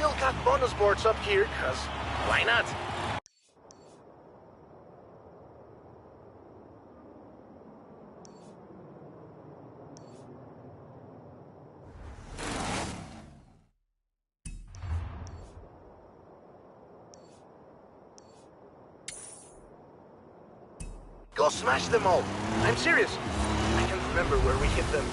still got bonus boards up here, cause why not? Go smash them all! I'm serious. I can't remember where we hit them.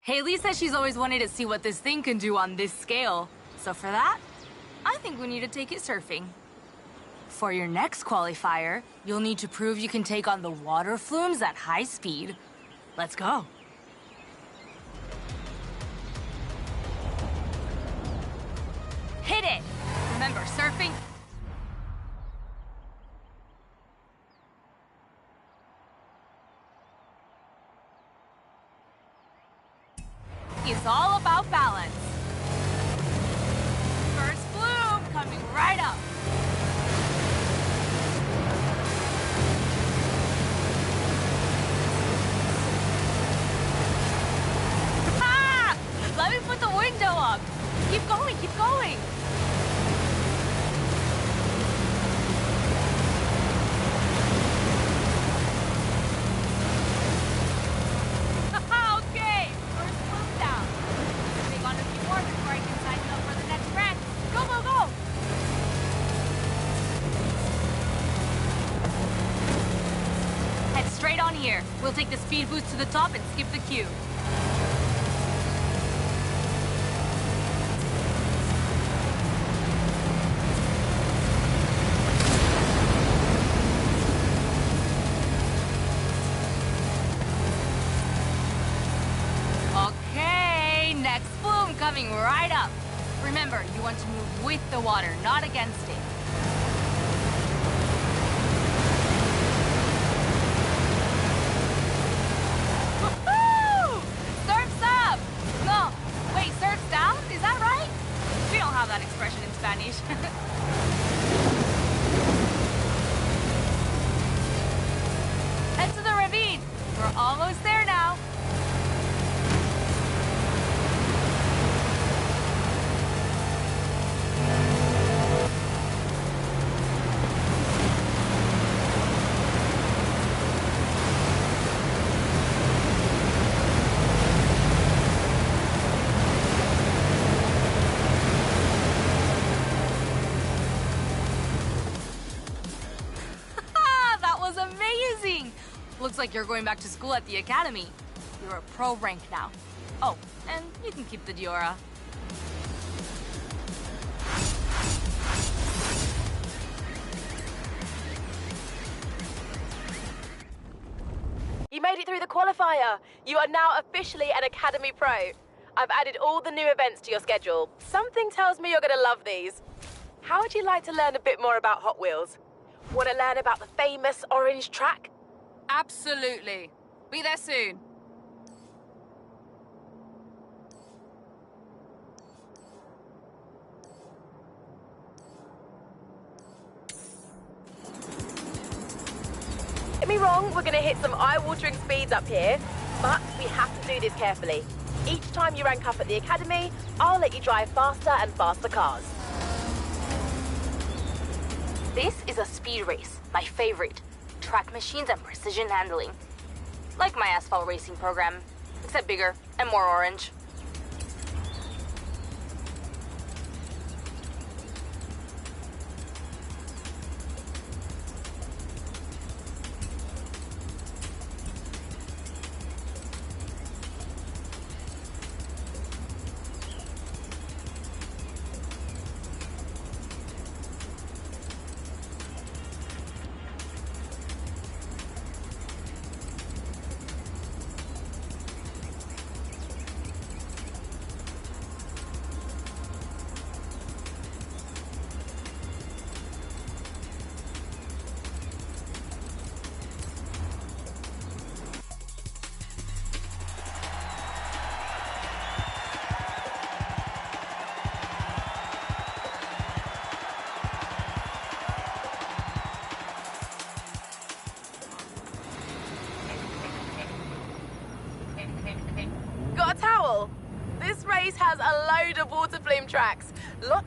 Haley says she's always wanted to see what this thing can do on this scale. So for that, I think we need to take it surfing. For your next qualifier, you'll need to prove you can take on the water flumes at high speed. Let's go. Hit it! Remember, surfing... It's all about balance. First bloom coming right up. Ah! Let me put the window up. Keep going, keep going. We'll take the speed boost to the top and skip the queue. Okay, next flume coming right up. Remember, you want to move with the water, not against it. That expression in Spanish. Head to the ravine. We're almost there now. Looks like you're going back to school at the academy. You're a pro rank now. Oh, and you can keep the Diora. You made it through the qualifier. You are now officially an Academy Pro. I've added all the new events to your schedule. Something tells me you're going to love these. How would you like to learn a bit more about Hot Wheels? Want to learn about the famous orange track? Absolutely. Be there soon. Get me wrong, we're going to hit some eye-watering speeds up here, but we have to do this carefully. Each time you rank up at the Academy, I'll let you drive faster and faster cars. This is a speed race, my favorite. Track machines and precision handling. Like my asphalt racing program, except bigger and more orange. Got a towel? This race has a load of water plume tracks. Look.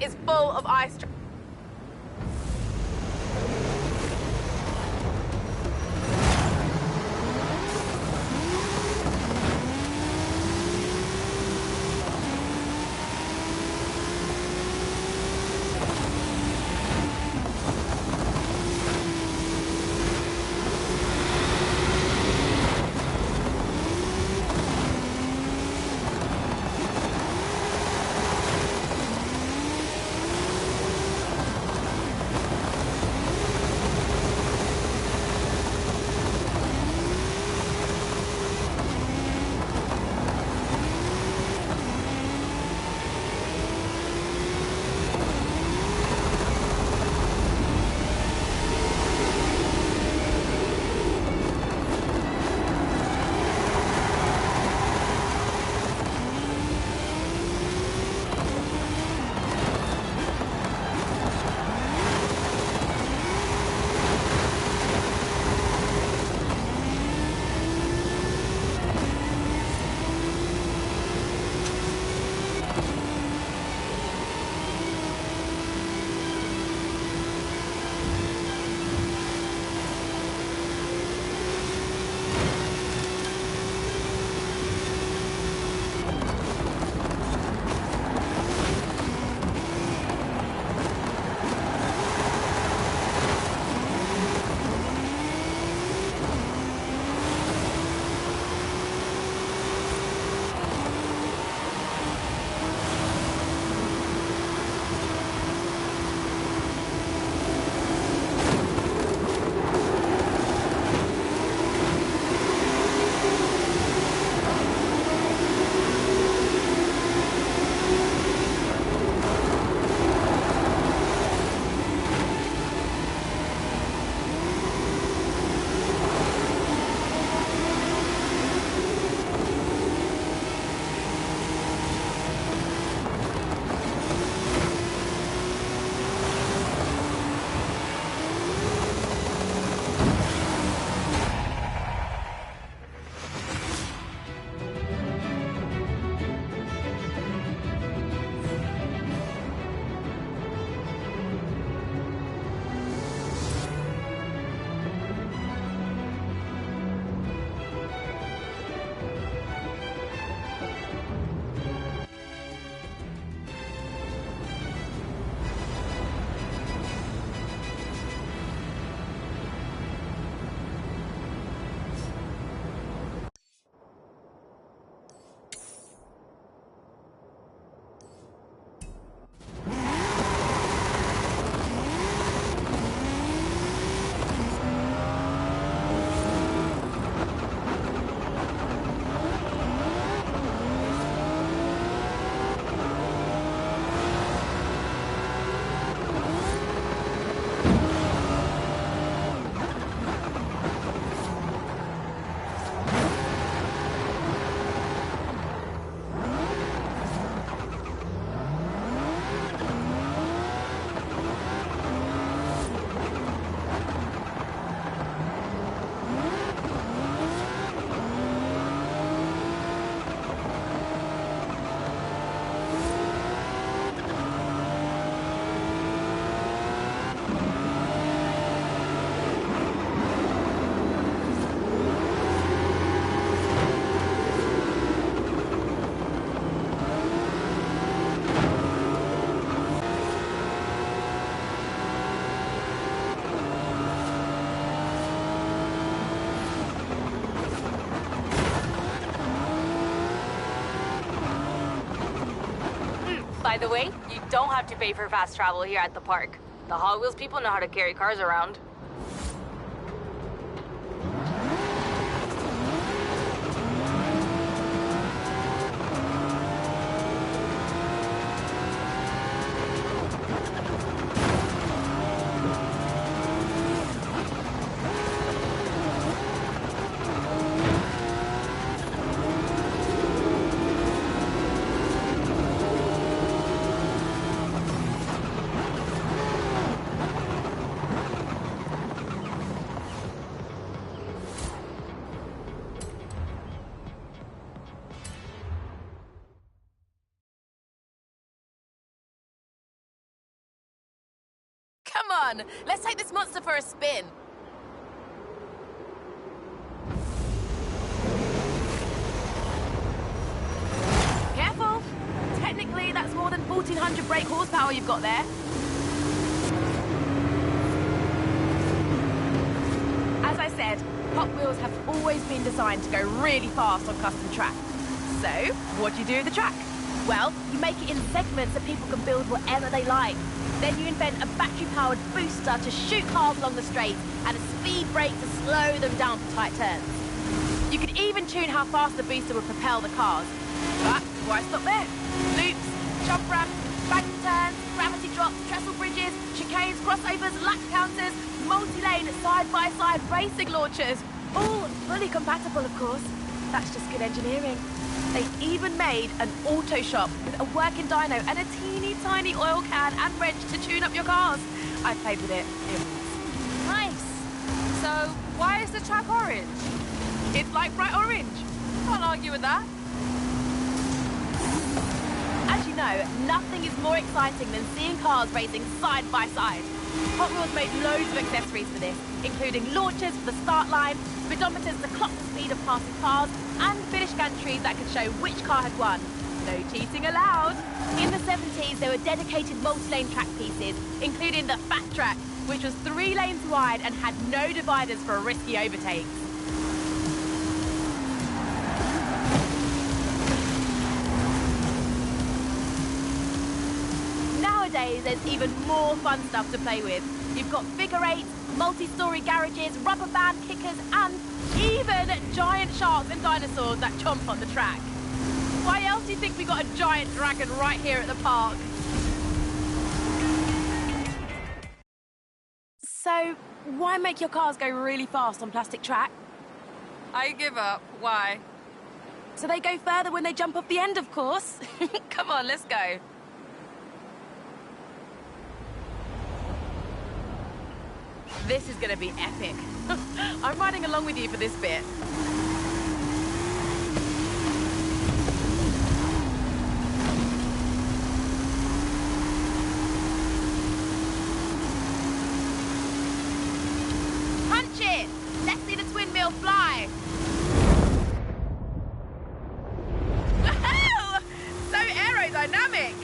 is full of ice. By the way, you don't have to pay for fast travel here at the park. The Hot Wheels people know how to carry cars around. Come on, let's take this monster for a spin. Careful. Technically, that's more than 1,400 brake horsepower you've got there. As I said, Hot Wheels have always been designed to go really fast on custom track. So, what do you do with the track? Well, you make it in segments so people can build whatever they like. Then you invent a battery-powered booster to shoot cars along the straight and a speed brake to slow them down for tight turns. You could even tune how fast the booster would propel the cars. But why stop there? Loops, jump ramps, bank turns, gravity drops, trestle bridges, chicanes, crossovers, lap counters, multi-lane side-by-side racing launchers. All fully compatible, of course. That's just good engineering. They even made an auto shop with a working dyno and a teeny tiny oil can and wrench to tune up your cars. I played with it. It was Nice. So, why is the track orange? It's like bright orange. Can't argue with that. As you know, nothing is more exciting than seeing cars racing side by side. Hot Wheels made loads of accessories for this, including launchers for the start line, speedometers to clock the speed of passing cars, and finish gantries that could show which car had won. No cheating allowed. In the 70s, there were dedicated multi-lane track pieces, including the Fat Track, which was 3 lanes wide and had no dividers for risky overtakes. Nowadays, there's even more fun stuff to play with. You've got figure eights, multi-story garages, rubber band kickers, and even giant sharks and dinosaurs that chomp on the track. Why else do you think we got a giant dragon right here at the park? So, why make your cars go really fast on plastic track? I give up. Why? So they go further when they jump off the end, of course. Come on, let's go. This is gonna be epic. I'm riding along with you for this bit. Punch it! Let's see the twin wheel fly. Woohoo! So aerodynamic.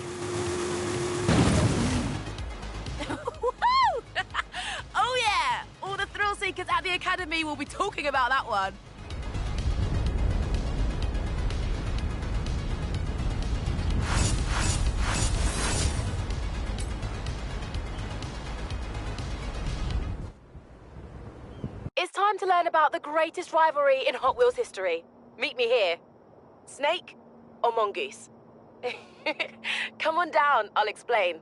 Oh yeah! All the thrill seekers at the Academy will be talking about that one. It's time to learn about the greatest rivalry in Hot Wheels history. Meet me here. Snake or mongoose? Come on down, I'll explain.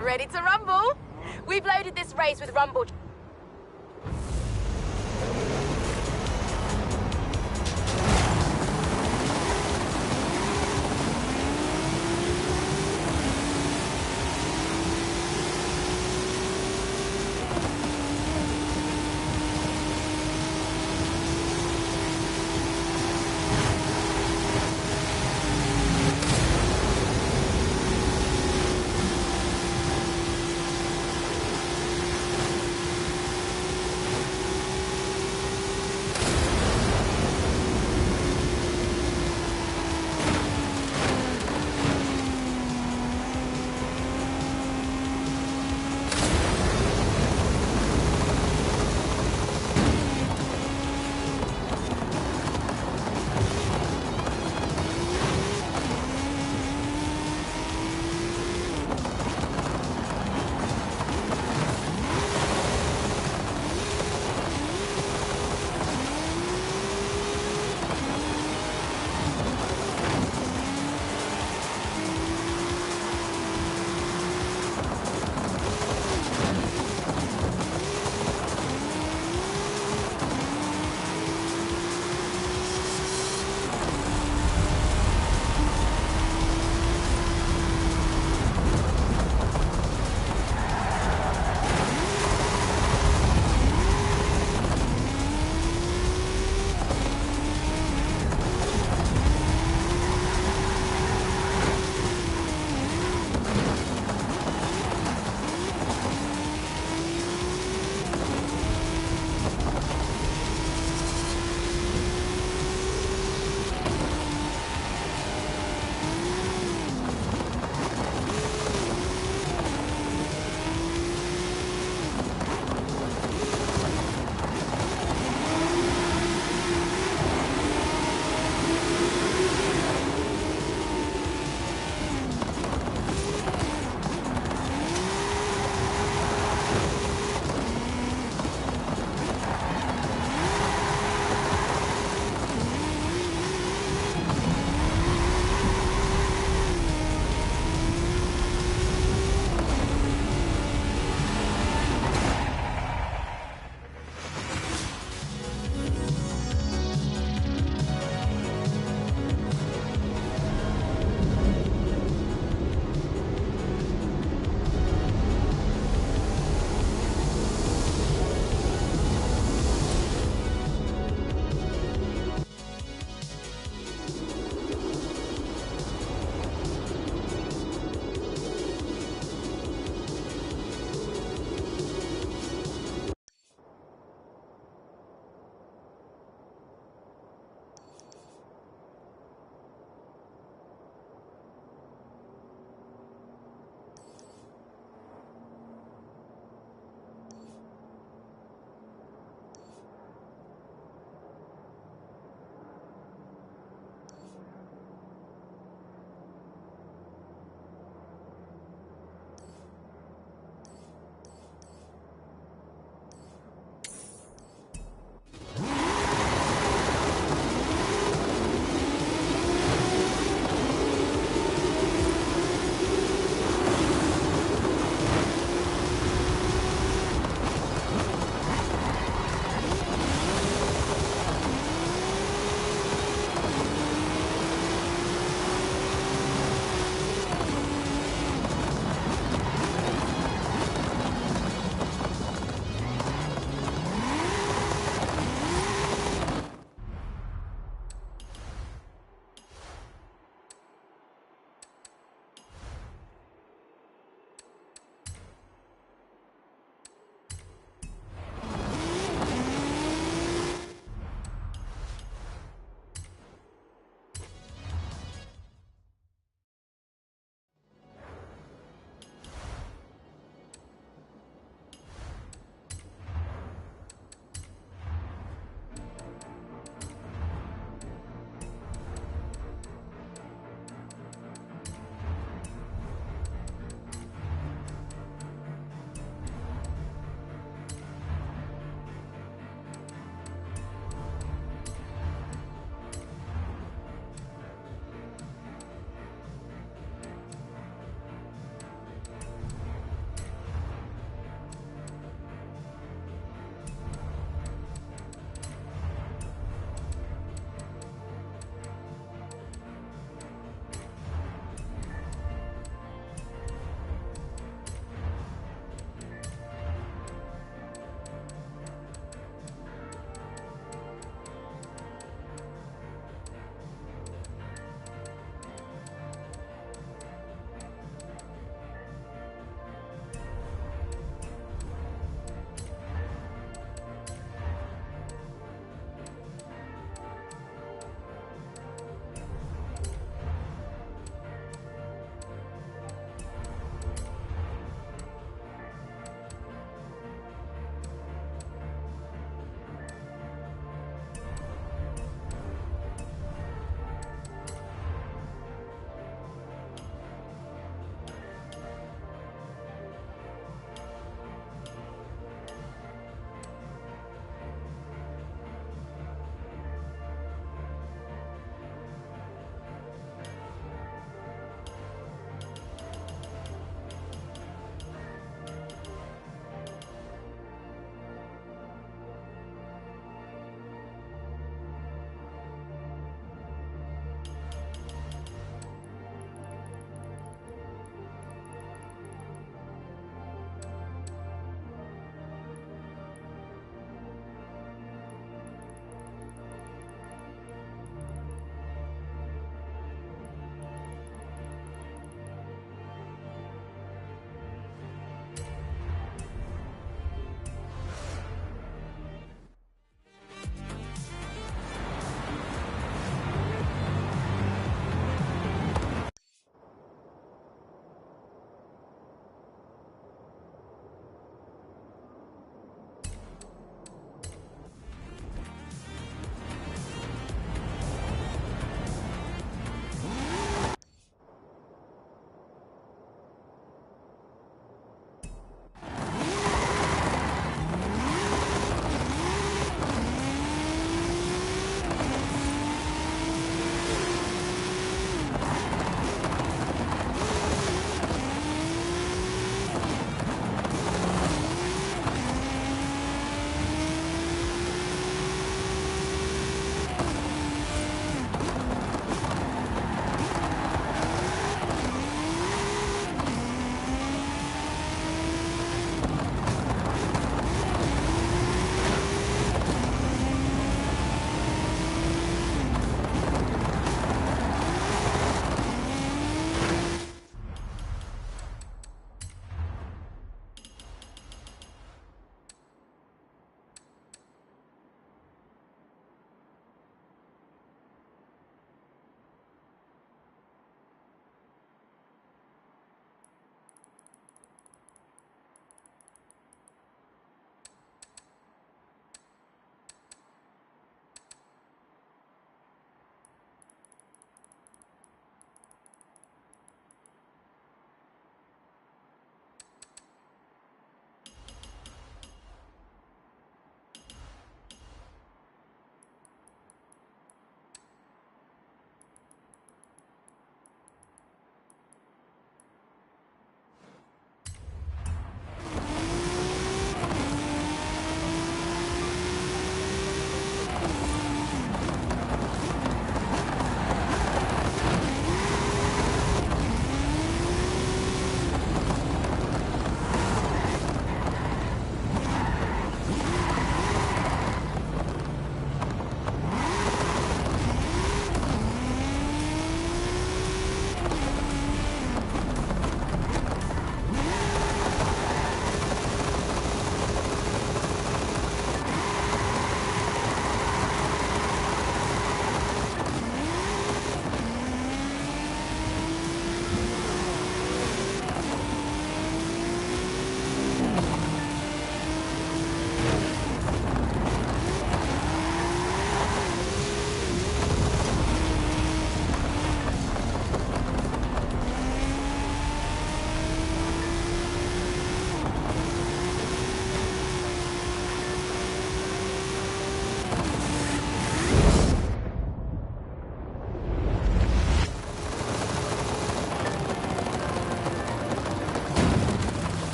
Ready to rumble? We've loaded this race with rumble.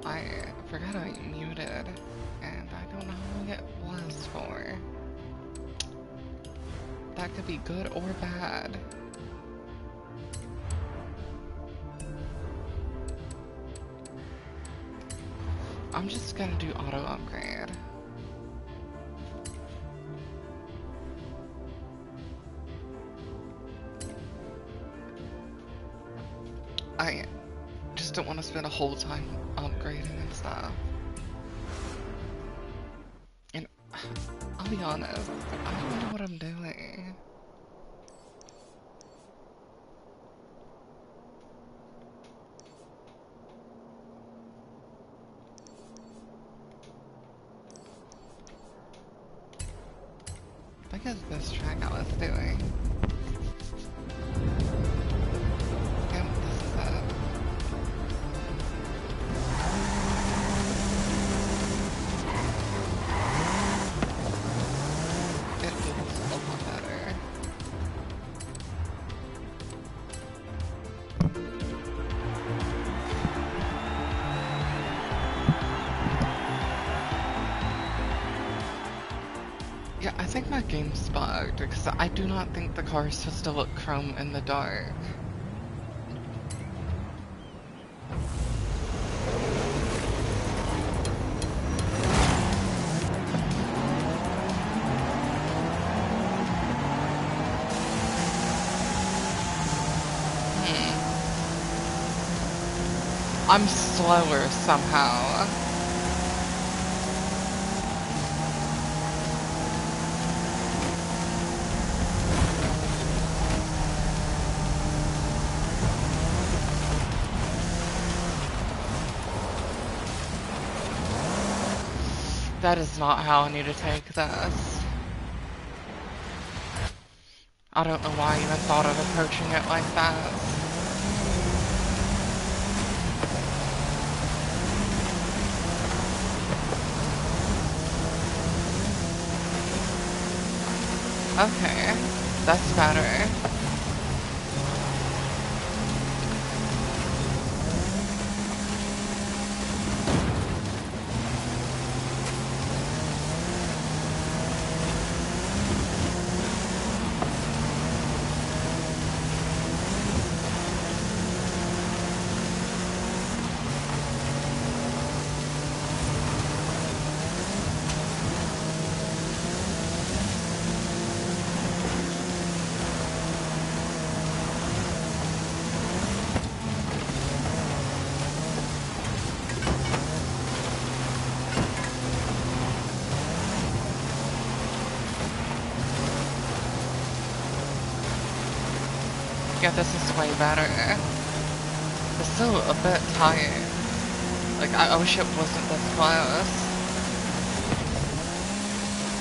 I forgot I muted, and I don't know how long it was for. That could be good or bad. I'm just gonna do auto upgrade. I just don't want to spend a whole time upgrading and stuff. And I'll be honest, I don't know what I'm doing. I guess this track I was doing. Yep, this is it. It feels a lot better. Yeah, I think my game's bugged because I do not think the car is supposed to look chrome in the dark. I'm slower somehow. That is not how I need to take this. I don't know why I even thought of approaching it like that. Okay, that's better. Yeah, this is way better. It's still a bit tight. Like, I wish it wasn't this close.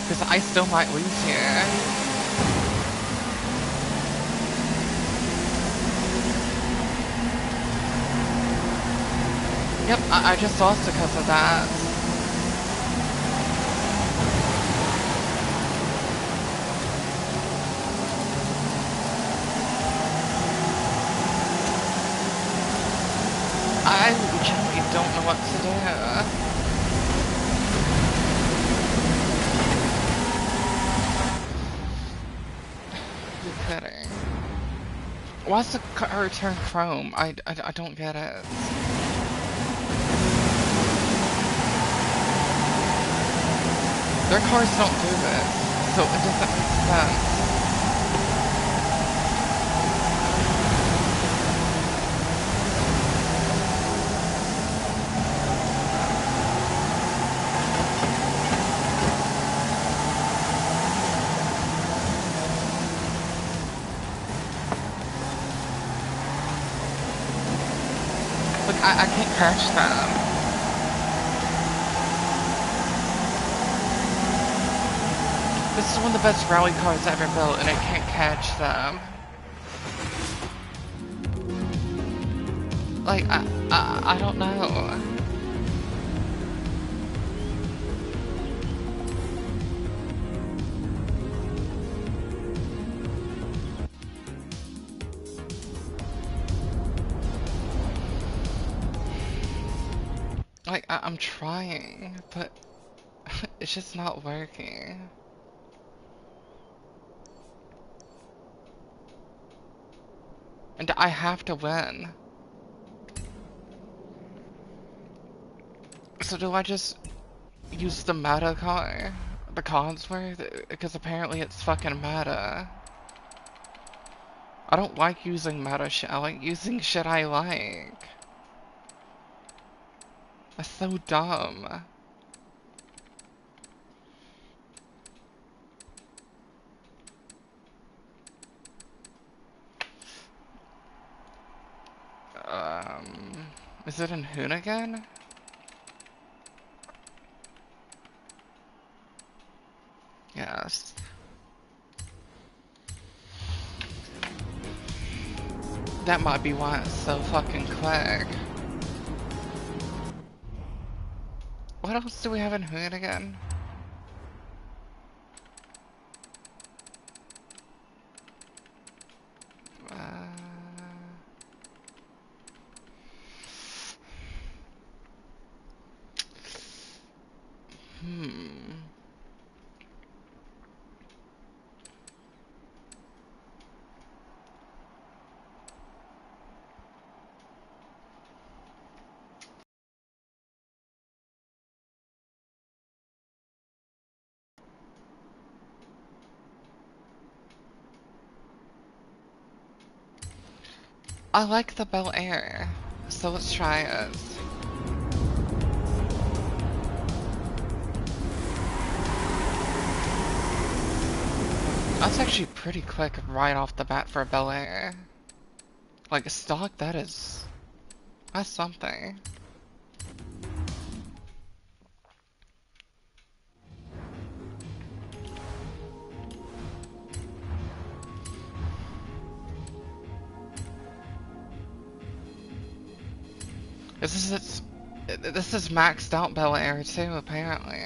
Because I still might lose here. Yep, I just lost because of that. I legitimately don't know what to do. You're kidding. Why's the car turn chrome? I don't get it. Their cars don't do this, so it doesn't make sense. Look, I can't catch them. This is one of the best rally cars ever built, and I can't catch them. Like, I don't know. Like, I'm trying, but it's just not working. And I have to win. So do I just use the meta car? The Codsworth? Because apparently it's fucking meta. I don't like using meta shit. I like using shit I like. That's so dumb. Is it in Hoon again? Yes. That might be why it's so fucking quick. What else do we have in Hoon again? I like the Bel Air, so let's try it. That's actually pretty quick right off the bat for Bel Air. Like, stock, that's something. This is maxed out Bel Air too, apparently.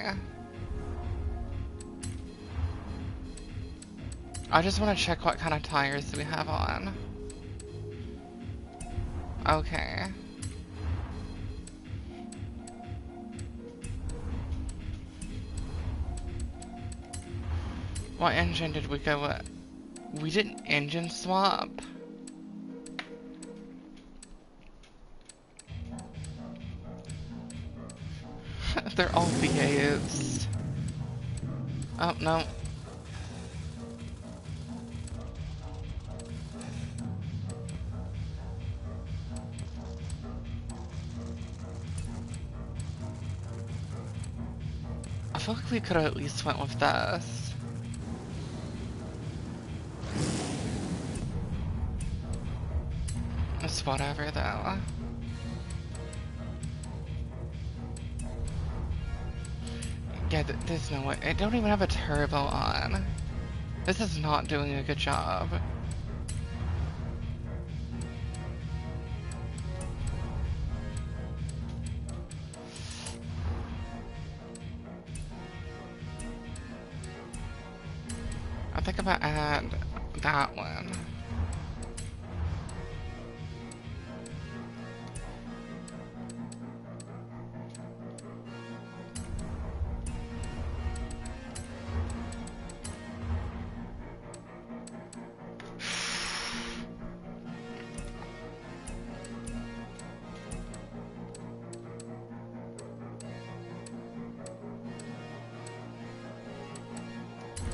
I just want to check what kind of tires we have on. Okay. What engine did we go with? We didn't engine swap. They're all V8s. Oh, no. I feel like we could have at least went with this. It's whatever, though. Yeah, there's no way. I don't even have a turbo on. This is not doing a good job. I think I'm gonna add that one.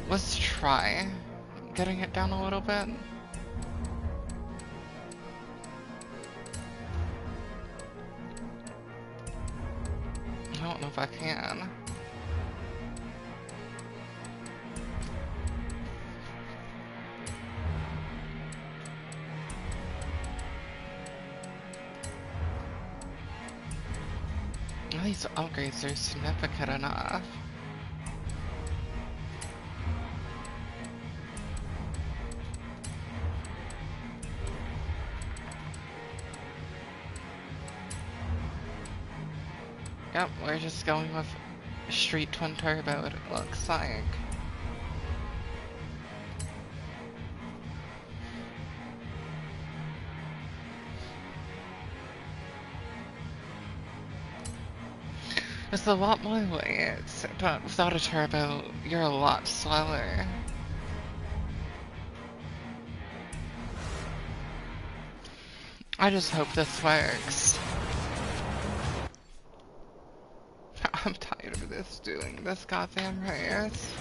Let's try getting it down a little bit. I don't know if I can. These upgrades are significant enough. Yep, we're just going with Street Twin Turbo, it looks like. It's a lot more weight, but without a turbo, you're a lot slower. I just hope this works. I'm tired of this doing this goddamn race.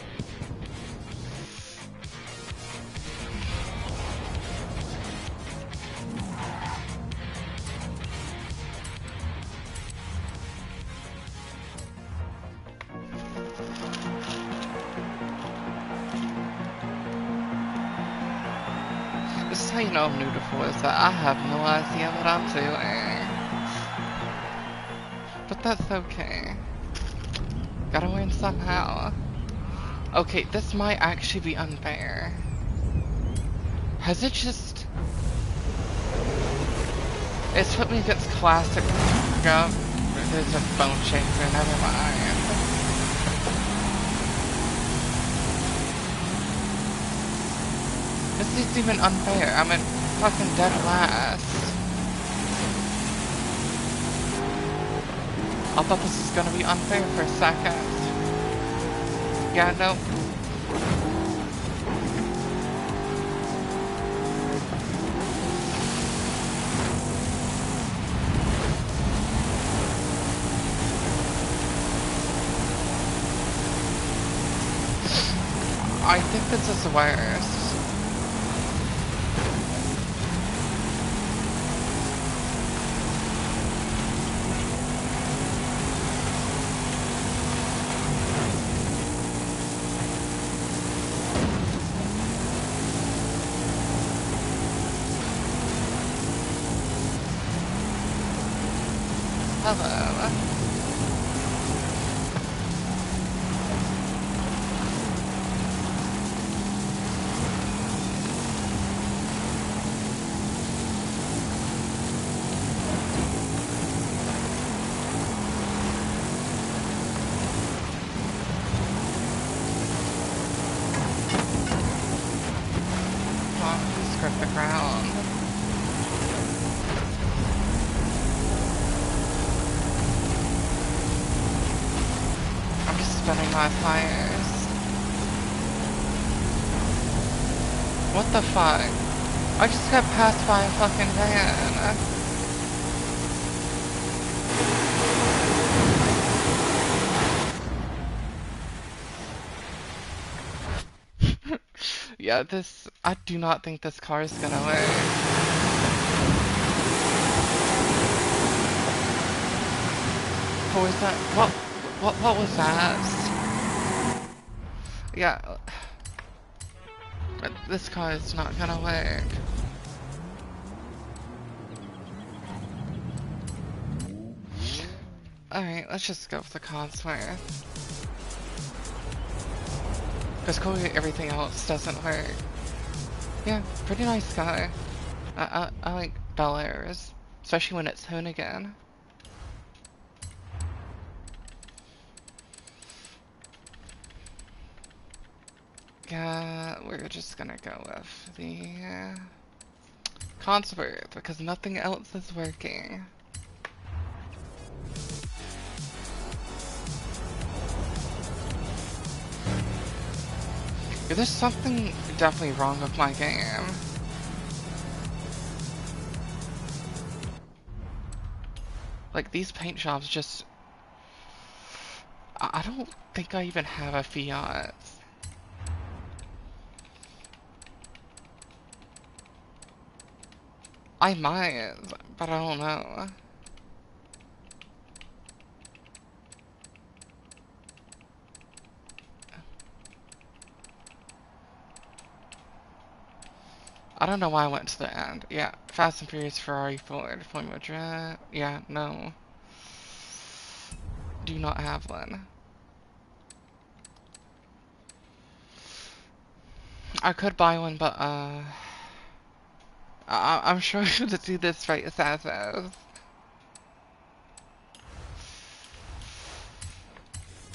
This is how you know I'm new to Forza. I have no idea what I'm doing. But that's okay. Gotta win somehow. Okay, this might actually be unfair. Has it just... It's put me against classic... Go. There's a bone chaser, never mind. This is even unfair. I'm in fucking dead last. I thought this was gonna be unfair for a second. Yeah, no. I think this is worse. Hello. Script the ground. I'm just spinning my tires. What the fuck? I just got passed by a fucking van. Yeah, I do not think this car is gonna work. What was that? What was that? Yeah. This car is not gonna work. Alright, let's just go with the Cosworth. Because clearly everything else doesn't work. Yeah, pretty nice car. I like Bel Airs, especially when it's Hoonigan. Yeah, we're just gonna go with the Cosworth because nothing else is working. There's something definitely wrong with my game. Like, these paint jobs just... I don't think I even have a Fiat. I might, but I don't know. I don't know why I went to the end. Yeah, Fast and Furious, Ferrari, Ford, Formula Jet. Yeah, no. Do not have one. I could buy one, but I'm sure to do this right as is.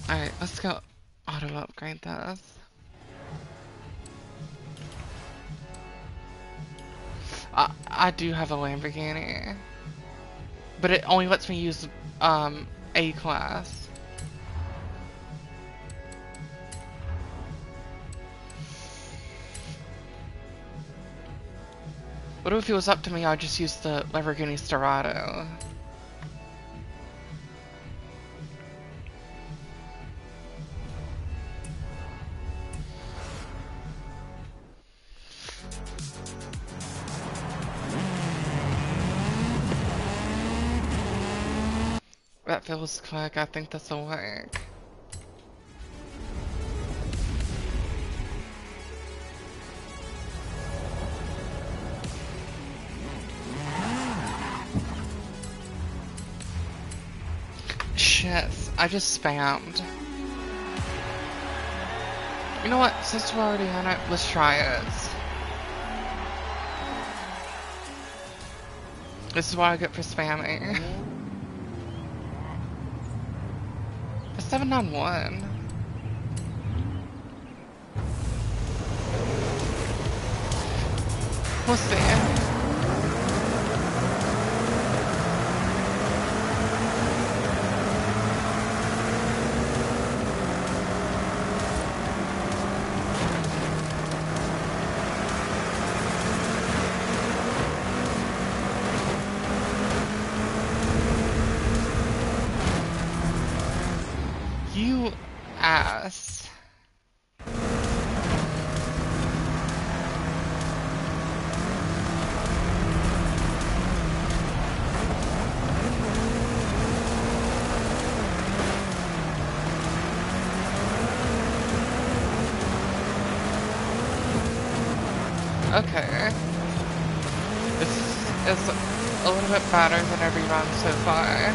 Alright, let's go auto upgrade this. I do have a Lamborghini, but it only lets me use A-Class. What if it was up to me, I'd just use the Lamborghini Storado? That feels quick. I think this'll work. Shit, I just spammed. You know what? Since we're already on it, let's try it. This is what I get for spamming. A 7-on-1. We'll see. You ass. Okay. This is a little bit better than every run so far.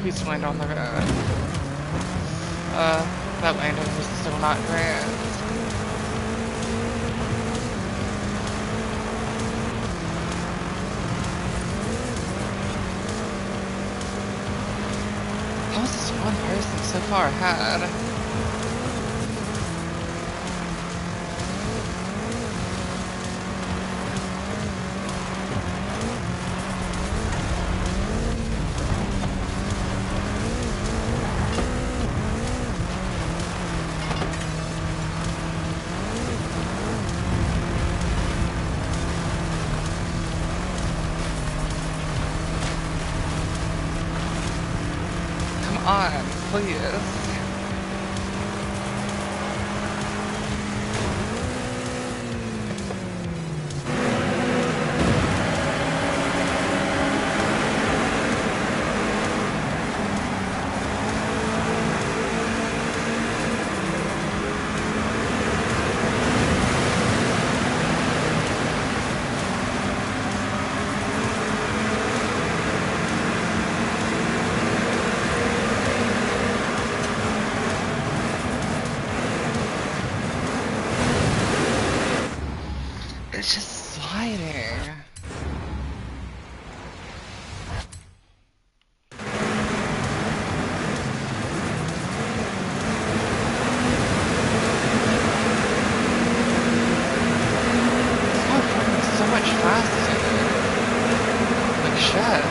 Please land on the road. That landing was still not great. How is this one person so far ahead? On, please. It's just sliding. It's so much faster. Like shit.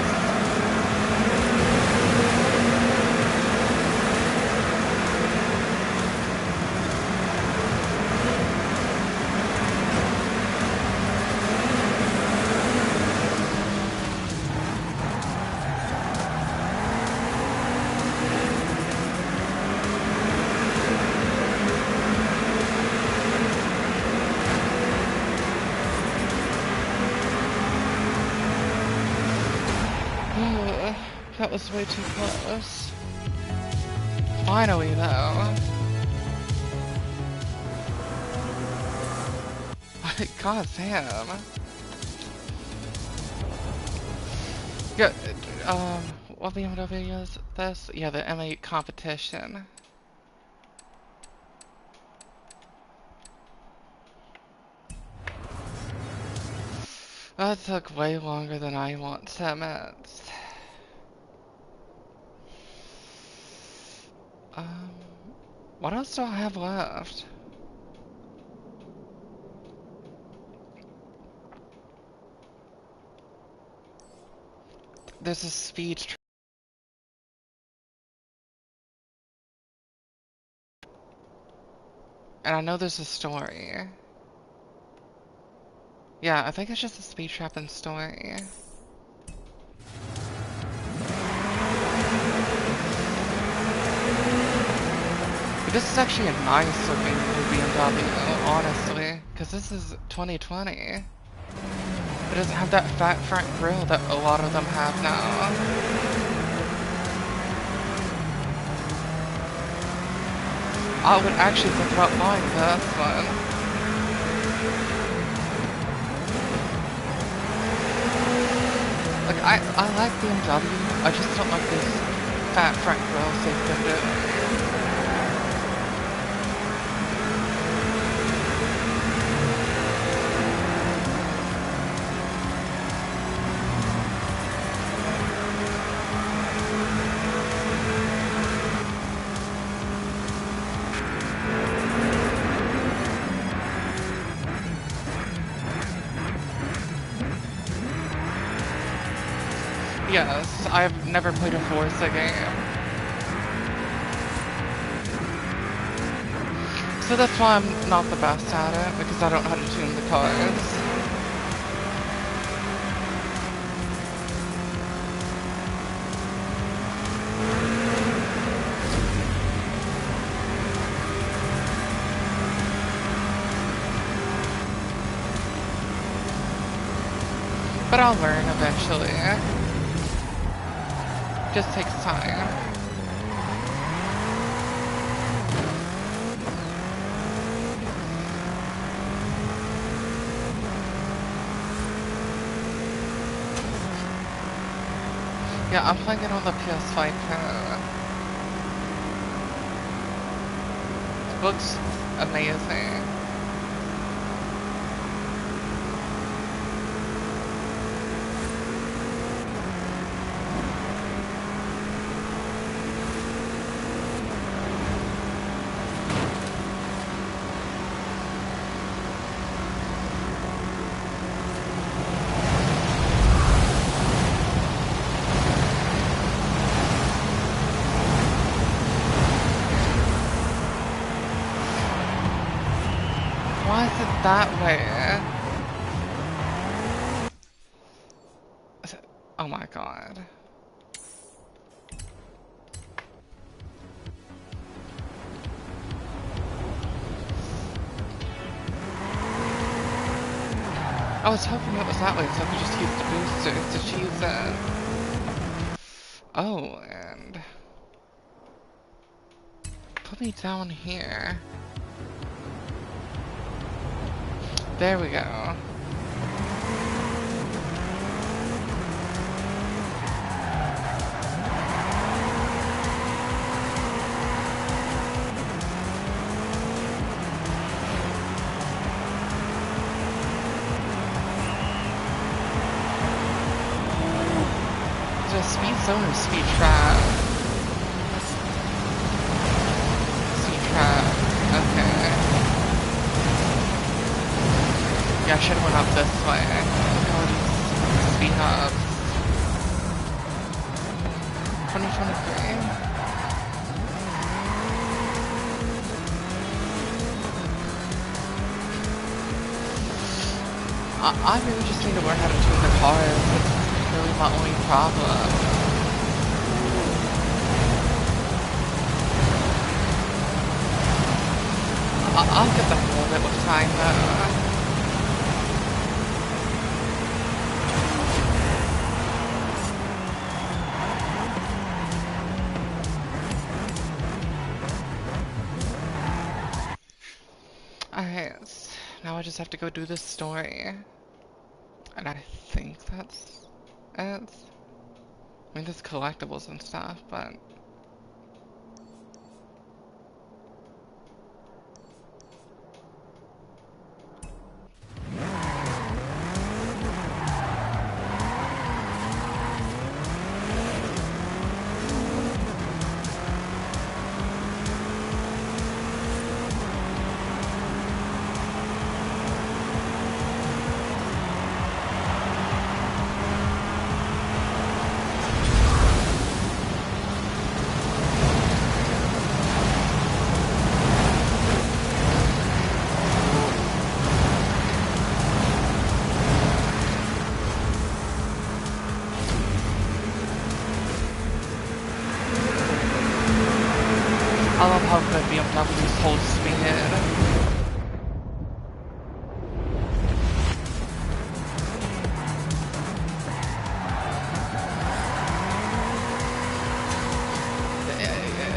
That was way too close. Finally, though. God damn. Yeah, what BMW is this? Yeah, the M8 competition. That took way longer than I want to admit. What else do I have left? There's a speed know there's a story. Yeah, I think it's just a speed trap and story. But this is actually a nice looking new BMW, honestly, because this is 2020. It doesn't have that fat front grille that a lot of them have now. I would actually think about buying this one. Like, I like BMW, I just don't like this fat front grille they've been doing. Yes, I've never played a Forza game. So that's why I'm not the best at it, because I don't know how to tune the cars. But I'll learn eventually. Just takes time. Yeah, I'm playing it on the PS5 Pro. It looks amazing. Why is it that way? Oh my god. I was hoping it was that way so I could just use the boosters to choose it. Oh, and... put me down here. There we go. Is it a speed zone or speed trap? Speed trap. Okay. Yeah, I should have went up this way. Look at all these speed hubs. 2023. I really just need to learn how to tune the cars. That's really my only problem. I'll get the hang of it with time though. Alright, now I just have to go do this story. And I think that's it. I mean, there's collectibles and stuff, but...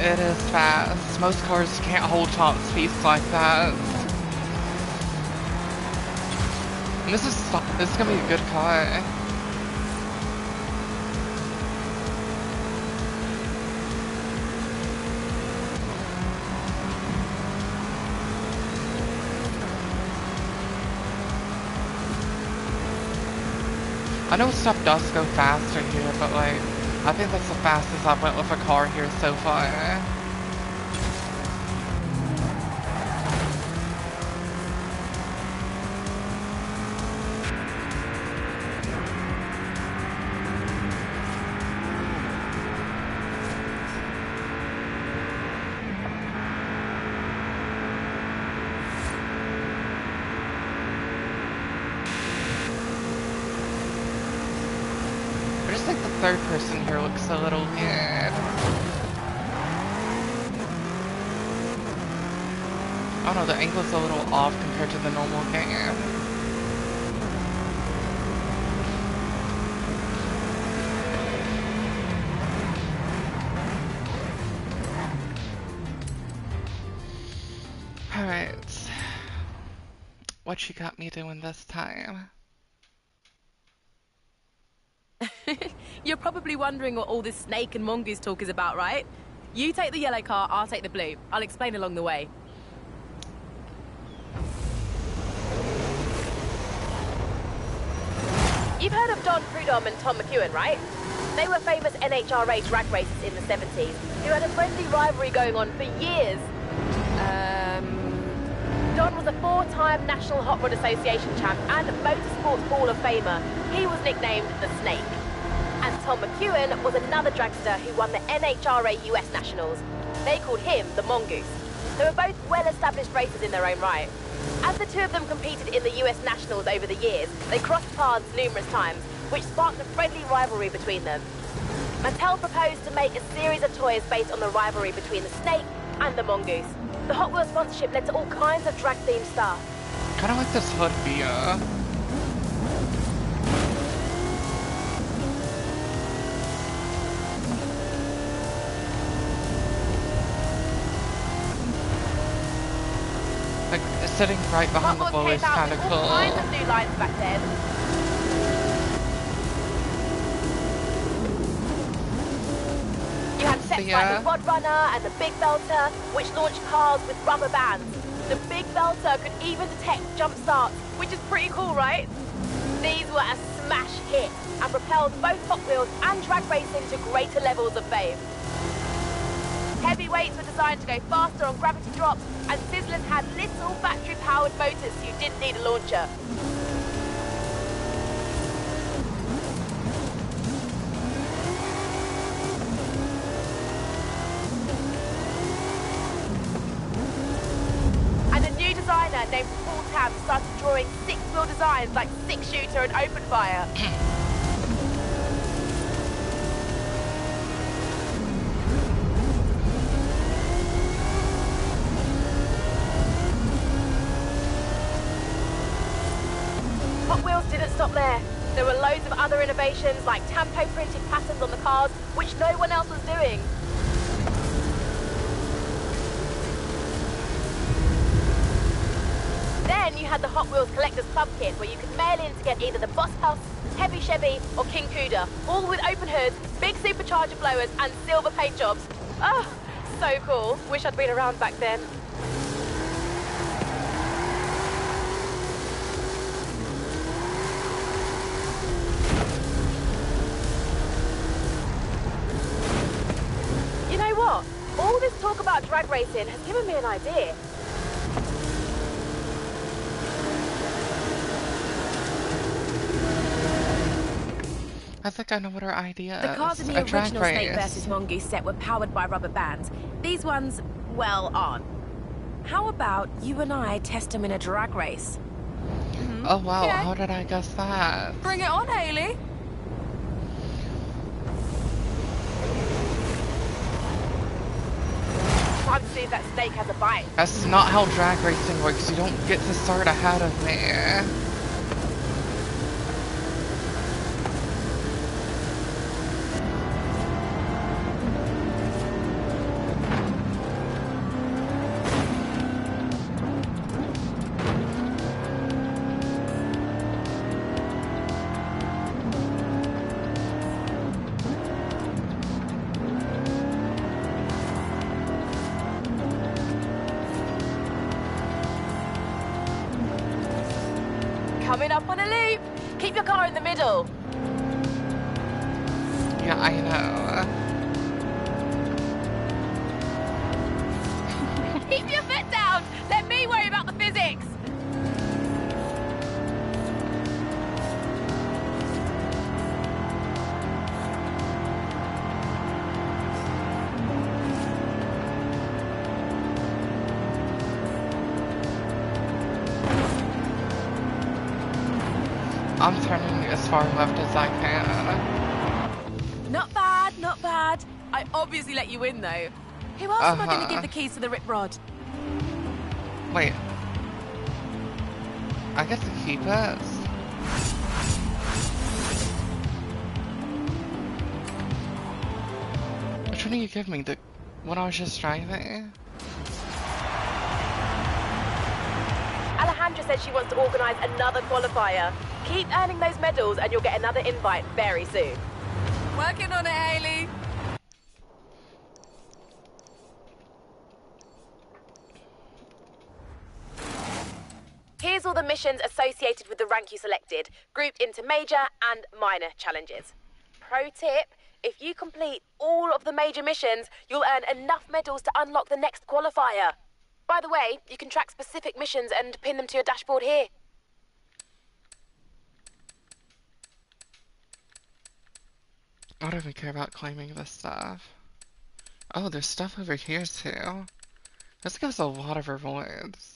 It is fast. Most cars can't hold top speeds like that. And this is gonna be a good car. I know stuff does go faster here, but like, I think that's the fastest I've went with a car here so far. I just think the third person here looks a little weird. I don't know, the angle's a little off compared to the normal game. Alright. What you got me doing this time? You're probably wondering what all this snake and mongoose talk is about, right? You take the yellow car, I'll take the blue. I'll explain along the way. You've heard of Don Prudhomme and Tom McEwen, right? They were famous NHRA drag racers in the 70s who had a friendly rivalry going on for years. Don was a 4-time National Hot Rod Association champ and Motorsports Hall of Famer. He was nicknamed the Snake. And Tom McEwen was another dragster who won the NHRA US Nationals. They called him the Mongoose. They were both well-established racers in their own right. As the two of them competed in the US Nationals over the years, they crossed paths numerous times, which sparked a friendly rivalry between them. Mattel proposed to make a series of toys based on the rivalry between the Snake and the Mongoose. The Hot Wheels sponsorship led to all kinds of drag-themed stuff. Kinda like this hood beer. Like, sitting right behind the Hot bow Wheels is came out kinda with all cool. kinds of new lines back then. You had sets like the Rod Runner and the Big Belter, which launched cars with rubber bands. The Big Belter could even detect jump starts, which is pretty cool, right? These were a smash hit and propelled both Hot Wheels and drag racing to greater levels of fame. Heavyweights were designed to go faster on gravity drops, and Sizzlers had little battery-powered motors so you didn't need a launcher. And a new designer named Paul Tam started drawing six-wheel designs like six-shooter and open fire. Hot Wheels didn't stop there. There were loads of other innovations like tampo printed patterns on the cars, which no one else was doing. Then you had the Hot Wheels Collector's Club Kit, where you could mail in to get either the Boss House, Heavy Chevy, or King Cuda, all with open hoods, big supercharger blowers, and silver paint jobs. Oh, so cool. Wish I'd been around back then. You know what? All this talk about drag racing has given me an idea. I think I know what our idea is. The cars in the original Snake vs. Mongoose set were powered by rubber bands. These ones, well, aren't. How about you and I test them in a drag race? Oh wow, Okay. how did I guess that? Bring it on, Haley. Time to see if that snake has a bite. That's not how drag racing works. You don't get to start ahead of me. Keep your car in the middle. Yeah, I know. Keep your foot down. Let me worry about the physics. I'm turning as far left as I can. Not bad, not bad. I obviously let you in, though. Who else am I going to give the keys to the rip rod? Wait. I get to keep it? Which one do you give me? The one I was just driving? Alejandra said she wants to organise another qualifier. Keep earning those medals and you'll get another invite very soon. Working on it, Hayley. Here's all the missions associated with the rank you selected, grouped into major and minor challenges. Pro tip, if you complete all of the major missions, you'll earn enough medals to unlock the next qualifier. By the way, you can track specific missions and pin them to your dashboard here. I don't even care about claiming this stuff. Oh, there's stuff over here too. This gives a lot of rewards.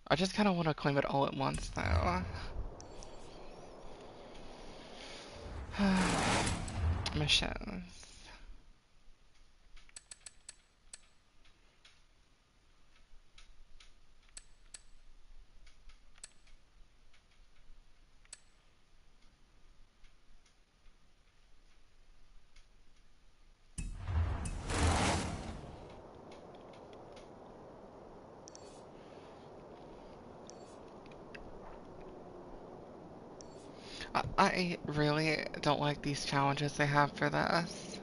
I just kind of want to claim it all at once though. Missions. I really don't like these challenges they have for this.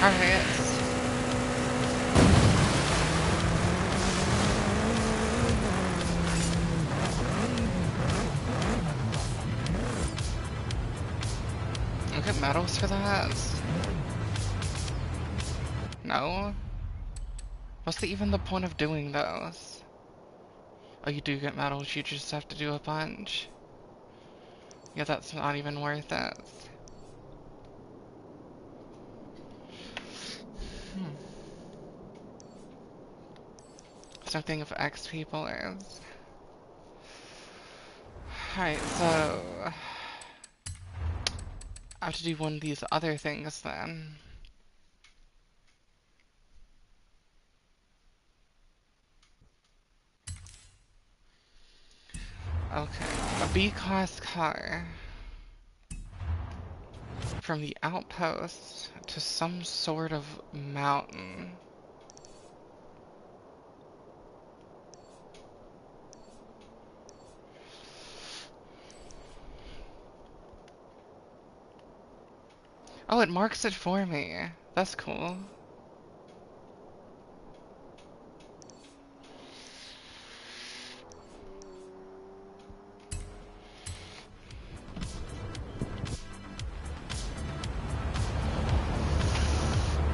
Alright. I get medals for that? No? What's even the point of doing those? Oh, you do get medals, you just have to do a bunch. Yeah, that's not even worth it. Something of X people is. Alright, so I have to do one of these other things then. Okay, a B-class car. From the outpost to some sort of mountain. Oh, it marks it for me. That's cool.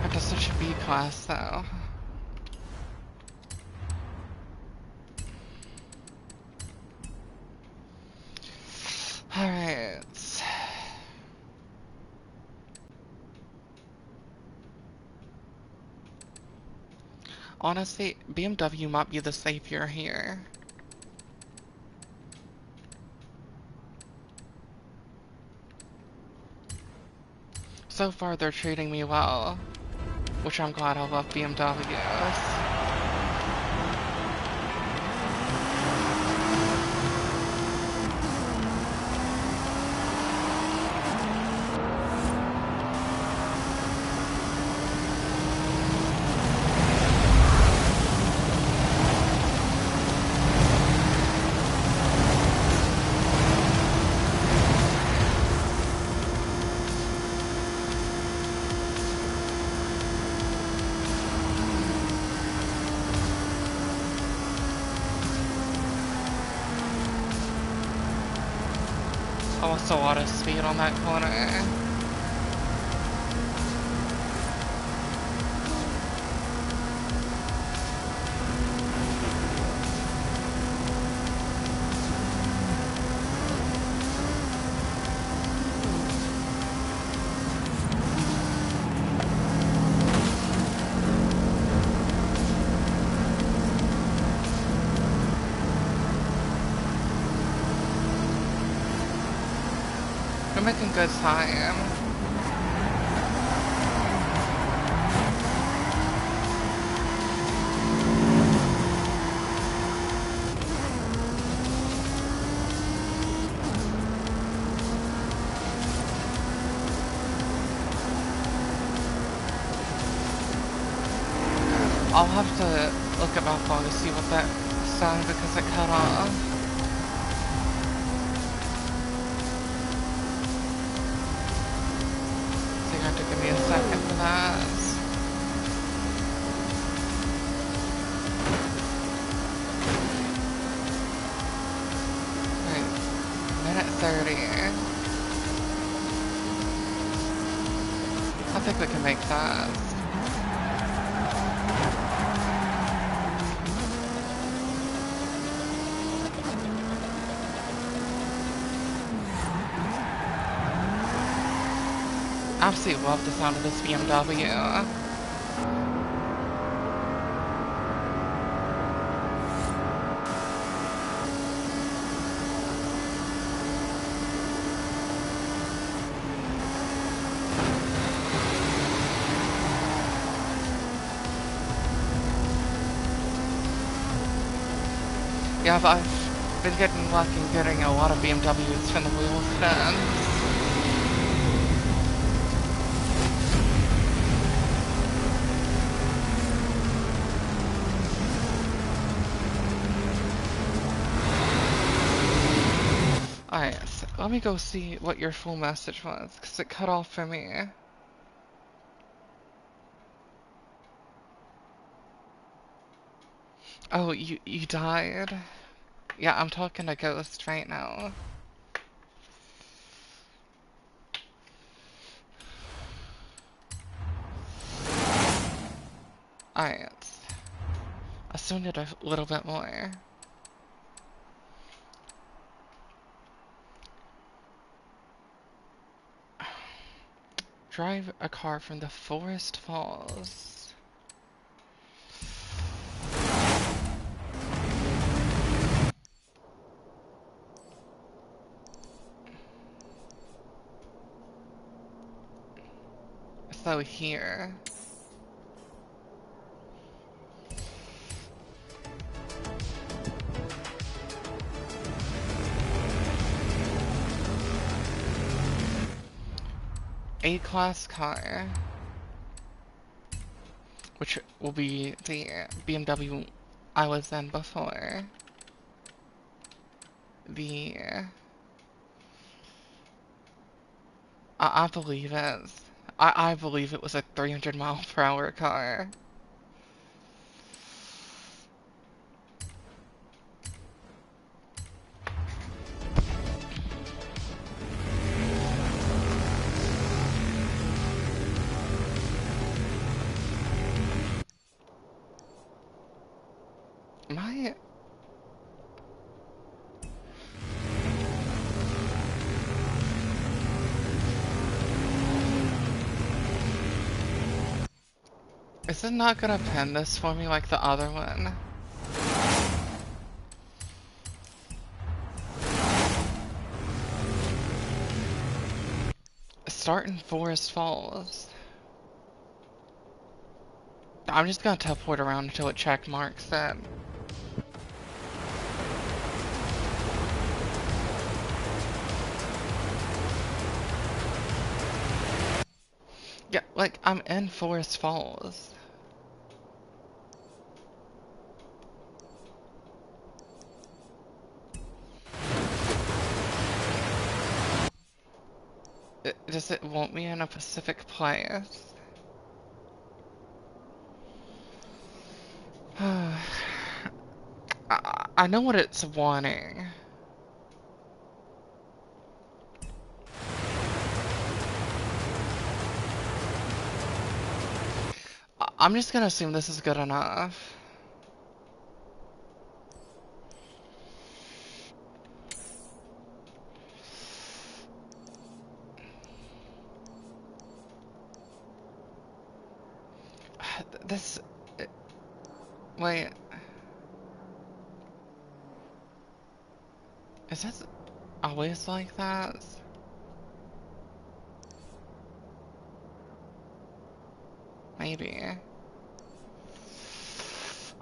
That is such a B class though. Alright. Honestly, BMW might be the savior here. So far they're treating me well, which I'm glad. I love BMWs. Oh, it's a lot of speed on that corner. We're making good time. I'll have to look at my phone to see what that sounded because it cut off. So you have to give me a second for that. Right, minute 30. I think we can make that. Absolutely love the sound of this BMW. Yeah, I've been getting lucky and getting a lot of BMWs from the wheel spins. Alright, so let me go see what your full message was, because it cut off for me. Oh, you died? Yeah, I'm talking to Ghost right now. Alright. I still need a little bit more. Drive a car from the Forest Falls. So here. A-class car, which will be the BMW I was in before. I believe I believe it was a 300-mile-per-hour car. My... Is it not gonna pen this for me like the other one? start in Forest Falls. I'm just gonna teleport around until it check marks it. Yeah, like, I'm in Forest Falls. Does it want me in a specific place? I know what it's wanting. I'm just gonna assume this is good enough. This... Wait... Is this always like that? Maybe.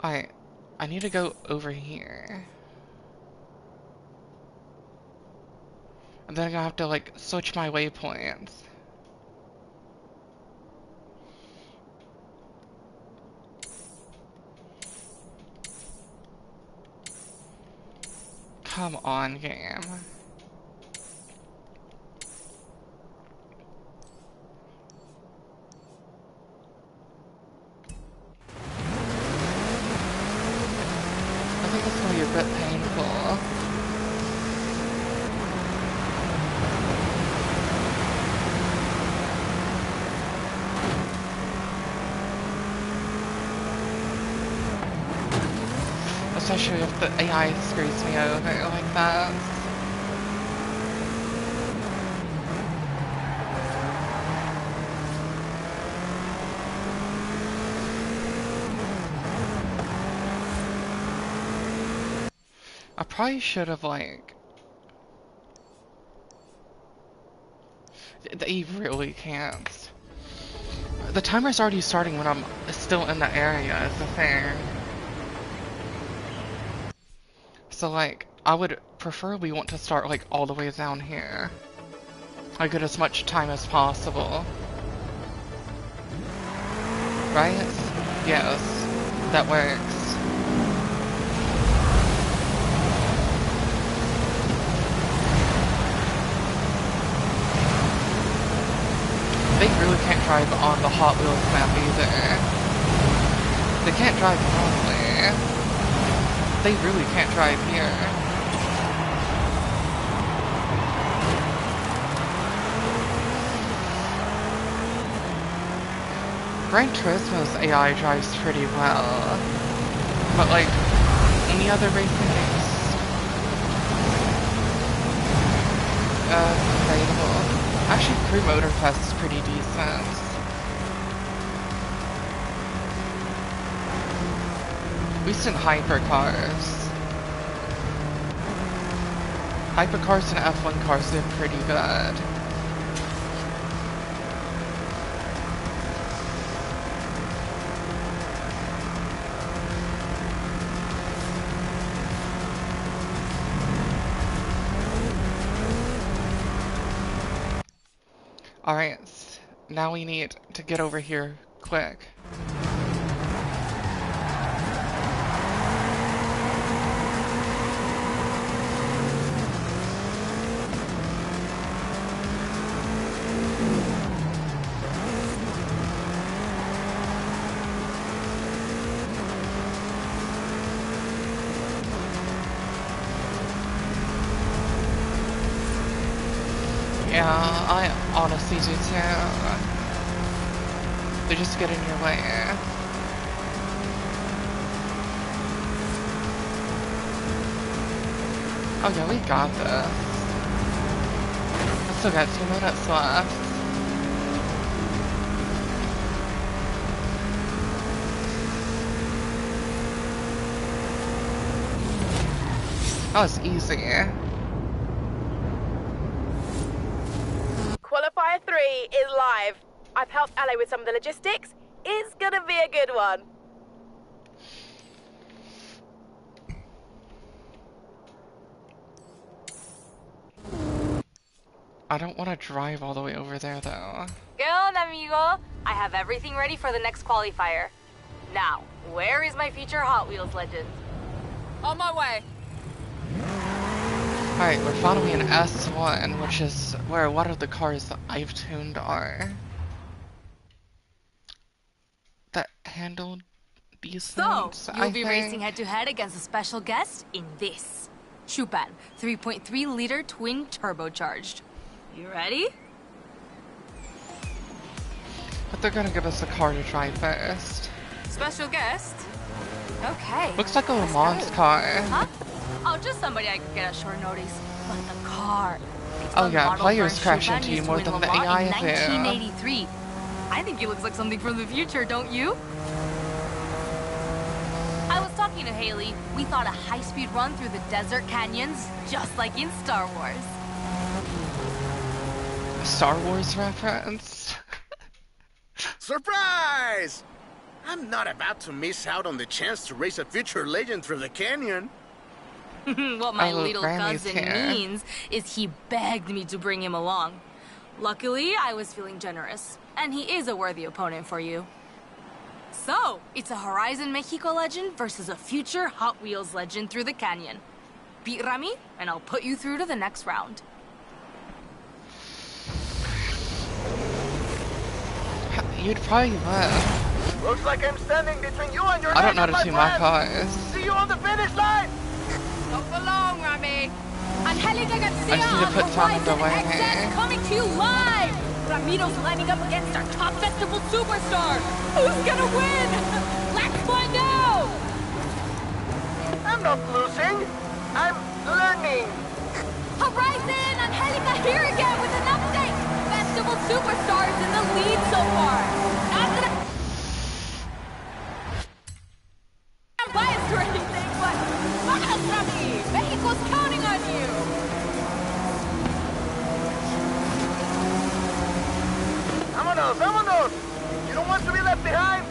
I need to go over here. And then I'm gonna have to, like, switch my waypoints. Come on, game. I think it's gonna be a bit painful. Especially if the AI screws me over like that. I probably should have, like... They really can't. The timer's already starting when I'm still in the area, is the thing. So, like, I would preferably want to start, like, all the way down here. I get as much time as possible. Right? Yes. That works. They really can't drive on the Hot Wheels map either. They can't drive normally. They really can't drive here. Gran Turismo's AI drives pretty well. But like, any other racing games? Debatable. Actually, Crew Motorfest is pretty decent. At least in hypercars. Hypercars and F1 cars, they're pretty good. Alright, now we need to get over here quick. Yeah, I honestly do too. They just get in your way. Oh yeah, we got this. I still got 2 minutes left. That was easy. Qualifier 3, is live. I've helped Ale with some of the logistics. It's gonna be a good one. I don't want to drive all the way over there, though. Good on, amigo. I have everything ready for the next qualifier. Now, where is my future Hot Wheels legend? On my way. Alright, we're following an S1, which is where a lot of the cars that I've tuned are. That handled decent, So, you'll be racing head-to-head against a special guest in this. Chupan, 3.3-liter twin turbocharged. You ready? But they're gonna give us a car to drive first. Special guest? Okay. Looks like a Le Mans car. Huh? Oh, just somebody I could get at short notice. But the car. Oh yeah, players crash into you more than the AI do. 1983. I think he looks like something from the future, don't you? I was talking to Haley. We thought a high-speed run through the desert canyons, just like in Star Wars. A Star Wars reference? Surprise! I'm not about to miss out on the chance to race a future legend through the canyon. What my little Granny's cousin here. means is he begged me to bring him along. Luckily, I was feeling generous, and he is a worthy opponent for you. So, it's a Horizon Mexico legend versus a future Hot Wheels legend through the canyon. Beat Rami, and I'll put you through to the next round. You'd probably win. Looks like I'm standing between you and your I don't know legend, how to tune my friend. cars. See you on the finish line! Not for long, Rami. Angelica I just Garcia need to on put time Horizon away. XS coming to you live! Ramito's lining up against our top festival superstar! Who's gonna win? Let's find out! I'm not losing. I'm learning. Horizon! Angelica here again with an update! Festival superstars in the lead so far! Not that I'm biased or anything, but vamos, Rami! Mexico's counting on you! Vámonos, vámonos! You don't want to be left behind?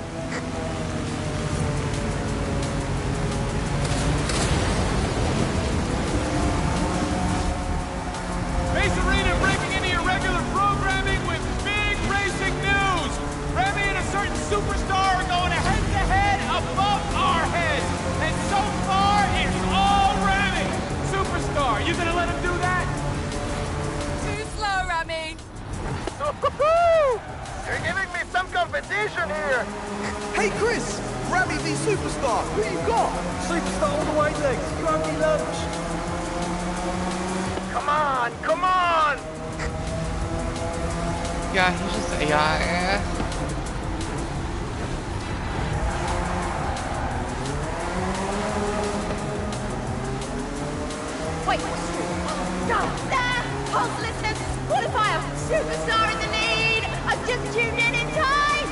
Race Arena breaking into your regular programming with big racing news! Remy and a certain superstar are going head-to-head above our heads! And so far, it's all Remy! Superstar, you gonna let him do that? Too slow, Rami! Woo-hoo-hoo! You're giving me some competition here! Hey Chris, Rami v Superstar, who you got? Superstar all the way legs, you owe me lunch. Come on, come on! Yeah, he's just AI. Wait, Pulse listeners, qualifier, superstar in the lead! I've just tuned in time!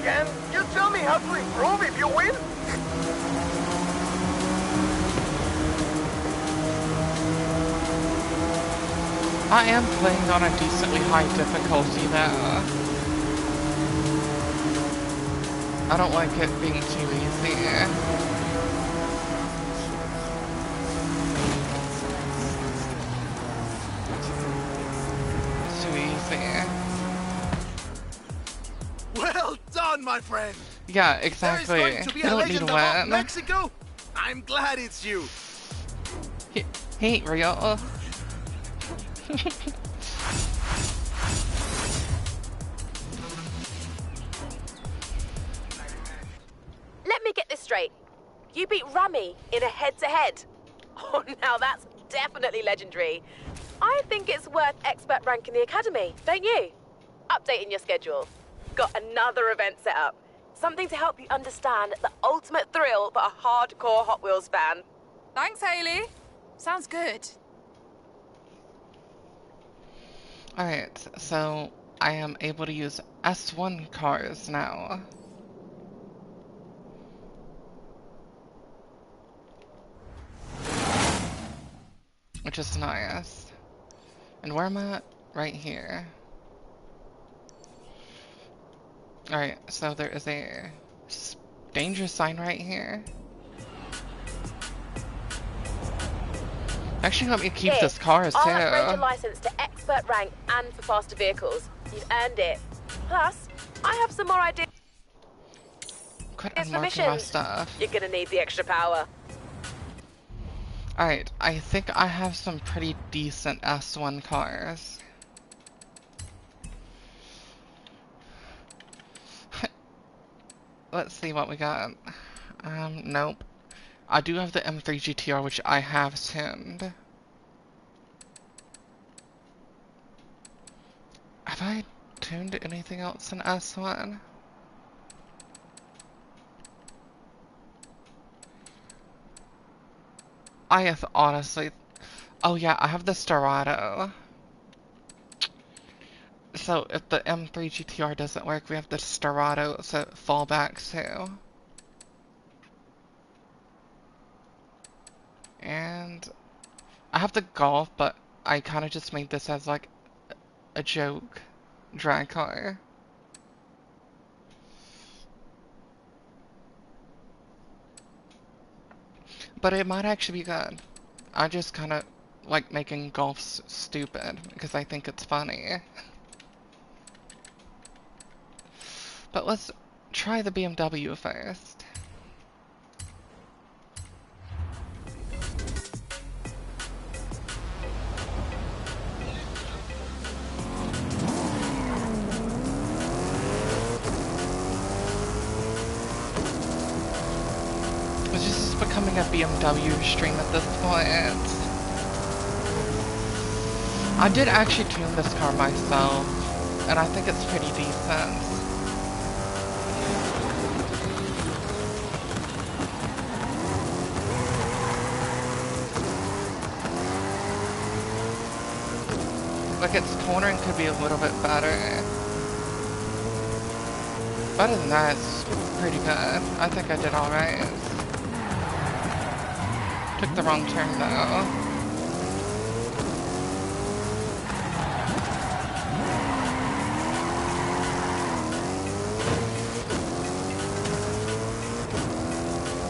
Can you tell me how to improve if you win? I am playing on a decently high difficulty now. I don't like it being too easy. It's too easy. Well done, my friend! Yeah, There is exactly. going to be You a don't need legend to of Hot win. Mexico? I'm glad it's you. He ain't real. Let me get this straight. You beat Rami in a head-to-head. Oh, now that's definitely legendary. I think it's worth expert rank in the academy, don't you? Updating your schedule. Got another event set up. Something to help you understand the ultimate thrill for a hardcore Hot Wheels fan. Thanks, Haley. Sounds good. Alright, so I am able to use S1 cars now. Which is nice. And where am I at? Right here. Alright, so there is a danger sign right here. Actually, let me keep Here, this cars too. I'll upgrade your license to expert rank and for faster vehicles. You've earned it. Plus, I have some more ideas Quit for unmarking my missions. stuff. You're gonna need the extra power. Alright, I think I have some pretty decent S1 cars. Let's see what we got. Nope. I do have the M3 GTR, which I have tuned. Have I tuned anything else in S1? Honestly... Oh yeah, I have the Storado. So if the M3 GTR doesn't work, we have the Storado to fall back to. And I have the Golf, but I kind of just made this as like a joke drag car. But it might actually be good. I just kind of like making Golfs stupid because I think it's funny. But let's try the BMW first. This is becoming a BMW stream at this point. I did actually tune this car myself, and I think it's pretty decent. Like, its cornering could be a little bit better. But other than that, it's pretty good. I think I did alright. Took the wrong turn though.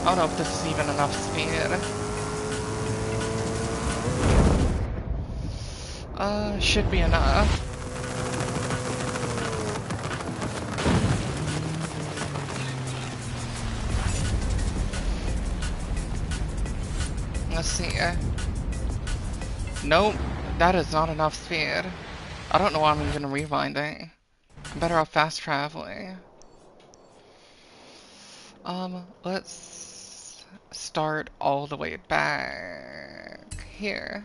I don't know if this is even enough speed. Should be enough. Let's see. Nope, that is not enough speed. I don't know why I'm even rewinding. I'm better off fast traveling. Let's start all the way back here.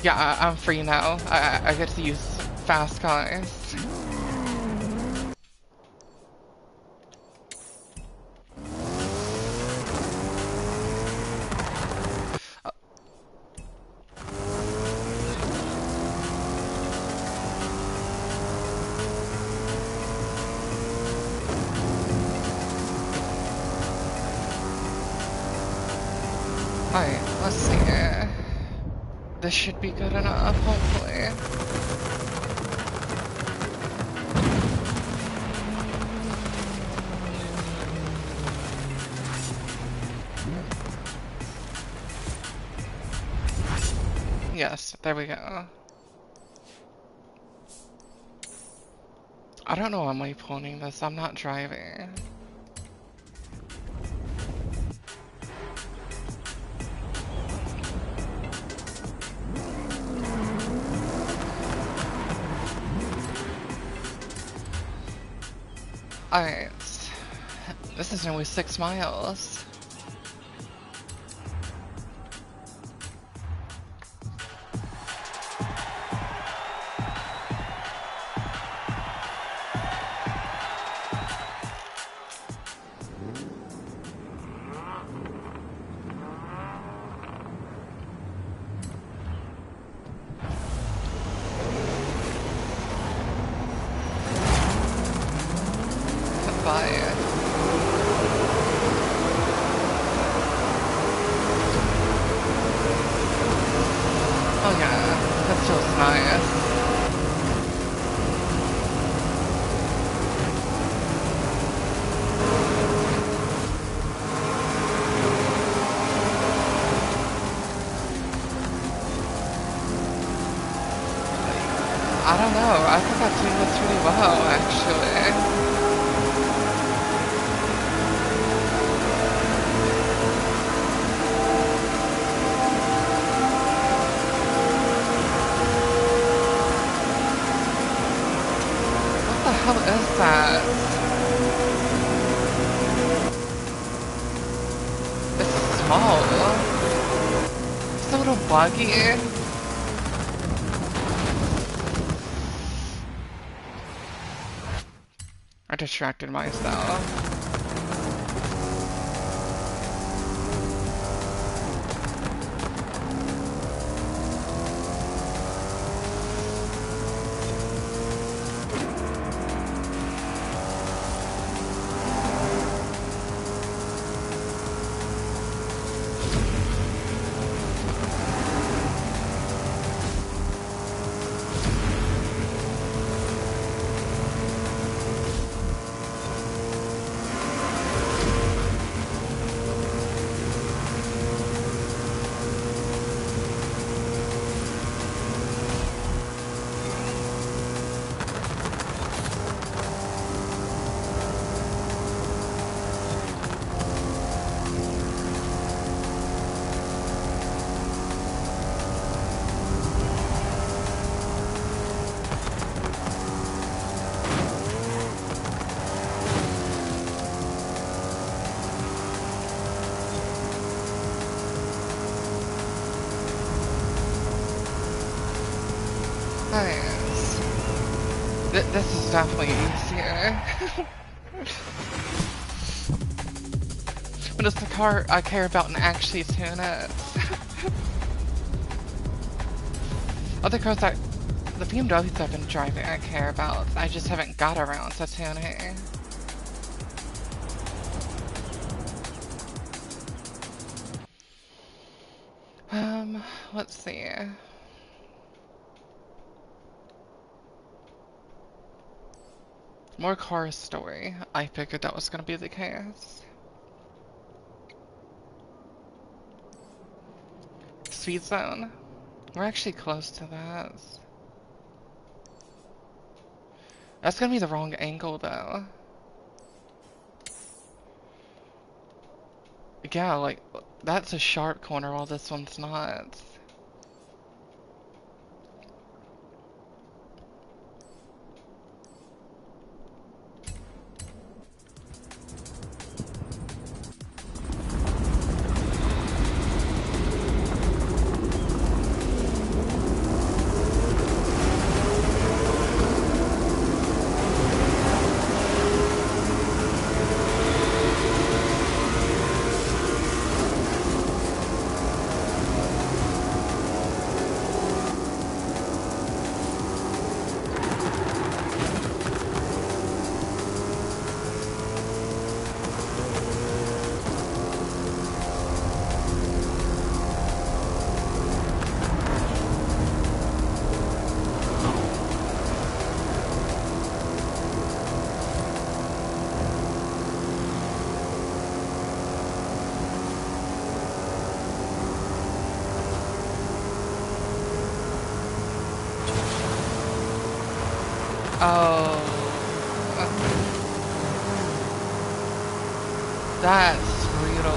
Yeah, I'm free now. I get to use fast cars. Alright, let's see. This should be good enough, hopefully. Yes, there we go. I don't know why I'm waypointing this, I'm not driving. Alright, this is only 6 miles. fight. Oh yeah, that feels nice. I don't know, I think I'm doing this really well, actually. What the hell is that? It's small. It's a little buggy. I distracted myself. Nice. This is definitely easier. But it's the car I care about and actually tune it. Other cars that the BMWs I've been driving I care about. I just haven't got around to tuning. Let's see. More car story. I figured that was gonna be the case. Speed zone. We're actually close to that. That's gonna be the wrong angle though. Yeah, like, that's a sharp corner while this one's not. Oh. That's brutal.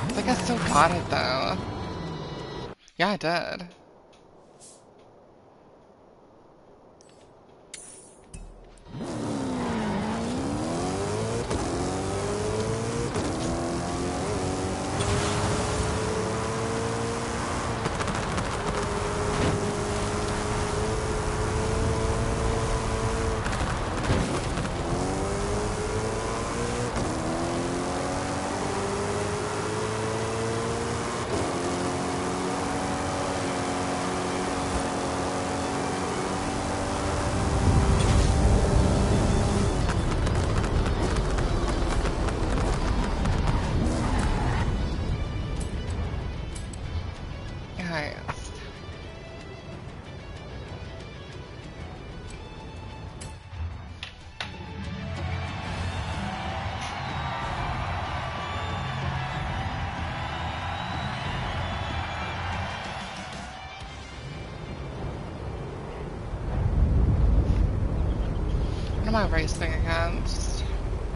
I think I still got it though. Yeah, I did. What am I racing against?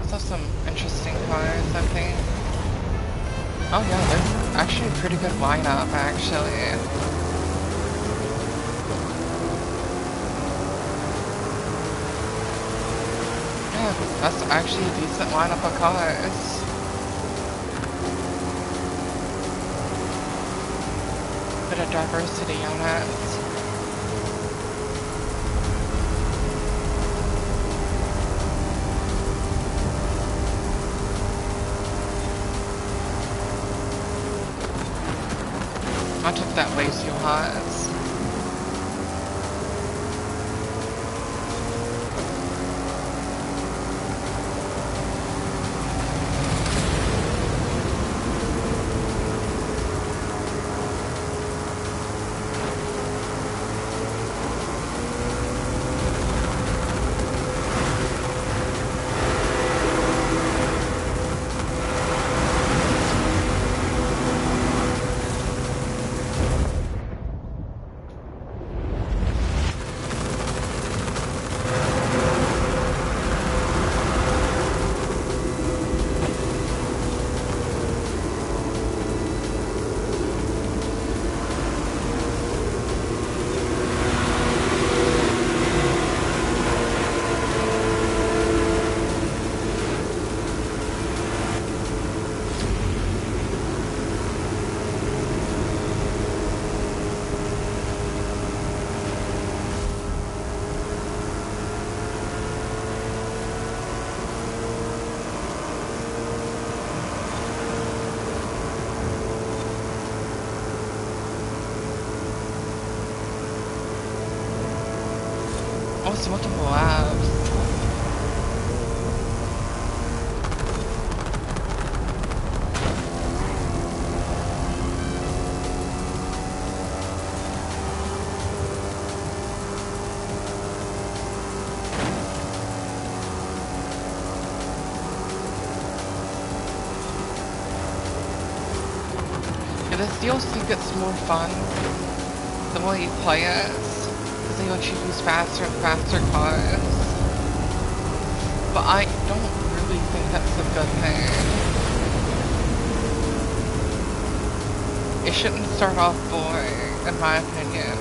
Those are some interesting cars, I think. Oh yeah, there's actually a pretty good lineup, actually. Yeah, that's actually a decent lineup of cars. Bit of diversity on it. I took that way too hot. Oh, it's multiple labs. Yeah, this DLC gets more fun the more you play it. Because they let you use faster and faster cars. But I don't really think that's a good thing. It shouldn't start off boring, in my opinion.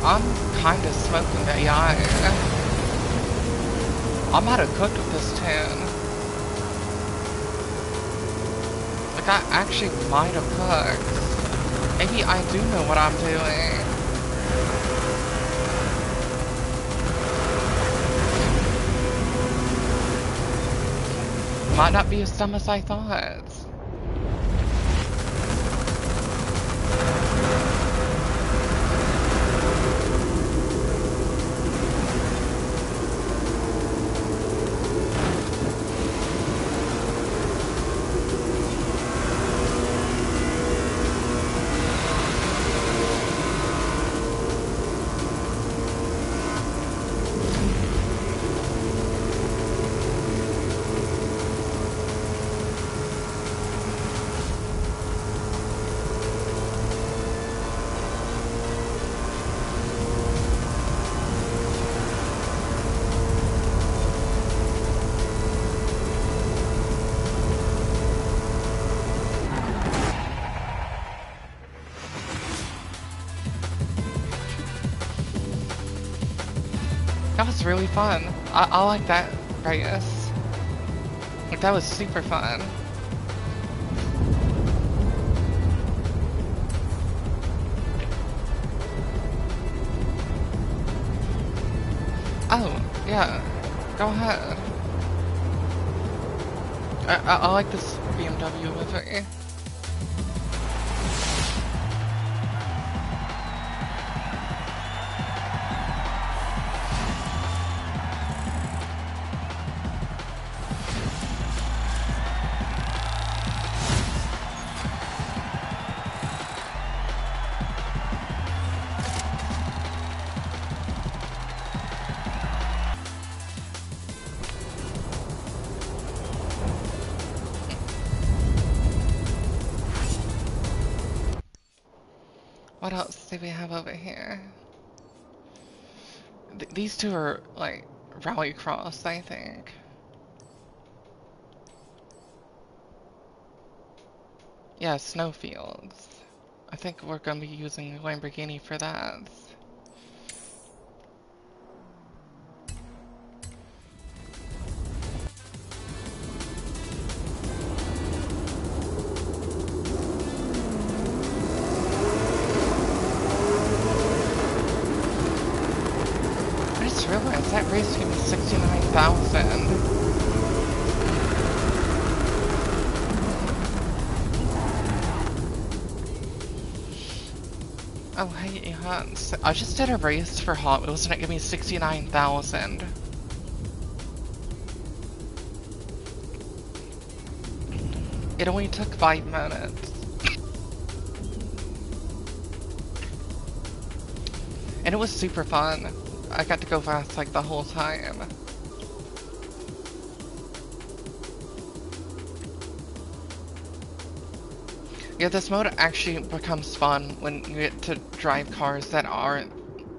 I'm kinda smoking AI. I might have cooked with this tune. Like, I actually might have cooked. Maybe I do know what I'm doing. Might not be as dumb as I thought. That was really fun. I like that race. Like, that was super fun. Oh, yeah. Go ahead. I like this BMW livery. What else do we have over here? These two are, like, rallycross, I think. Yeah, snowfields. I think we're gonna be using the Lamborghini for that. I just realized that race gave me 69,000. Oh, hey, Hans. I just did a race for Hot Wheels and it gave me 69,000. It only took 5 minutes. And it was super fun. I got to go fast like the whole time. Yeah, this mode actually becomes fun when you get to drive cars that aren't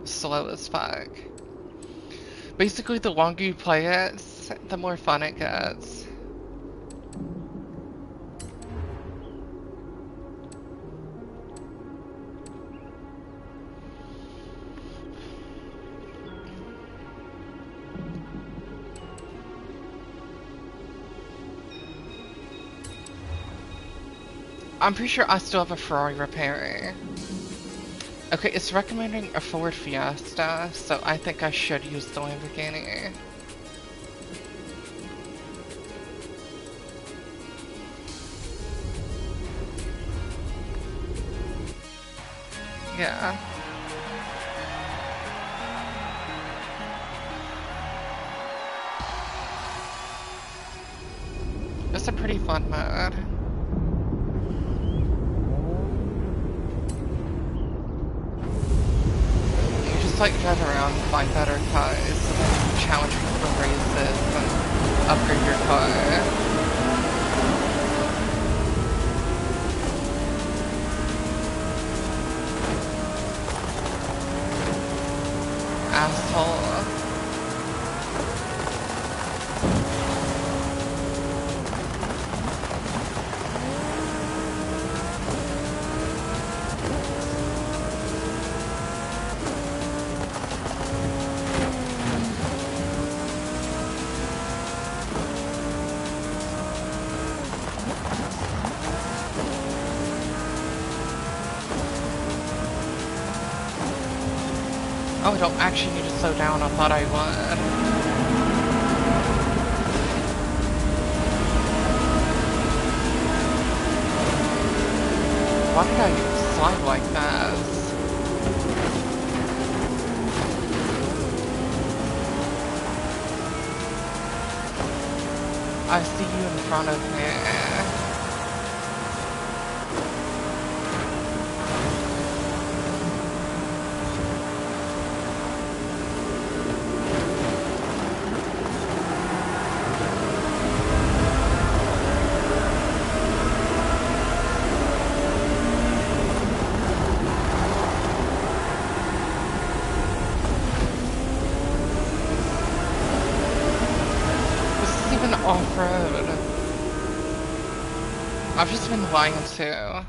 slow as fuck. Basically, the longer you play it, the more fun it gets. I'm pretty sure I still have a Ferrari repairing. Okay, it's recommending a Ford Fiesta, so I think I should use the Lamborghini. Yeah. It's a pretty fun mode. Like drive around, find better cars, and then challenge people to races and upgrade your car. Asshole. Oh, I don't actually need to slow down, I thought I would. Why did I slide like that? I see you in front of me. Off-road. I've just been lying too.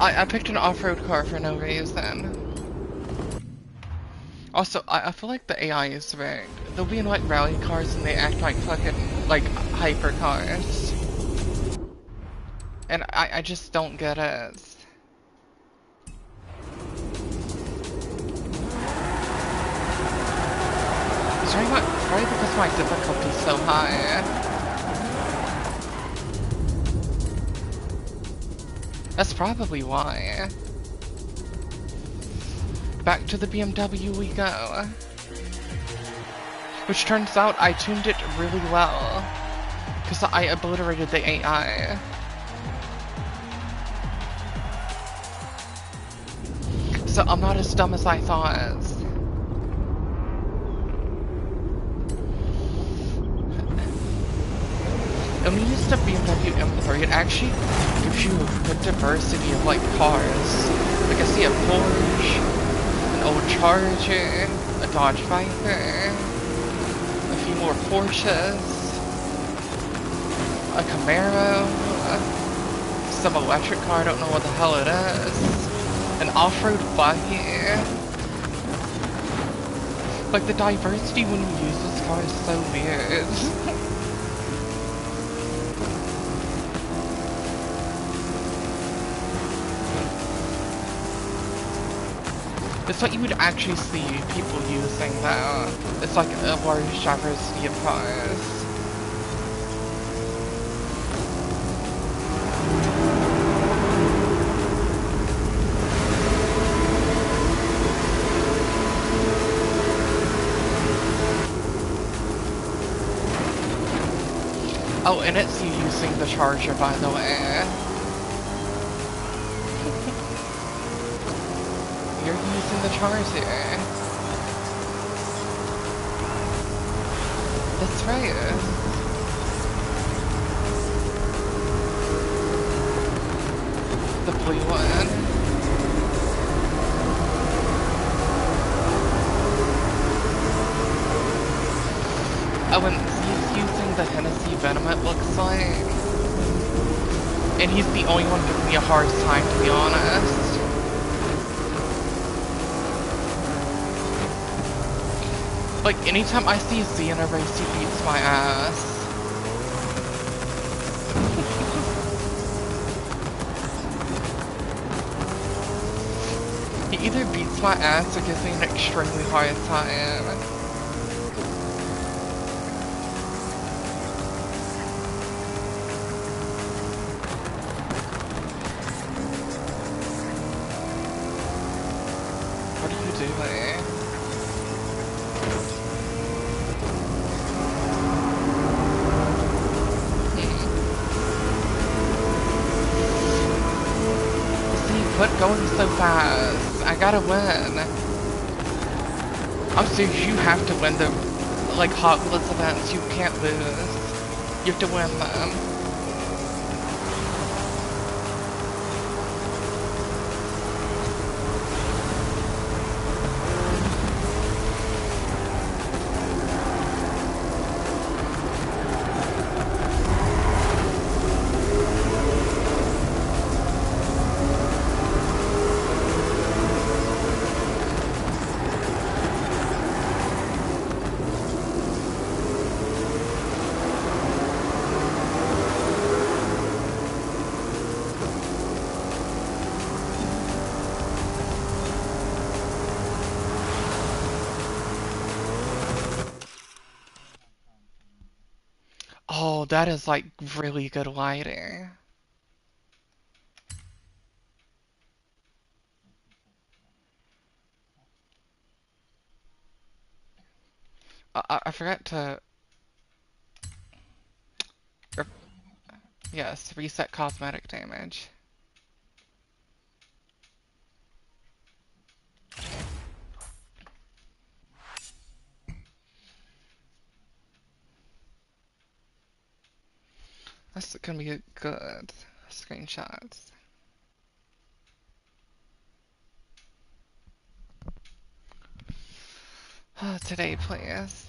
I picked an off-road car for no reason. Also, I feel like the AI is rigged. They'll be in like rally cars and they act like fucking like hyper cars. And I just don't get it. Probably because my difficulty's so high. That's probably why. Back to the BMW we go. Which turns out I tuned it really well. Because I obliterated the AI. So I'm not as dumb as I thought. When you use the BMW M3, it actually gives you a good diversity of like cars. Like I see a Porsche, an old Charger, a Dodge Viper, a few more Porsches, a Camaro, some electric car, I don't know what the hell it is, an off-road buggy. Like the diversity when you use this car is so weird. It's what you would actually see people using though. It's like a large diversity of cars. Oh, and it's you using the Charger, by the way. You're using the Charger. That's right. The blue one. Oh, and he's using the Hennessy Venom, it looks like. And he's the only one giving me a hard time, to be honest. Like, anytime I see Z in a race, he beats my ass. He either beats my ass or gives me an extremely hard time. What are you doing? Quit going so fast. I gotta win. I'm serious, you have to win the, like, Hot Wheels events. You can't lose. You have to win them. Oh, that is like really good lighting. I forgot to... Yes, reset cosmetic damage. That's gonna be a good screenshots. Oh, today, please.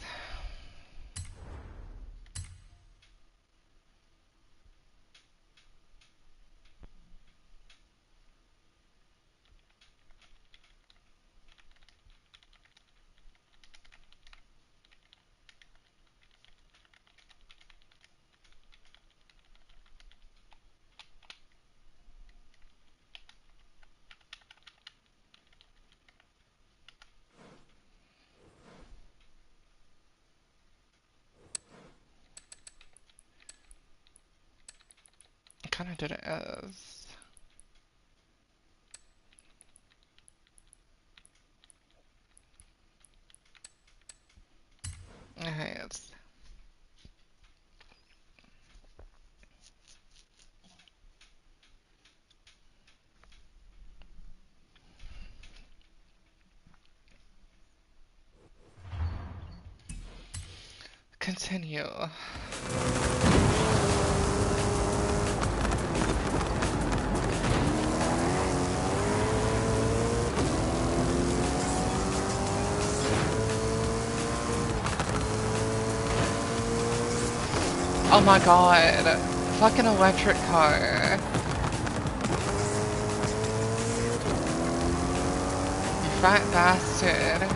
granted it is. Okay, it's... Continue. Oh my god, fucking electric car. You fat bastard.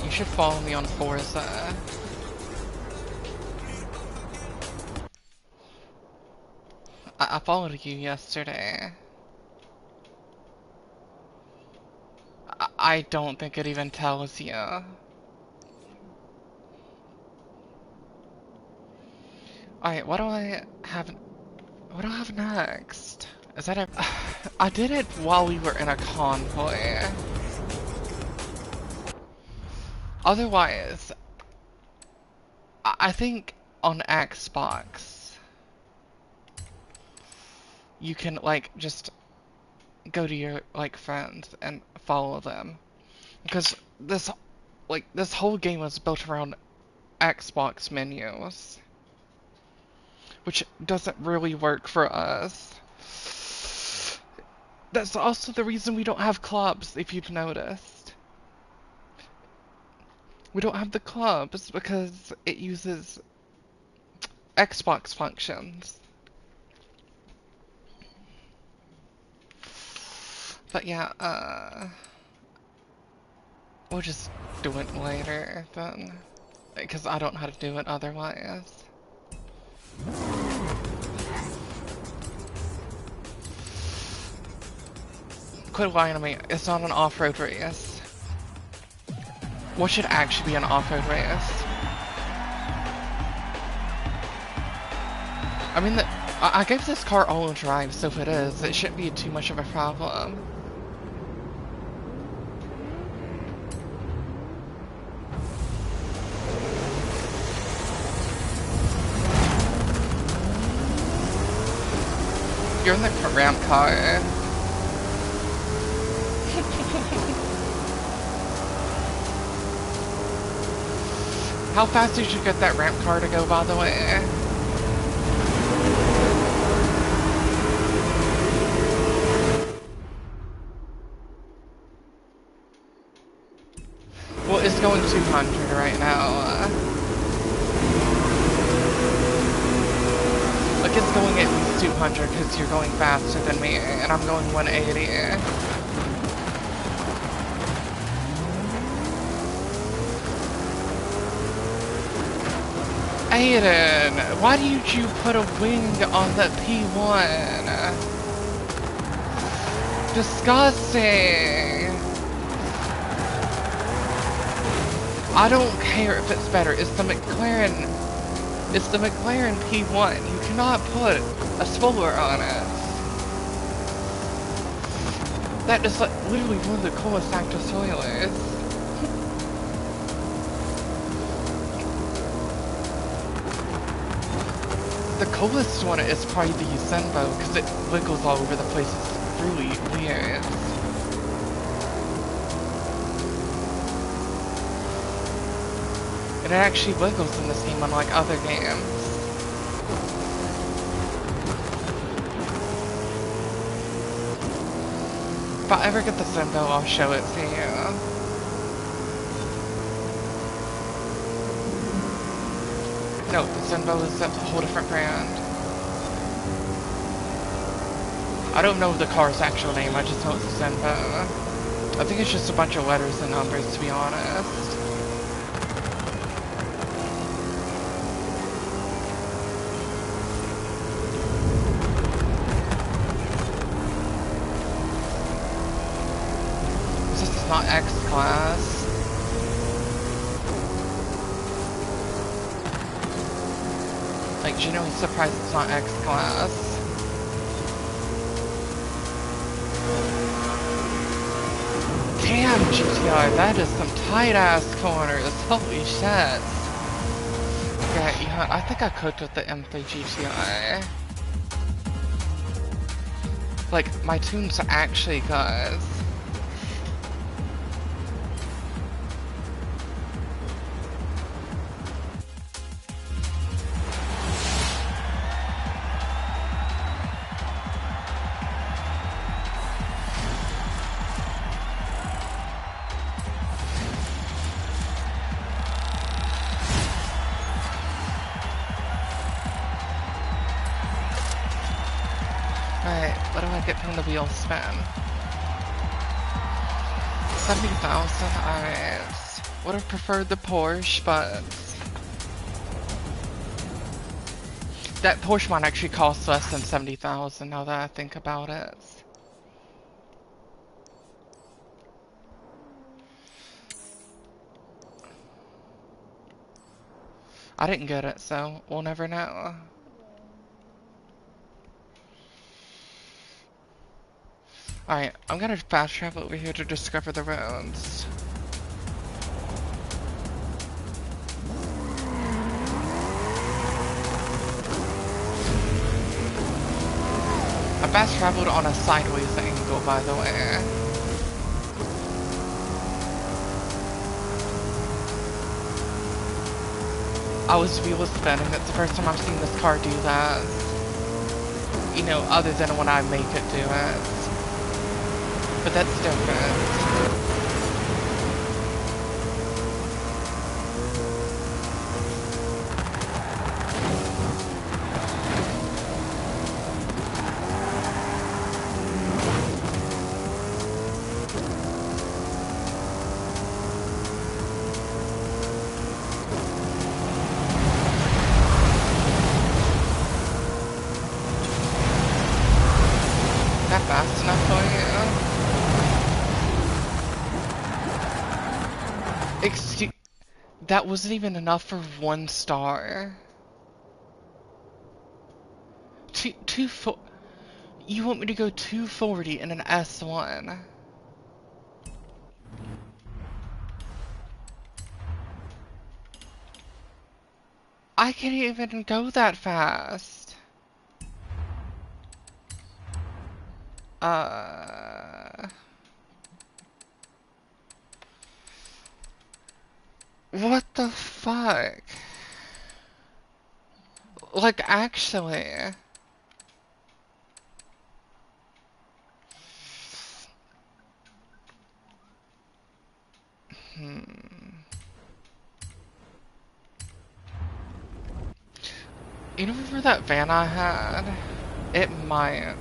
You should follow me on Forza. I followed you yesterday. I don't think it even tells you. Alright, what do I have next? Is that I did it while we were in a convoy. Otherwise, I think on Xbox, you can, like, just go to your, like, friends and follow them. Because this whole game was built around Xbox menus, which doesn't really work for us. That's also the reason we don't have clubs, if you've noticed. We don't have the clubs because it uses Xbox functions. But yeah, we'll just do it later then, because I don't know how to do it otherwise. Quit lying to me, it's not an off-road race. What should actually be an off-road race? I mean, I gave this car all-wheel drive, so if it is, it shouldn't be too much of a problem. You're in the ramp car. How fast did you get that ramp car to go, by the way? Well, it's going 200 right now. Like, it's going at least 200 because you're going faster than me, and I'm going 180. Aiden, why did you put a wing on the P1? Disgusting. I don't care if it's better. It's the McLaren P1. You cannot put a spoiler on it. That is like literally one of the coolest active spoilers. The coolest one is probably the Zenbo, because it wiggles all over the place. It's really weird. And it actually wiggles in this game, unlike other games. If I ever get the Zenbo, I'll show it to you. No, the Zenbo is a whole different brand. I don't know the car's actual name, I just know it's a Zenbo. I think it's just a bunch of letters and numbers, to be honest. This is not X-Class. Like, genuinely surprised it's not X-Class. Damn, GTI, that is some tight-ass corners. Holy shit. Yeah, I think I cooked with the M3 GTI. Like, my tunes are actually good. Alright, what do I get from the wheel spin? 70,000, alright. Would have preferred the Porsche, but... that Porsche might actually cost less than 70,000 now that I think about it. I didn't get it, so we'll never know. Alright, I'm gonna fast travel over here to discover the roads. I fast traveled on a sideways angle, by the way. I was wheel spinning. It's the first time I've seen this car do that. You know, other than when I make it do it. But that's different. Is that fast enough for you? Excuse... that wasn't even enough for 1 star. You want me to go 240 in an S1? I can't even go that fast. What the fuck? Like, actually. You know, remember that van I had? It might.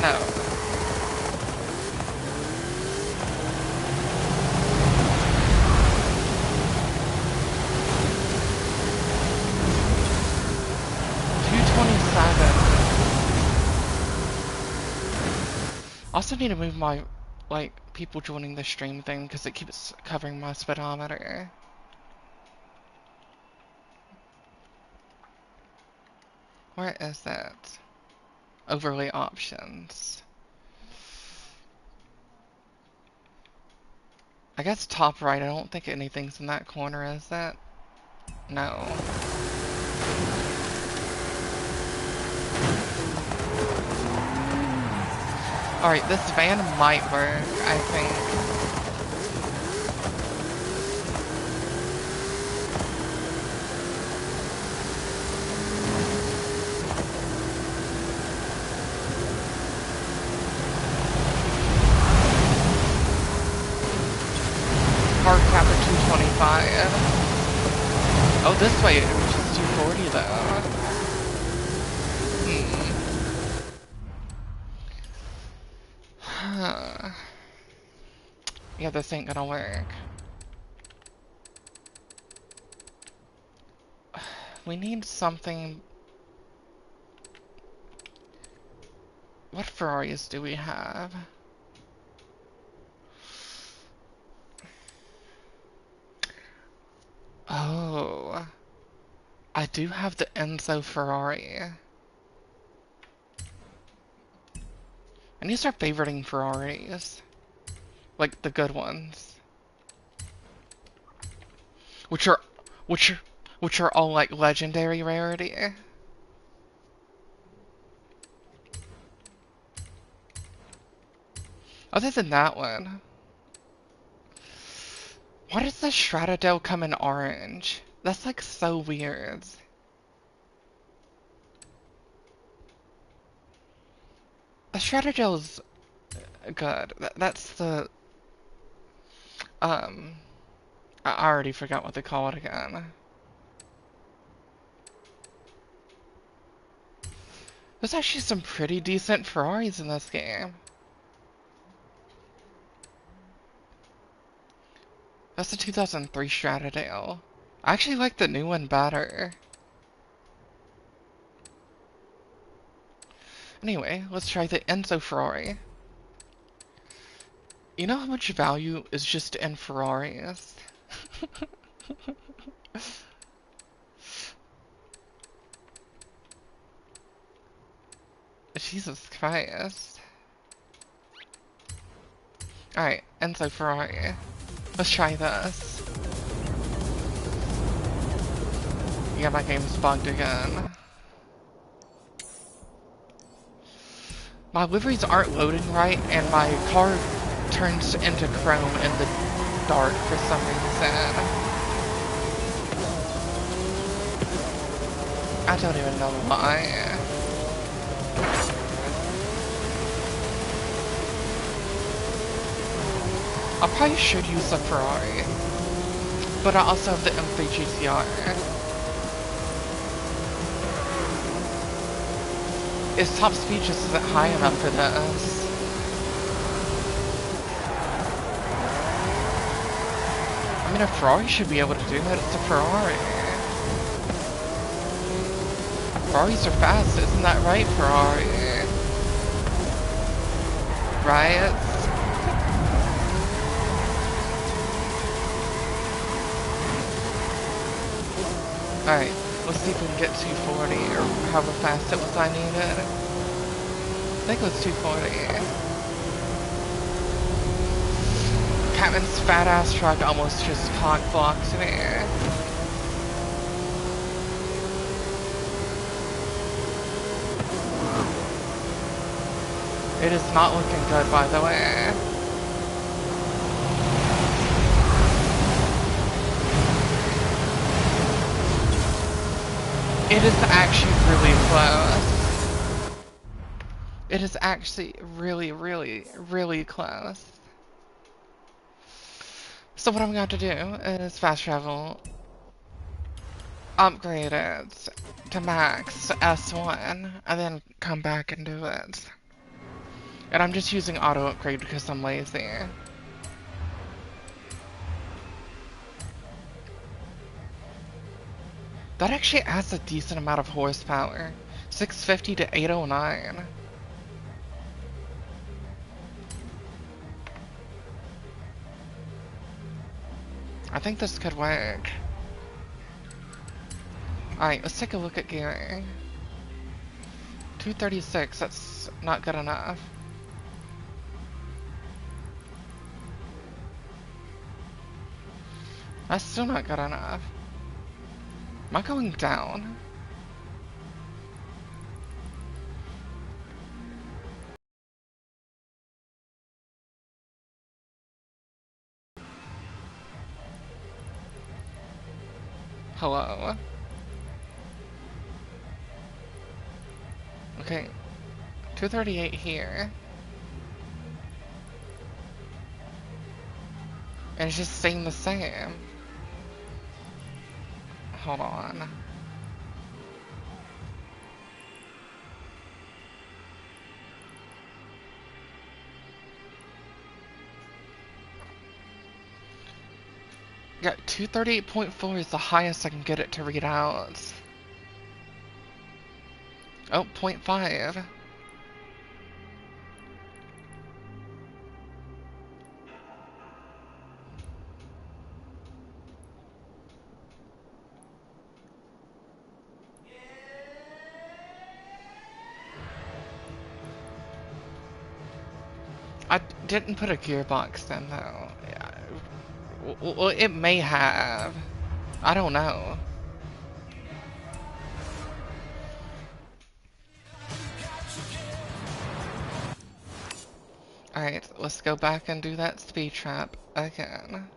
No. Also need to move my, like, people joining the stream thing because it keeps covering my speedometer. Where is it? Overlay options. I guess top right. I don't think anything's in that corner, is it? No. Alright, this van might work, I think. Hard cap at 225. Oh, this way it reaches 240 though. Yeah, this ain't gonna work. We need something. What Ferraris do we have? Oh, I do have the Enzo Ferrari. I need to start favoriting Ferraris. Like the good ones. Which are all like legendary rarity. Other than that one. Why does the Stratodale come in orange? That's like so weird. The Stratodale's good. That's the I already forgot what they call it again. There's actually some pretty decent Ferraris in this game. That's the 2003 Stratodale. I actually like the new one better. Anyway, let's try the Enzo Ferrari. You know how much value is just in Ferraris? Jesus Christ. Alright, Enzo Ferrari. Let's try this. Yeah, my game's bugged again. My liveries aren't loading right, and my car turns into chrome in the dark for some reason. I don't even know why. I probably should use a Ferrari, but I also have the M3 GTR. Its top speed just isn't high enough for this. I mean, a Ferrari should be able to do that. It's a Ferrari. Ferraris are fast, isn't that right, Ferrari? Right? Alright, let's see if we can get 240 or however fast it was I needed. I think it was 240. Catman's fat ass truck almost just cock blocked me. It is not looking good, by the way. It is actually really close. It is actually really, really, really close. So what I'm going to do is fast travel, upgrade it to max S1, and then come back and do it. And I'm just using auto upgrade because I'm lazy. That actually adds a decent amount of horsepower. 650 to 809. I think this could work. Alright, let's take a look at gearing. 236, that's not good enough. That's still not good enough. Am I going down? Hello? Okay. 238 here. And it's just staying the same. Hold on. Yeah, 238.4 is the highest I can get it to read out. Oh, 0.5. I didn't put a gearbox in though. Yeah. Well, it may have. I don't know. Alright, let's go back and do that speed trap again.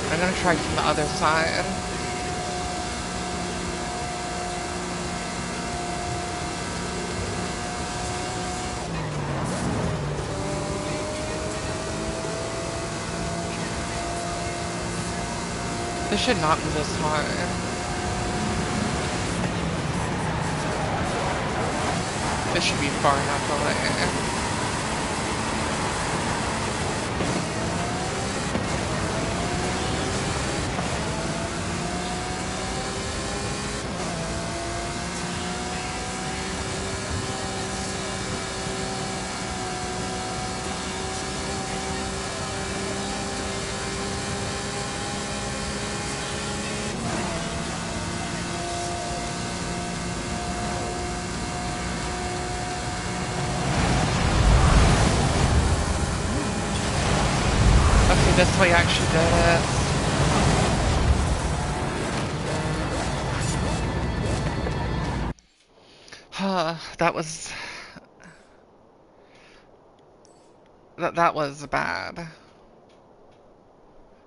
I'm gonna try from the other side. This should not be this hard. This should be far enough away. This way actually did it. That was... That was bad.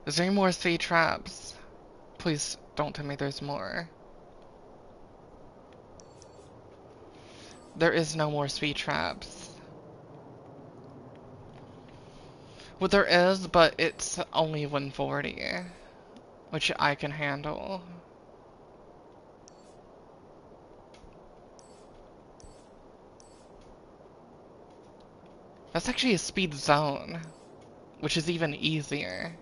Is there any more speed traps? Please don't tell me there's more. There is no more speed traps. Well, there is, but it's only 140, which I can handle. That's actually a speed zone, which is even easier.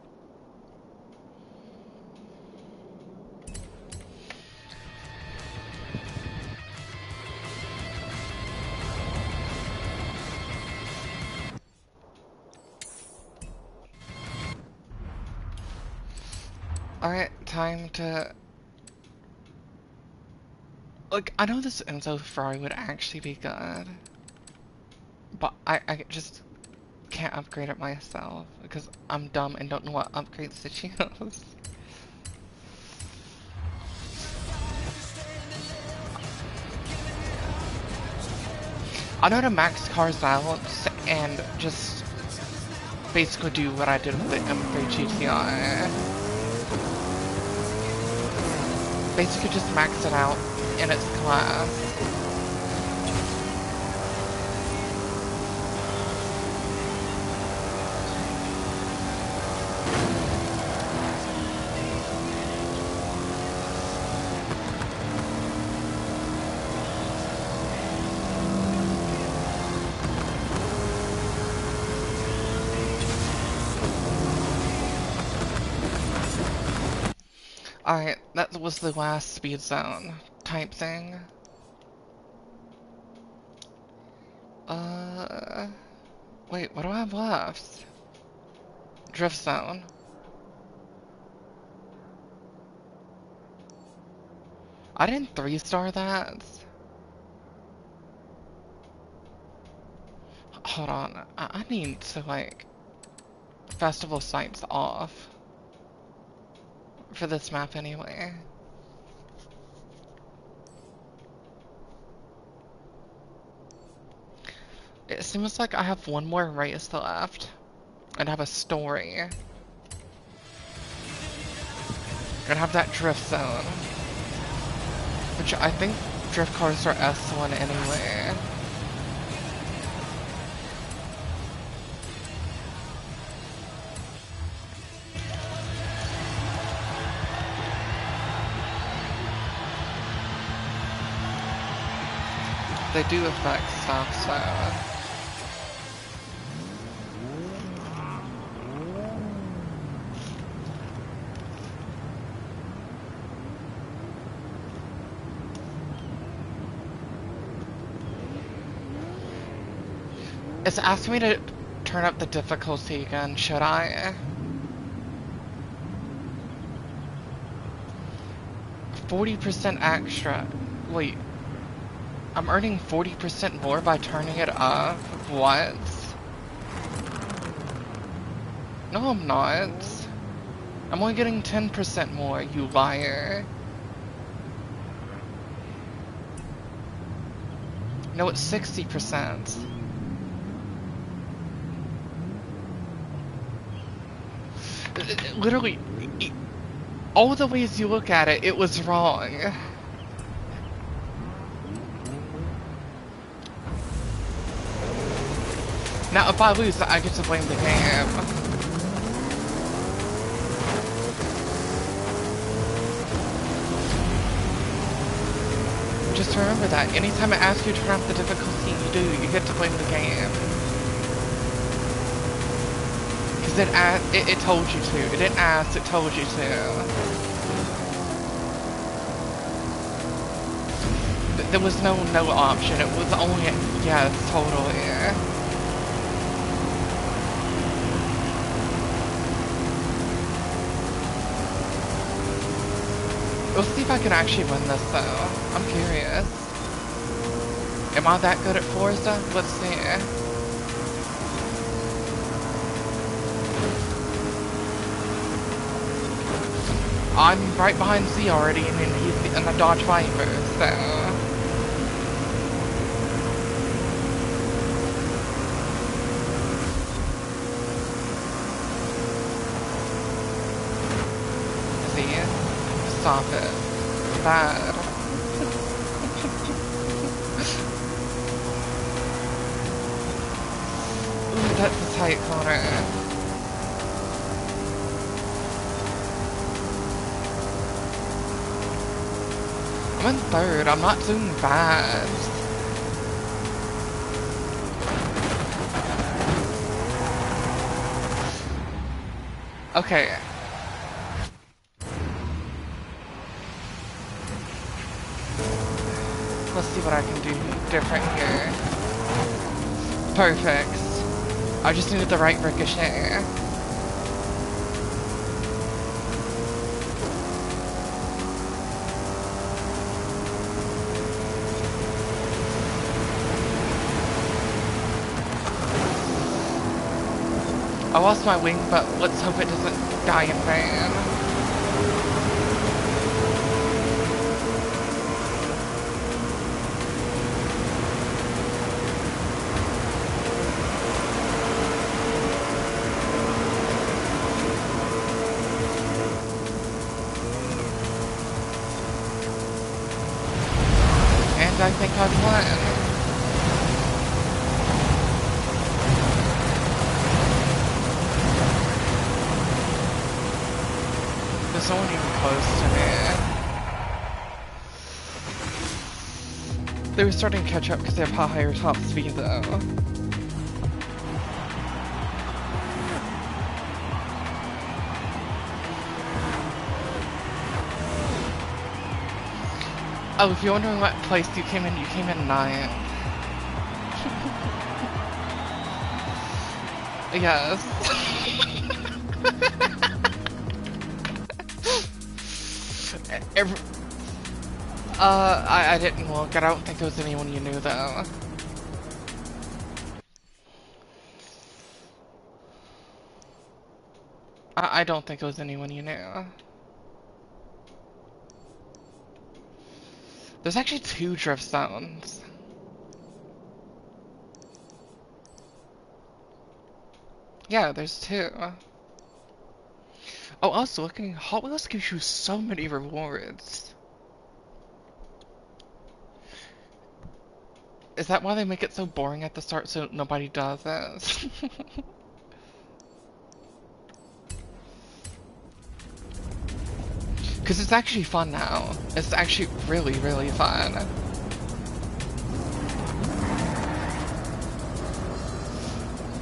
Alright, time to... Look, I know this Enzo Ferrari would actually be good, but I just can't upgrade it myself, because I'm dumb and don't know what upgrades to choose. I know to max cars out and just basically do what I did with the M3 GTI. Basically just max it out in its class. Alright, that was the last speed zone type thing. Wait, what do I have left? Drift zone. I didn't 3-star that. Hold on, I need to, like, festival sites off. For this map anyway. It seems like I have one more race left. And have a story. And have that drift zone. Which I think drift cars are S1 anyway. They do affect stuff, so... It's asking me to turn up the difficulty again, should I? 40% extra. Wait. I'm earning 40% more by turning it up? What? No, I'm not. I'm only getting 10% more, you liar. No, it's 60%. Literally, all the ways you look at it, it was wrong. Now, if I lose, I get to blame the game. Just remember that. Anytime I ask you to turn up the difficulty, you do, you get to blame the game. It told you to. It didn't ask, it told you to. There was no option. It was only yes, totally. We'll see if I can actually win this though. I'm curious. Am I that good at Forza? Let's see. I'm right behind Z already, and he's in the Dodge Viper, so... See? Stop it. Bad. Ooh, that's a tight corner. I'm in third, I'm not doing bad. Okay. Let's see what I can do different here. Perfect. I just needed the right ricochet. I lost my wing, but let's hope it doesn't die in vain. And I think I've won. There's no one even close to me. They were starting to catch up because they have higher top speed though. Oh, if you're wondering what place you came in 9th. Yes. I didn't look. I don't think it was anyone you knew, though. I don't think it was anyone you knew. There's actually 2 drift zones. Yeah, there's 2. Oh, I was looking. Hot Wheels gives you so many rewards. Is that why they make it so boring at the start so nobody does it? Because it's actually fun now. It's actually really, really fun.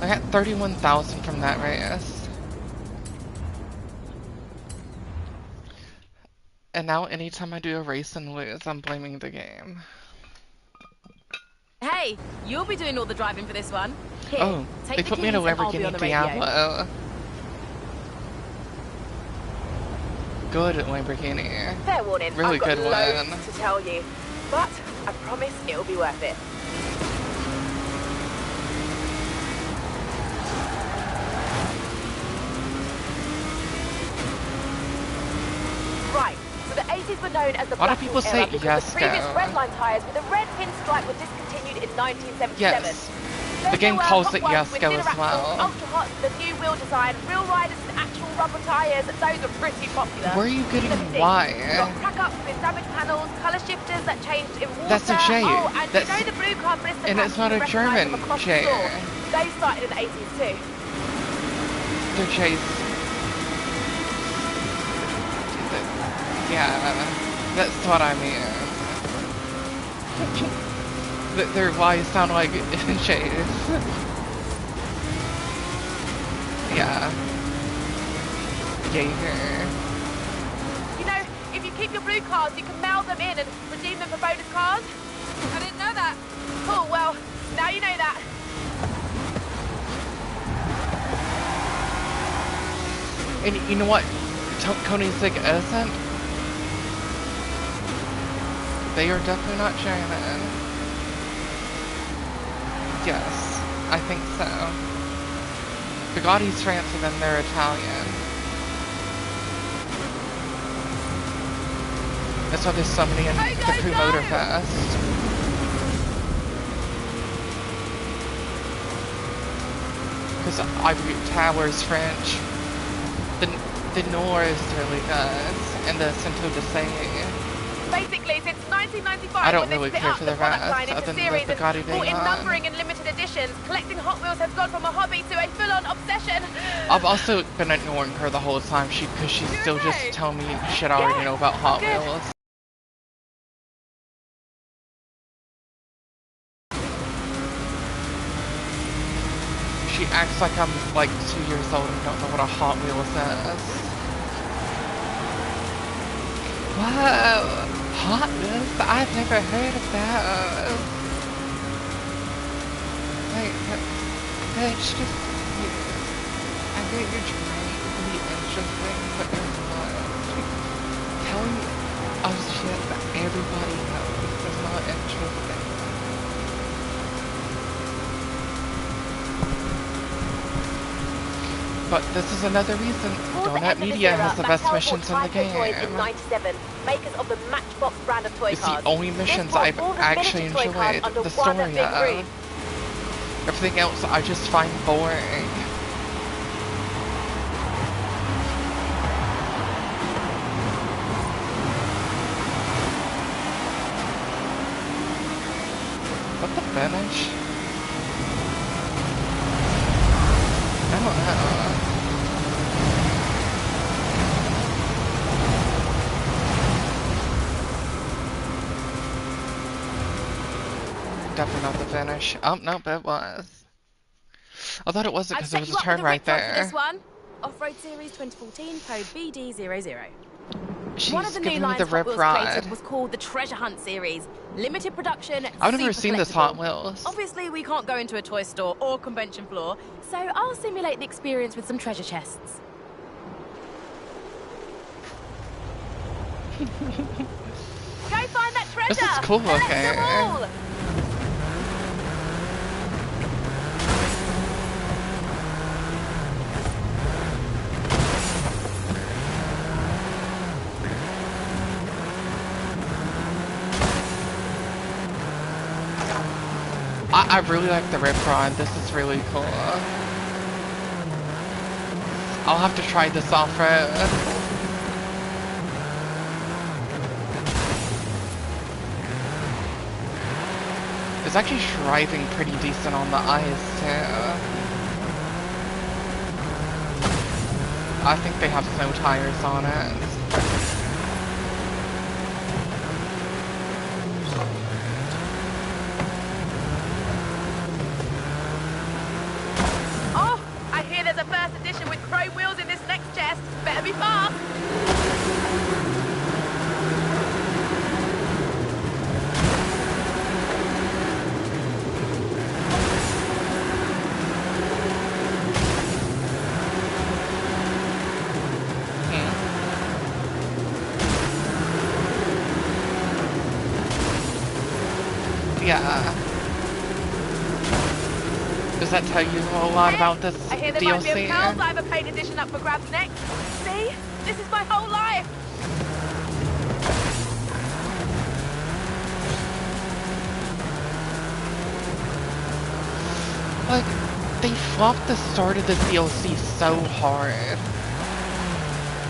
I got 31,000 from that race. And now anytime I do a race and lose, I'm blaming the game. Hey, you'll be doing all the driving for this one. Here, Oh, take they the put me in a keys and I'll be on Lamborghini the radio. Diablo. Good Lamborghini. Fair warning, Really I've got good loads one. to tell you, but I promise it'll be worth it. Right, so the 80s were known as the Why do Black people Hawk say era because yes, the previous go? redline tyres with a red pinstripe were discontinued in 1977. Yes. Then The game there were calls Hot it Ones yes, with go thinner as axles, well. Ultra Hot, the new wheel design, real riders and actual rubber tyres, those are pretty popular. Where are you getting Just think, why? you've got crack-ups with damaged panels, colour shifters that changed in water. That's a J. Oh, and That's... you know the blue car blister And packs it's not you a recognise German from across J. the store? They started in the 80s too. They're J's. Yeah, that's what I mean. Their Y's sound like J's. Yeah. Jaeger. You know, if you keep your blue cars, you can mail them in and redeem them for bonus cars. I didn't know that. Cool, well, now you know that. And you know what Koenigsegg isn't? They are definitely not German. Yes, I think so. Bugatti's France and then they're Italian. That's why there's so many in the Crew Motorfest. Because Ivory Tower's French. The Nor is really good. And the Cento de Say. Basically, since 1995, I don't when really they care split for up the the product rest, line into other than the series and Bugatti being brought in on. numbering and limited editions, collecting Hot Wheels has gone from a hobby to a full-on obsession. I've also been ignoring her the whole time because she's still just telling me shit I already know about Hot good. Wheels. She acts like I'm like 2 years old and don't know what a Hot Wheels is. Whoa! Hot Wheels? I've never heard of that. Like, that's just weird. I bet you're trying to be interesting, but you're not. Telling us shit that everybody knows is not interesting. But this is another reason Donut Media has the best missions in the game. In 97, makers of the Matchbox brand of toy It's cars. the only missions I've actually enjoyed the story of. Everything else I just find boring. What the finish? I don't know. Definitely not the finish. Oh, nope, it was. I thought it wasn't because there was a turn right there. This one, Off-Road Series 2014, code BD00. One of She's the giving new me lines the Hot rip Wheels ride. created was called the Treasure Hunt series. Limited production, I've never super seen this collectible. Hot Wheels. Obviously, we can't go into a toy store or convention floor, so I'll simulate the experience with some treasure chests. Go find that treasure! This is cool Collect looking. them all! I really like the rip ride. This is really cool. I'll have to try this off-road. It's actually driving pretty decent on the ice too. I think they have snow tires on it. Oh, I hear there's a first edition with chrome wheels in this next chest. Better be fast. Yeah. Does that tell you a lot about this I hear there might be a DLC? Pearl Diver Paint edition up for grabs next. See? This is my whole life. Like, they flopped the start of the DLC so hard.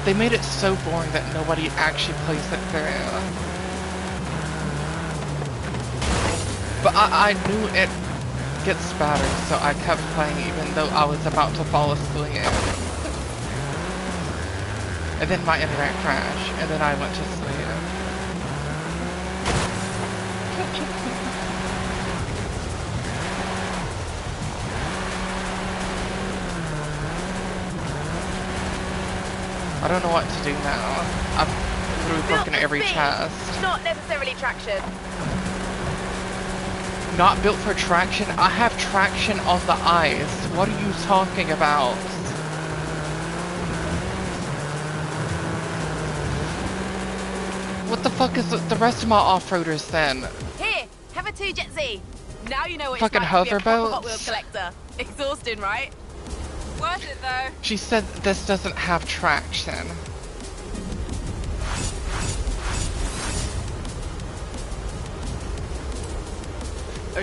They made it so boring that nobody actually plays it through. But I knew it gets better, so I kept playing even though I was about to fall asleep. And then my internet crashed, and then I went to sleep. I don't know what to do now. I've literally broken every Speed, chest. not necessarily traction. Not built for traction? I have traction on the ice. What are you talking about? What the fuck is the rest of my off-roaders then? Here, have a 2 Jet Z. Now you know what Fucking it's like to be a proper hoverboats? Hot Wheels collector. Exhausting, right? Worth it though. She said this doesn't have traction.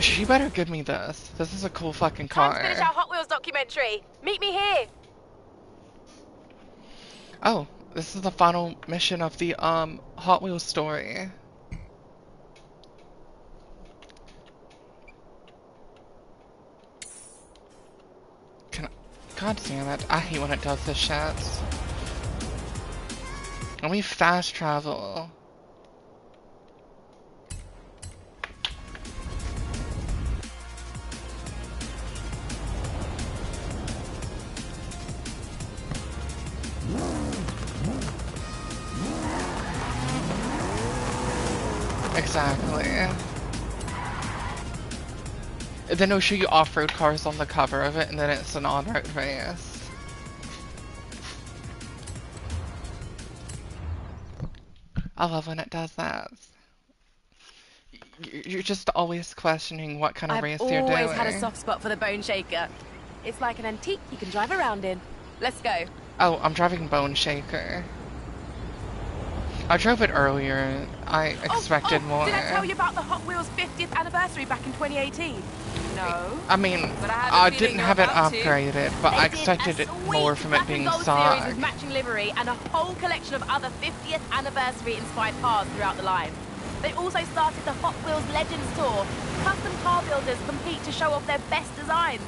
She better give me this. This is a cool fucking Time car. to finish our Hot Wheels documentary. Meet me here. Oh, this is the final mission of the Hot Wheels story. Can I... God damn it, I hate when it does this shit. Let me fast travel. Exactly. And then it'll show you off-road cars on the cover of it, and then it's an on-road race. I love when it does that. You're just always questioning what kind of race you're doing. I've always had a soft spot for the Bone Shaker. It's like an antique you can drive around in. Let's go. Oh, I'm driving Bone Shaker. I drove it earlier. I expected more. Did I tell you about the Hot Wheels 50th anniversary back in 2018? No. I mean, But I have a I feeling didn't you're have it about to. upgraded, but I They did expected a it sweet more from it black being and gold stock. series with matching livery and a whole collection of other 50th anniversary inspired cars throughout the line. They also started the Hot Wheels Legends Tour. Custom car builders compete to show off their best designs.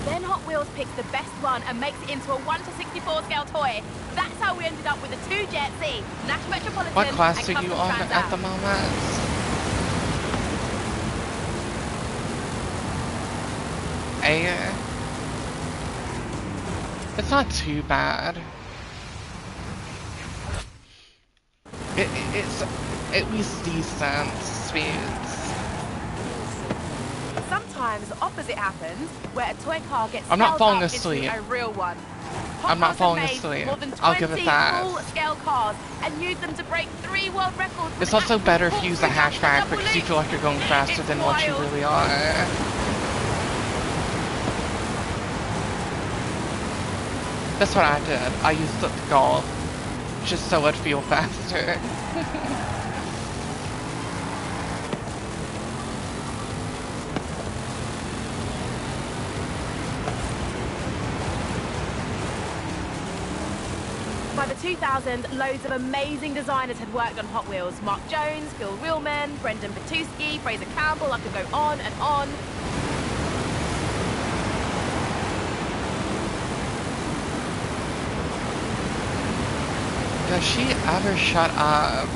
Then Hot Wheels picks the best one and makes it into a 1:64 scale toy. That's how we ended up with the 2 Jet Z, Nash Metropolitan, What class and are you Custom on Trans at Am. the moment? A. It's not too bad. It's at least decent speeds. Sometimes the opposite happens, where a toy car gets I'm not scaled falling up asleep. into a real one. I'm not Hot Wheels have falling made asleep. more than I'll 20 give it that. full-scale cars and used them to break 3 world records. It's with also actual better if you use a corkscrew jumps and hatchback double because you leaps. feel like you're going faster It's than what you wild. really are. That's what I did. I used the golf just so I'd feel faster. By the 2000s, loads of amazing designers had worked on Hot Wheels. Mark Jones, Phil Wheelman, Brendan Batuski, Fraser Campbell, I could go on and on. Does she ever shut up?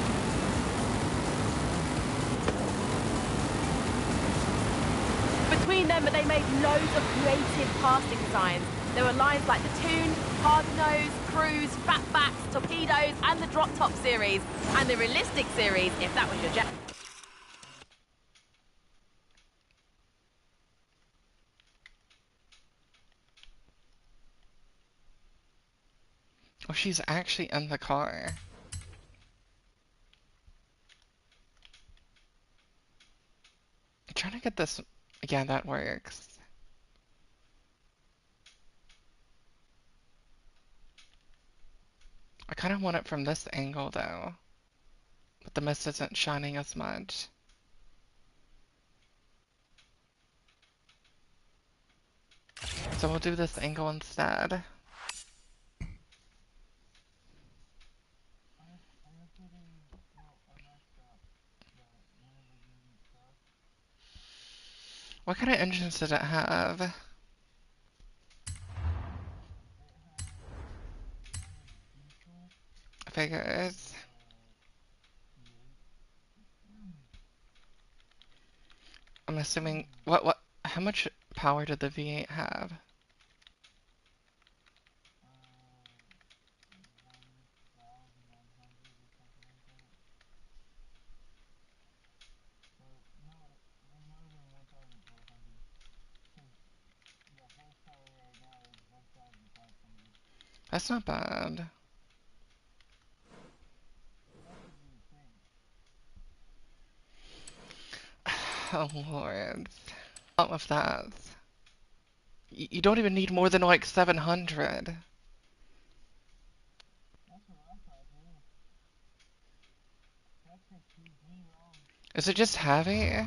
Between them, they made loads of creative casting designs. There were lines like the Toon, Hard Nose, Cruise, Fatbacks, Torpedoes, and the Drop Top series, and the Realistic series, if that was your jam. Oh, she's actually in the car. I'm trying to get this. Yeah, that works. I kind of want it from this angle though, but the mist isn't shining as much. So we'll do this angle instead. What kind of engines did it have? I figured. I'm assuming, how much power did the V8 have? That's not bad. Oh lord. What of that? You don't even need more than like 700. Is it just heavy?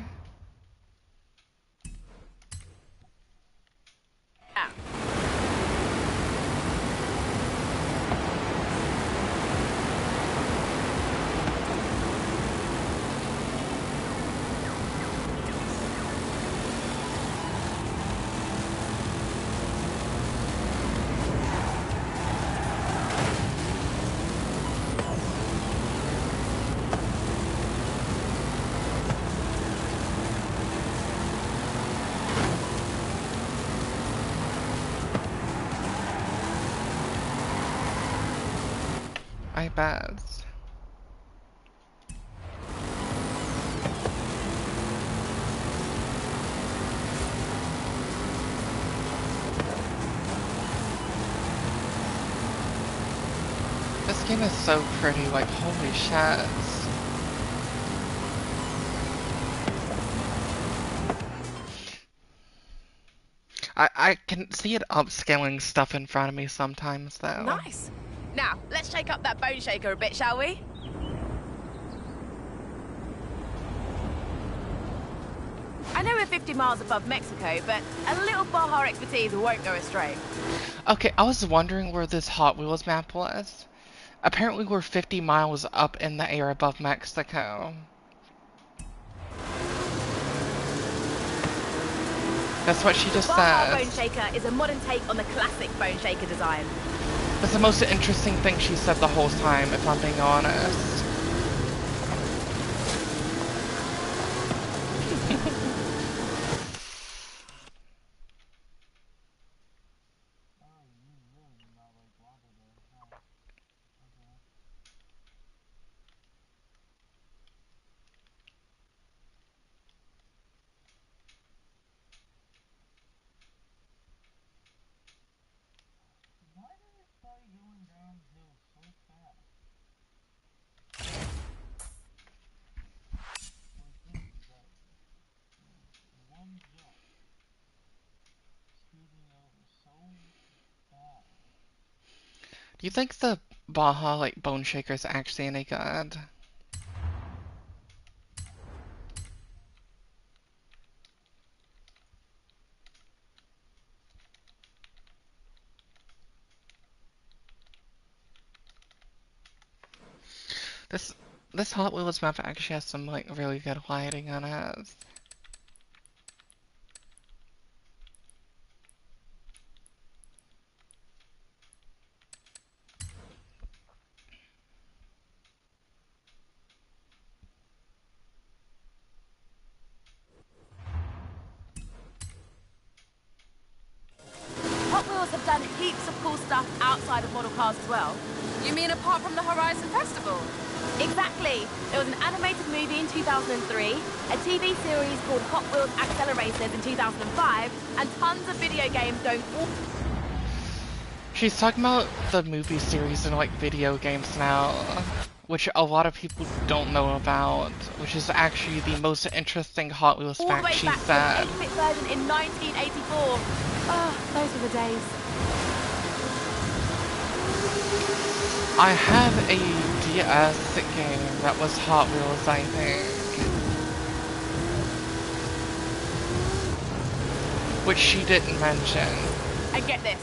I bet. This game is so pretty, like holy shit. I can see it upscaling stuff in front of me sometimes though. Nice. Now, let's shake up that bone shaker a bit, shall we? I know we're 50 miles above Mexico, but a little Baja expertise won't go astray. Okay, I was wondering where this Hot Wheels map was. Apparently we're 50 miles up in the air above Mexico. That's what she just Baja said. Bone Shaker is a modern take on the classic Bone Shaker design. That's the most interesting thing she said the whole time, if I'm being honest. You think the Baja, like, Bone Shaker's actually any good? This Hot Wheels map actually has some, like, really good lighting on it. Hot Wheels have done heaps of cool stuff outside of model cars as well. You mean apart from the Horizon Festival? Exactly. There was an animated movie in 2003, a TV series called Hot Wheels Acceleracers in 2005, and tons of video games going all... She's talking about the movie series and, like, video games now, which a lot of people don't know about, which is actually the most interesting Hot Wheels all the way fact she back said. to the 8-bit version in 1984. Ah, those were the days. I have a DS game that was Hot Wheels, I think. Which she didn't mention. And get this,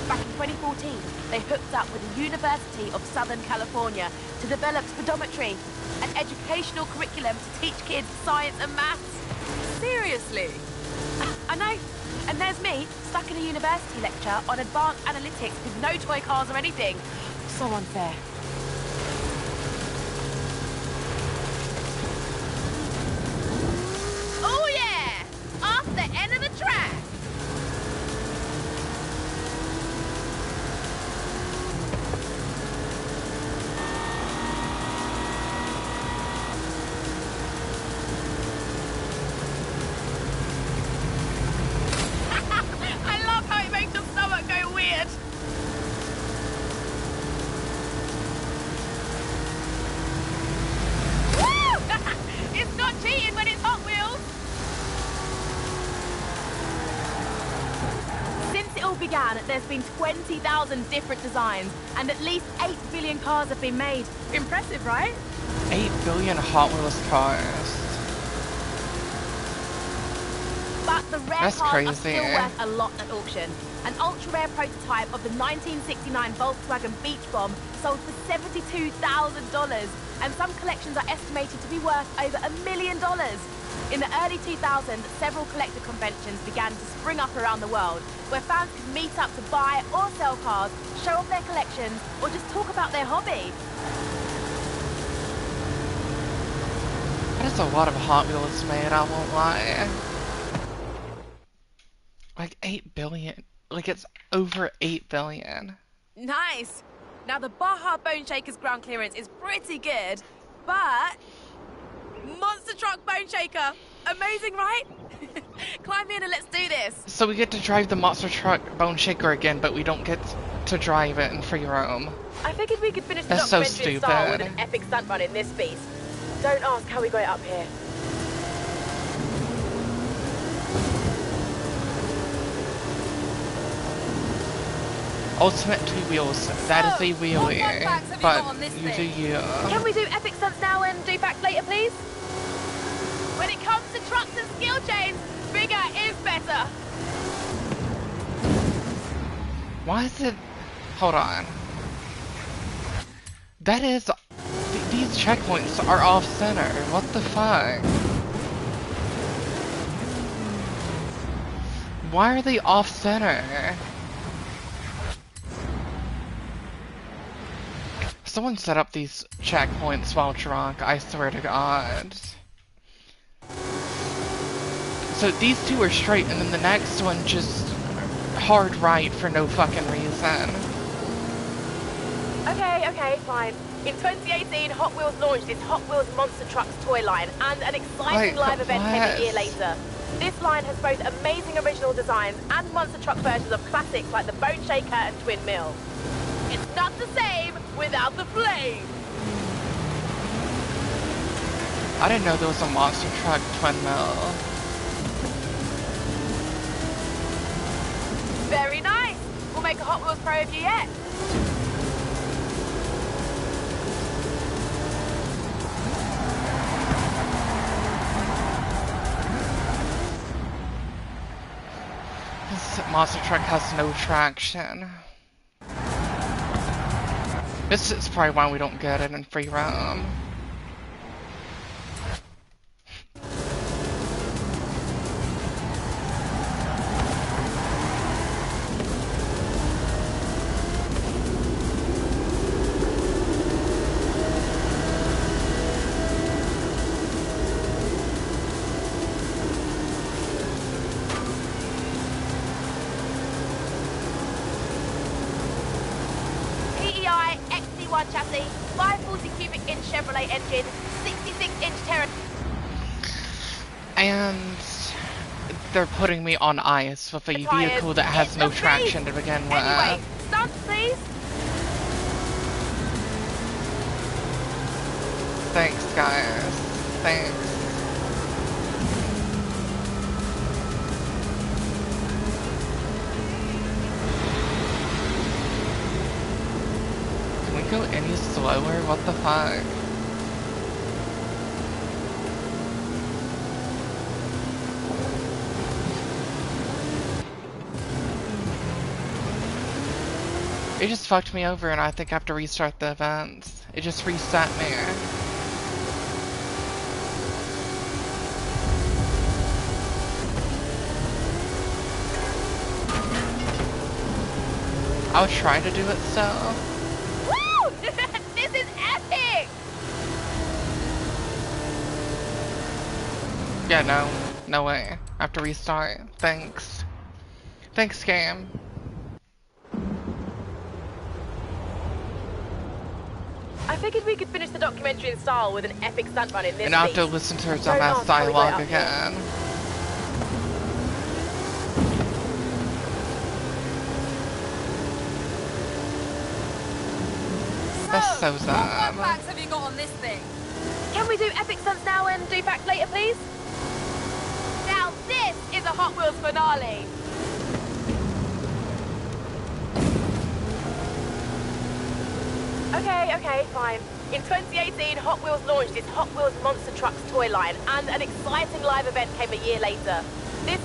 back in 2014, they hooked up with the University of Southern California to develop speedometry, an educational curriculum to teach kids science and maths. Seriously? I know. And there's me, stuck in a university lecture on advanced analytics with no toy cars or anything. So unfair. Oh yeah! Off the end of the track! I love how it makes your stomach go weird. Woo! It's not cheating when it's Hot Wheels. Since it all began, there's been 20,000 different designs, and at least 8 billion cars have been made. Impressive, right? 8 billion Hot Wheels cars. But the rare That's cars are crazy, still eh? worth a lot at auction. An ultra-rare prototype of the 1969 Volkswagen Beach Bomb sold for $72,000, and some collections are estimated to be worth over $1 million. In the early 2000s, several collector conventions began to spring up around the world, where fans could meet up to buy or sell cars, show off their collections, or just talk about their hobby. That is a lot of Hot Wheels made, I won't lie. Like 8 billion. Like it's over 8 billion. Nice. Now the Baja Bone Shaker's ground clearance is pretty good, but monster truck Bone Shaker, amazing, right? Climb in and let's do this. So we get to drive the monster truck Bone Shaker again, but we don't get to drive it in free roam. I figured we could finish the That's so documentary in style with stupid. an epic stunt run in this beast. Don't ask how we got it up here. Ultimate two wheels. That is a So, what wheelie, fun facts have you but got on this you do thing? you. Can we do epic stunts now and do back later, please? When it comes to trucks and skill chains, bigger is better. Why is it? Hold on. That is. These checkpoints are off center. What the fuck? Why are they off center? Someone set up these checkpoints while drunk, I swear to God. So these two are straight, and then the next one just hard right for no fucking reason. Okay, fine. In 2018, Hot Wheels launched its Hot Wheels Monster Trucks toy line and an exciting Wait, live event every year what? later. This line has both amazing original designs and monster truck versions of classics like the Bone Shaker and Twin Mill. It's not the same without the flame. I didn't know there was a monster truck twin mill. Very nice. We'll make a Hot Wheels Pro of you yet. monster truck has no traction. This is probably why we don't get it in free roam. Chassis, 540 cubic inch Chevrolet engine, 66 inch Terra. And they're putting me on ice with a vehicle that has no traction to begin with. Anyway, stop please. Thanks guys. Thanks. Go any slower? What the fuck? It just fucked me over and I think I have to restart the events. It just reset me. I was trying to do it so. This is epic! Yeah, no way. I have to restart. Thanks. Thanks, game. I figured we could finish the documentary in style with an epic stunt run in this. And I have to listen to her dumbass dialogue again. That's so sad. What facts have you got on this thing? Can we do epic stunts now and do facts later, please? Now this is a Hot Wheels finale. Okay, fine. In 2018, Hot Wheels launched its Hot Wheels Monster Trucks toy line, and an exciting live event came a year later. This...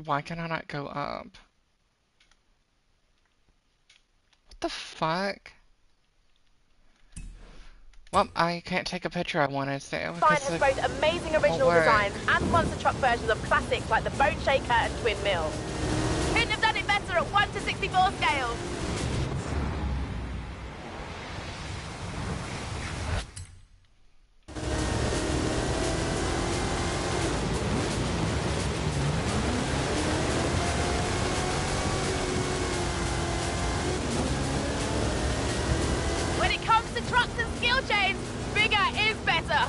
Why can I not go up? What the fuck? Well, I can't take a picture I wanted to. Design has both amazing original designs and monster truck versions of classics like the Bone Shaker and Twin Mill. Couldn't have done it better at 1:64 scale. When it comes to trucks and skill chains, bigger is better.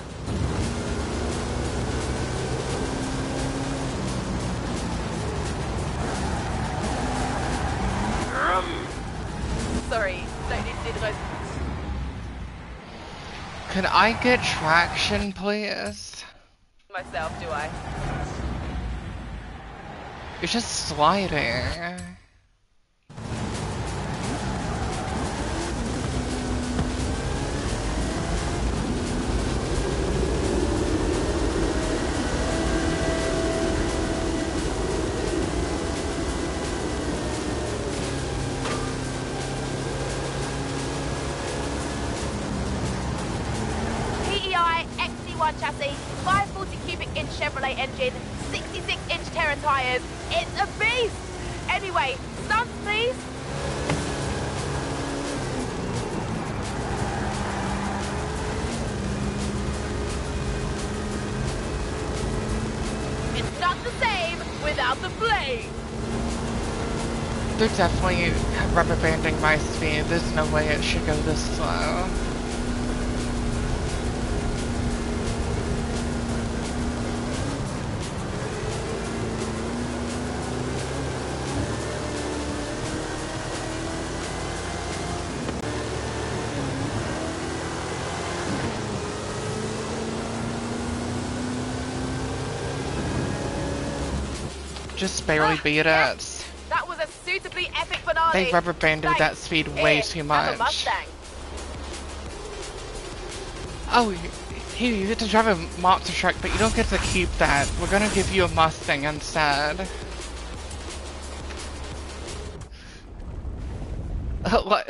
Sorry, don't need to do the most. Can I get traction, please? Myself, do I? It's just sliding. Chassis, 540 cubic inch Chevrolet engine, 66 inch Terra tires. It's a beast! Anyway, stunts please. It's not the same without the flame. They're definitely rubber banding my speed. There's no way it should go this slow. Just barely beat it. Yes. That was a suitably epic finale. They rubber banded that speed way too much. Oh, here, you get to drive a monster truck, but you don't get to keep that. We're gonna give you a Mustang instead. Well,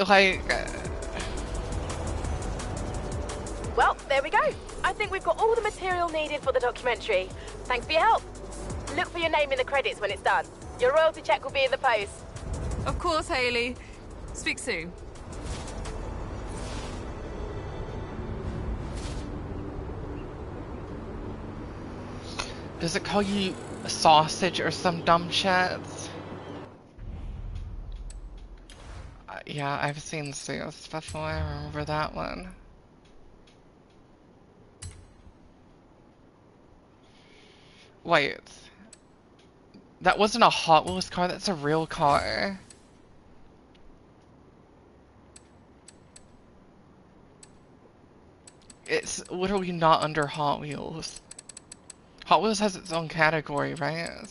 there we go. I think we've got all the material needed for the documentary. Thanks for your help. Look for your name in the credits when it's done. Your royalty check will be in the post. Of course, Hayley. Speak soon. Does it call you sausage or some dumb shit? Yeah, I've seen Zeus before, I remember that one. Wait. That wasn't a Hot Wheels car, that's a real car. It's literally not under Hot Wheels. Hot Wheels has its own category, right?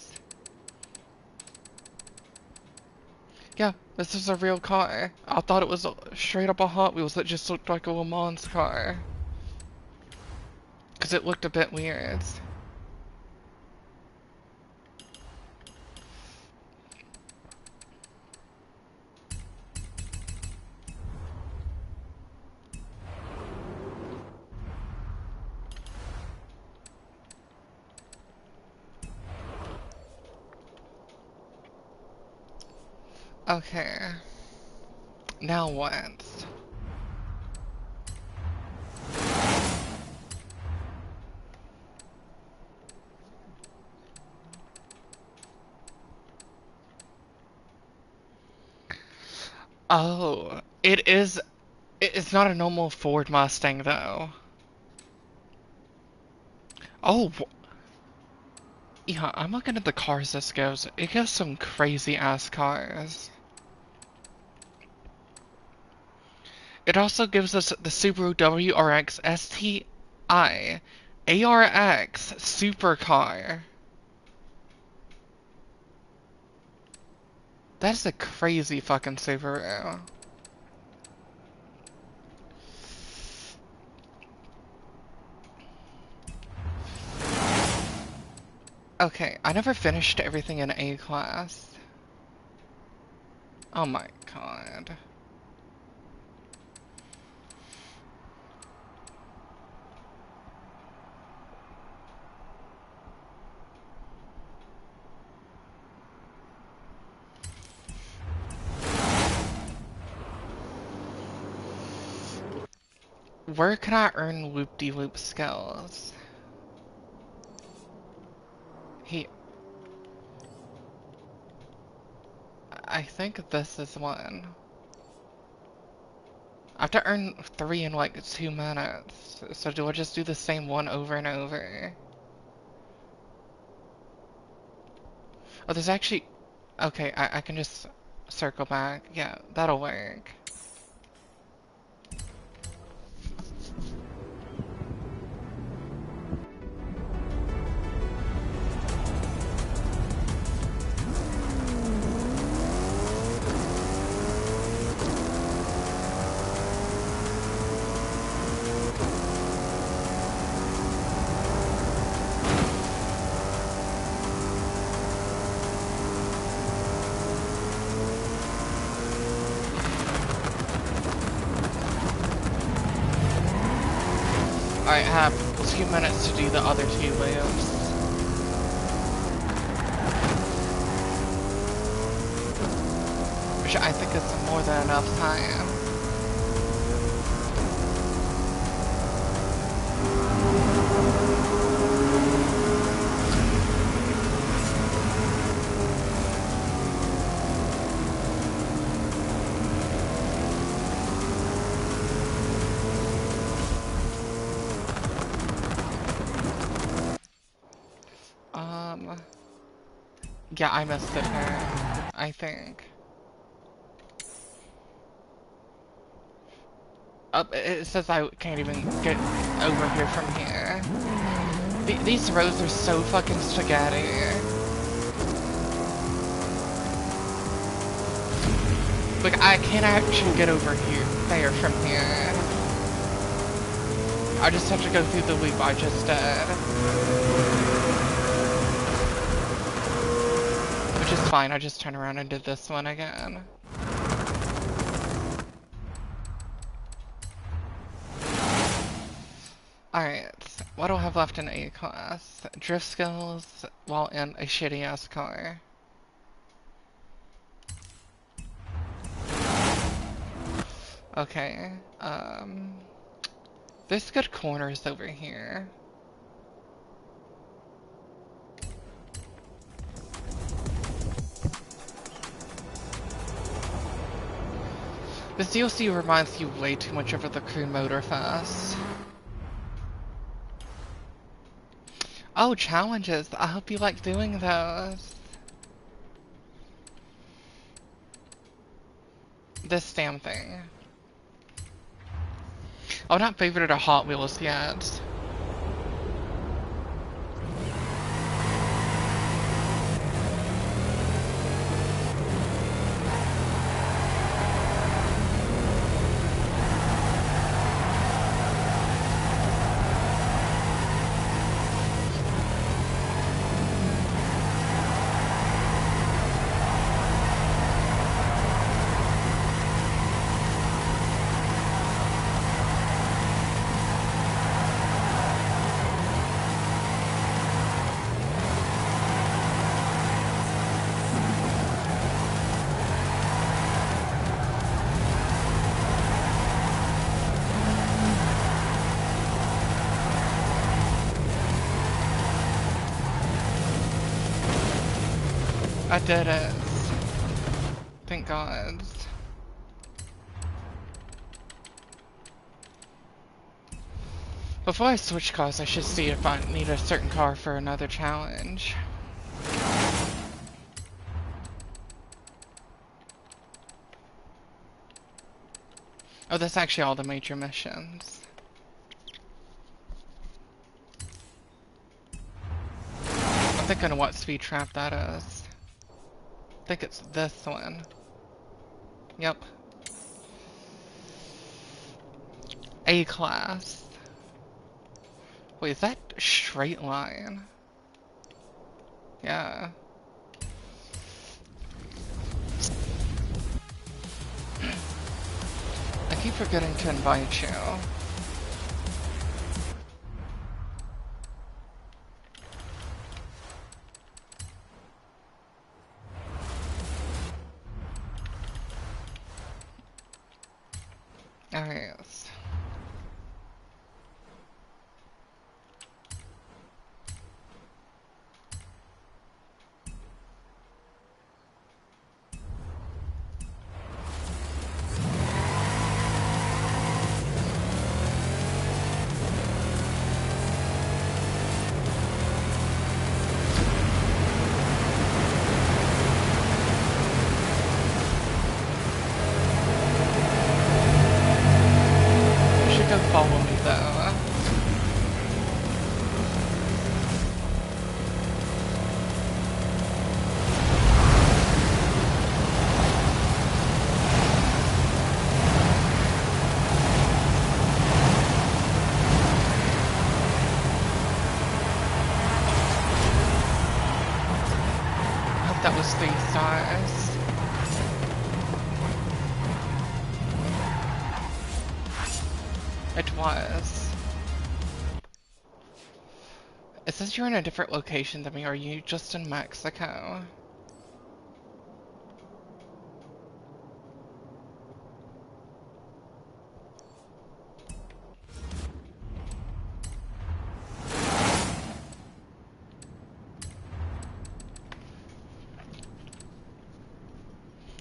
Yeah, this is a real car. I thought it was straight up a Hot Wheels that just looked like a Le Mans car. Because it looked a bit weird. Okay. Now what? Oh, it's not a normal Ford Mustang though. Oh, yeah, I'm looking at the cars this goes. It goes some crazy ass cars. It also gives us the Subaru WRX STI ARX supercar. That's a crazy fucking Subaru. Okay, I never finished everything in A-Class. Oh my god. Where can I earn loop-de-loop skills? I think this is one. I have to earn 3 in like 2 minutes. So do I just do the same one over and over? Oh, there's actually... Okay, I can just circle back. Yeah, that'll work. I have 2 minutes to do the other 2 loops. Which I think is more than enough time. Yeah, I missed it here, I think. It says I can't even get over here from here. These roads are so fucking spaghetti. Like, I can't actually get over here, there from here. I just have to go through the loop I just did. Which is fine, I just turned around and did this one again. Alright, what do I have left in A class? Drift skills while in a shitty ass car. Okay, there's good corners over here. This DLC reminds you way too much of the Crew Motorfest. Oh, challenges! I hope you like doing those. This damn thing. I've not favorited a Hot Wheels yet. I did it. Thank God. Before I switch cars, I should see if I need a certain car for another challenge. Oh, that's actually all the major missions. I'm thinking of what speed trap that is. I think it's this one. Yep. A class. Wait, is that straight line? Yeah. I keep forgetting to invite you. Alright. You should go follow me though. That was 3 stars. It was. It says you're in a different location than me. Are you just in Mexico?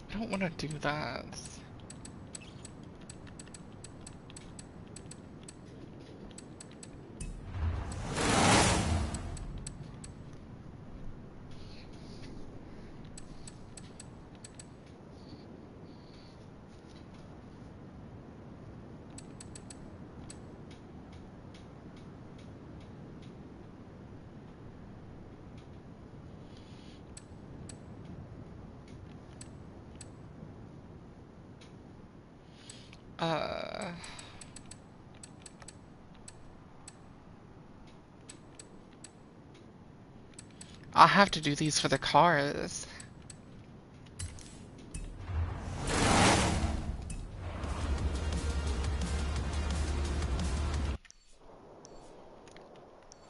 I don't want to do that. I have to do these for the cars.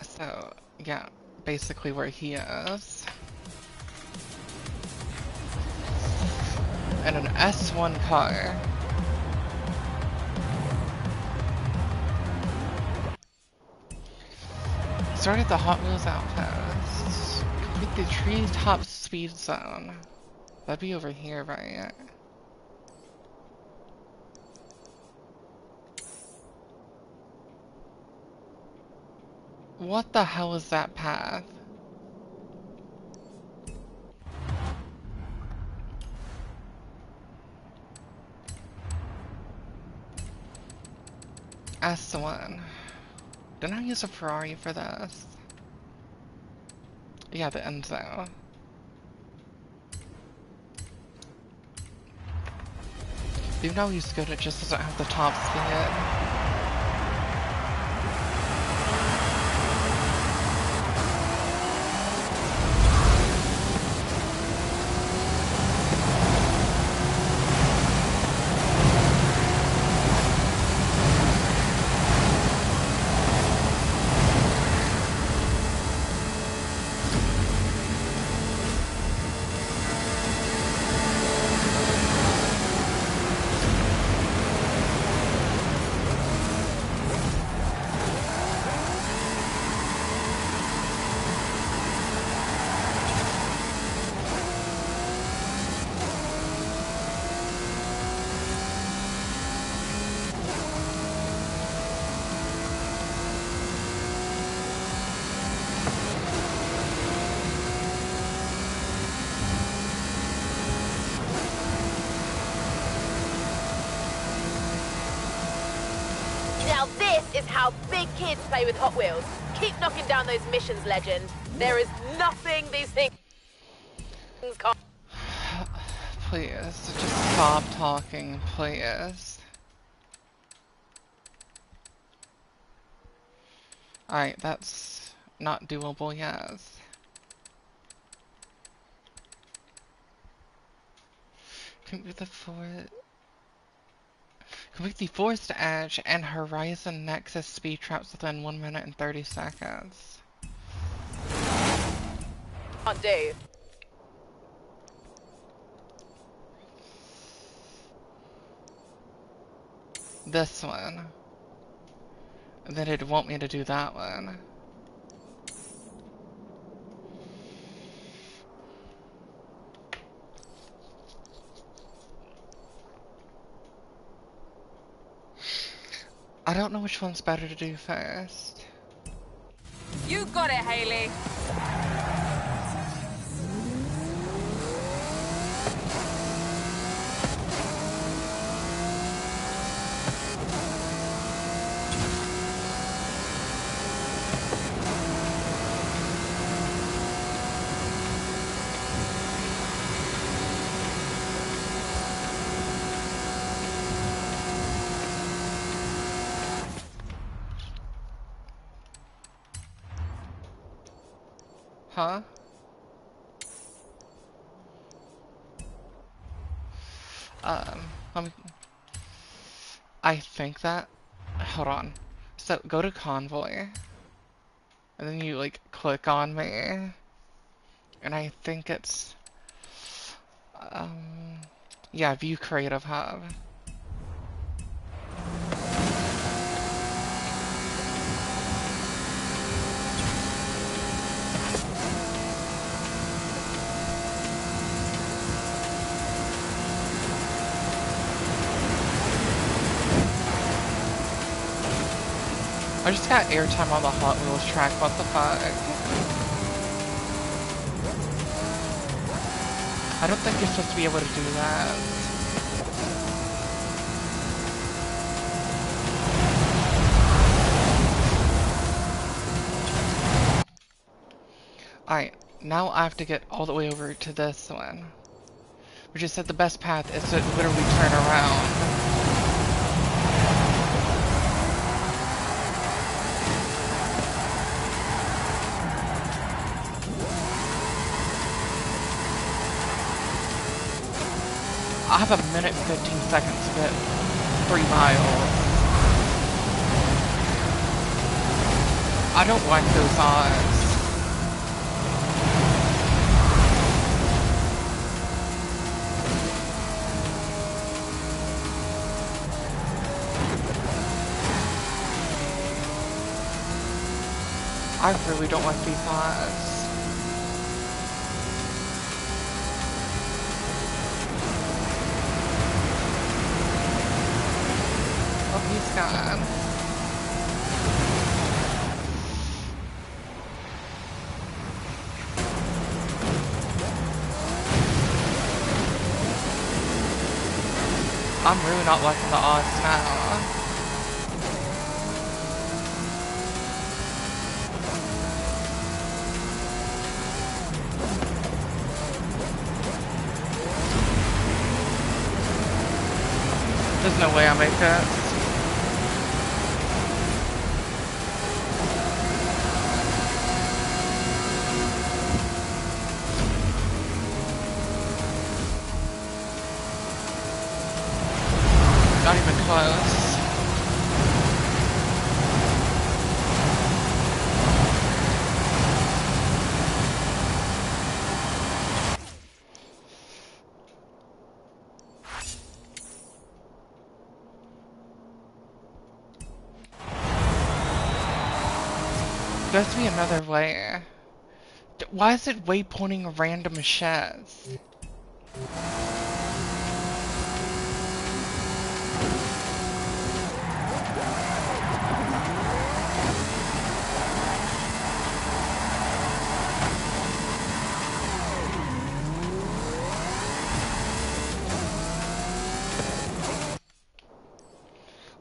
So, yeah, basically where he is. And an S1 car. Start at the Hot Wheels Outpost. Complete the treetop speed zone. That'd be over here, right? What the hell is that path? S1. Didn't I use a Ferrari for this? Yeah, the Enzo. Even though he's good, it just doesn't have the top speed. Now this is how big kids play with Hot Wheels. Keep knocking down those missions, legend. There is nothing these things can't... Please, just stop talking, please. Alright, that's not doable, yes. Complete the Forest Edge and Horizon Nexus speed traps within 1 minute and 30 seconds. Can't do. This one. And then it'd want me to do that one. I don't know which one's better to do first. You got it, Haley. Huh? Let me... I think that... Hold on. So, go to Convoy. And then you, like, click on me. And I think it's... Yeah, View Creative Hub. I just got airtime on the Hot Wheels track, what the fuck? I don't think you're supposed to be able to do that. Alright, now I have to get all the way over to this one. Which is that the best path is to literally turn around. I have a minute and 15 seconds to get 3 miles. I don't like those odds. I really don't like these odds. Oh, he's gone. I'm really not liking the odds now. There's no way I make it. Not even close. There has to be another way. Why is it waypointing random sheds?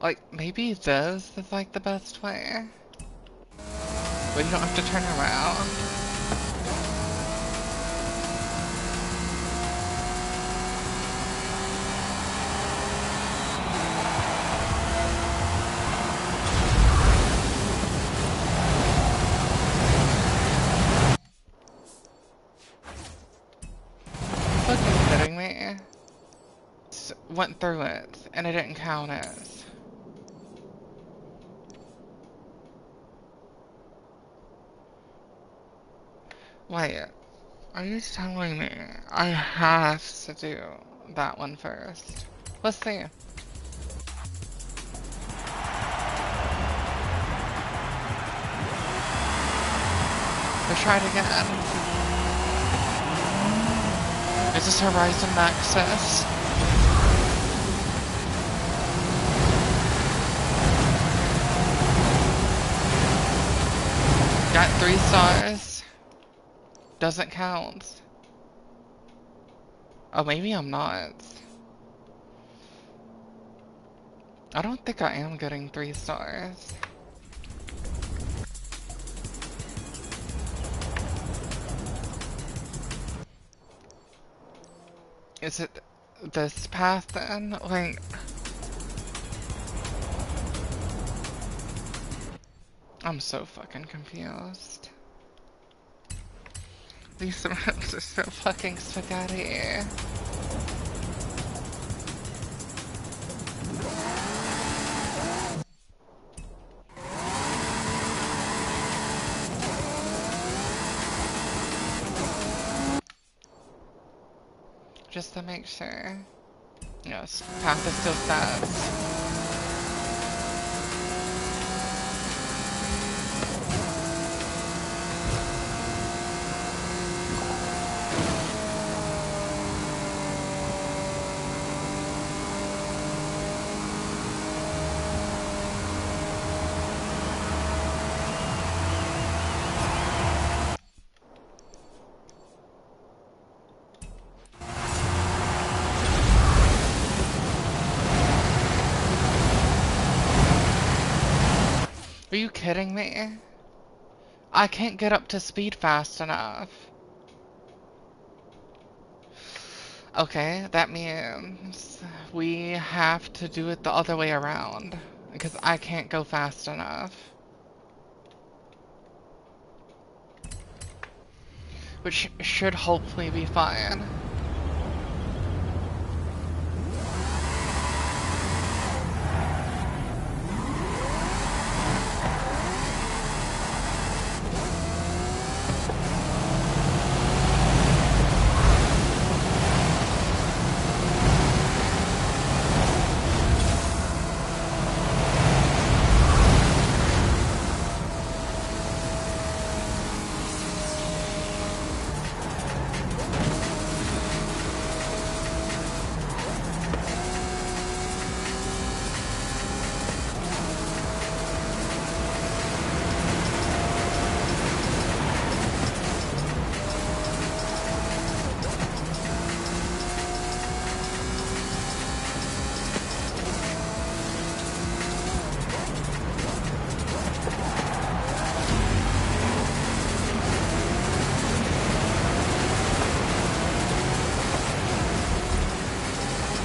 Like, maybe this is like the best way. But you don't have to turn around. Fucking kidding me? Went through it, and I didn't count it. Wait, are you telling me I have to do that one first? Let's see. Let's try it again. Is this Horizon Access? Got 3 stars. Doesn't count. Oh, maybe I'm not. I don't think I am getting 3 stars. Is it this path then? Like... I'm so fucking confused. These maps are so fucking spaghetti. Just to make sure. Yes, path is still stats. Are you kidding me? I can't get up to speed fast enough. Okay, that means we have to do it the other way around, because I can't go fast enough. Which should hopefully be fine.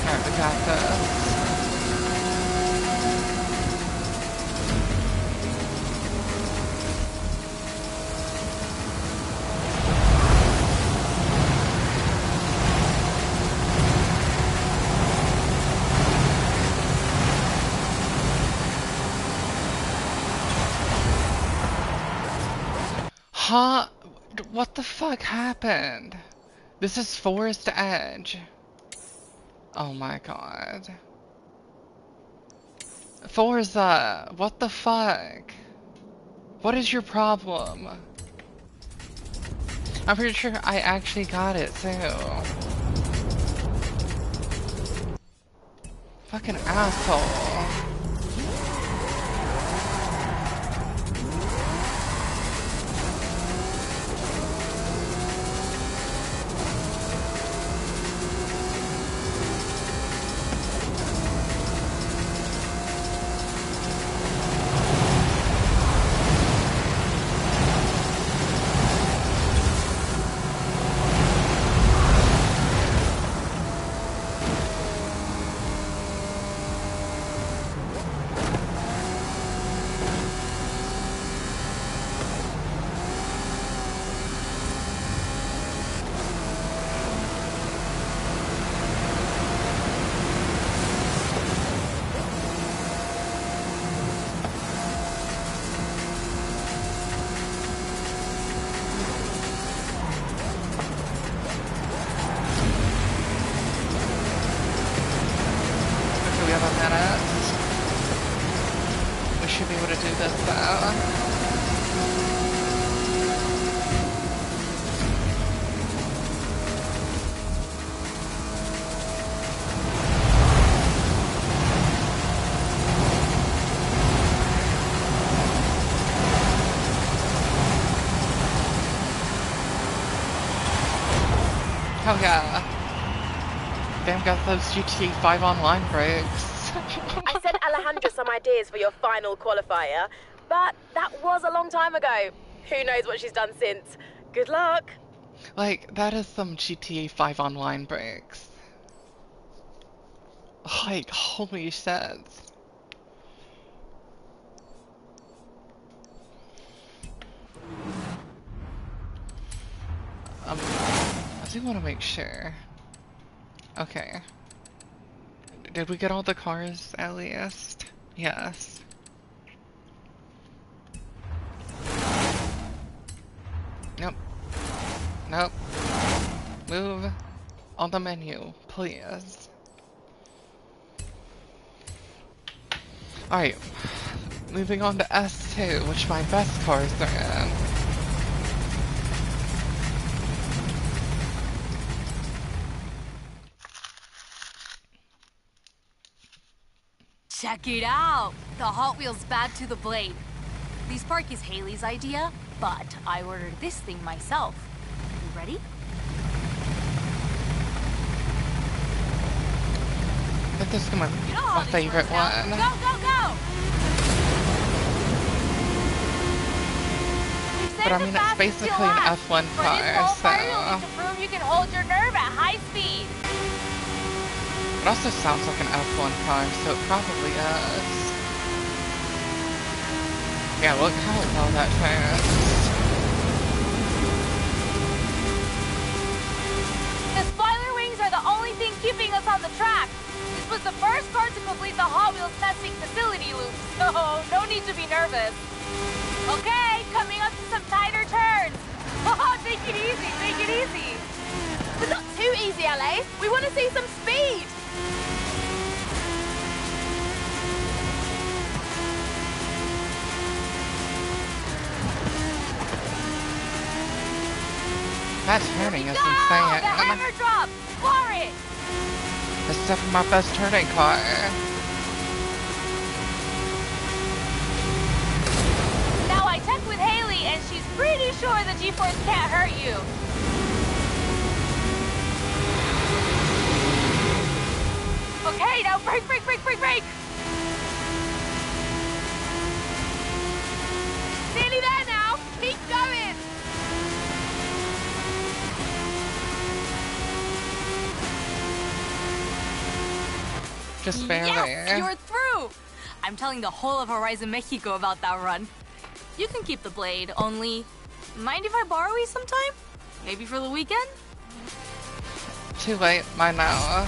Alright, we got this. Huh? What the fuck happened? This is Forest Edge. Oh my god. Forza, what the fuck? What is your problem? I'm pretty sure I actually got it too. Fucking asshole. Hell yeah. Damn, got those GTA 5 online brakes. I sent Alejandra some ideas for your final qualifier, but that was a long time ago. Who knows what she's done since? Good luck. Like, that is some GTA 5 online brakes. Like, holy shit. I do want to make sure. Okay. Did we get all the cars at least? Yes. Nope. Nope. Move on the menu, please. Alright. Moving on to S2, which my best cars are in. Check it out! The Hot Wheels Bad to the Blade. This park is Haley's idea, but I ordered this thing myself. You ready? I think this is my favorite one. Go, go, go! But I mean, it's basically an F1 car, so... you'll need to prove you can hold your nerve at high speed. It also sounds like an F1 car, so it probably is. Yeah, look how well that turns. The spoiler wings are the only thing keeping us on the track. This was the first car to complete the Hot Wheels testing facility loop, so no need to be nervous. Okay, coming up to some tighter turns. Oh, take it easy, take it easy. But not too easy, LA. We want to see some speed. That turning is insane. The hammer drop! For it! This is definitely my best turning car. Now I checked with Haley and she's pretty sure the G-force can't hurt you. Okay, now brake, brake, brake, brake, brake! Nearly there now. Keep going. Just barely. Yes, you're through! I'm telling the whole of Horizon Mexico about that run. You can keep the blade, only... Mind if I borrow you sometime? Maybe for the weekend? Too late, mine now.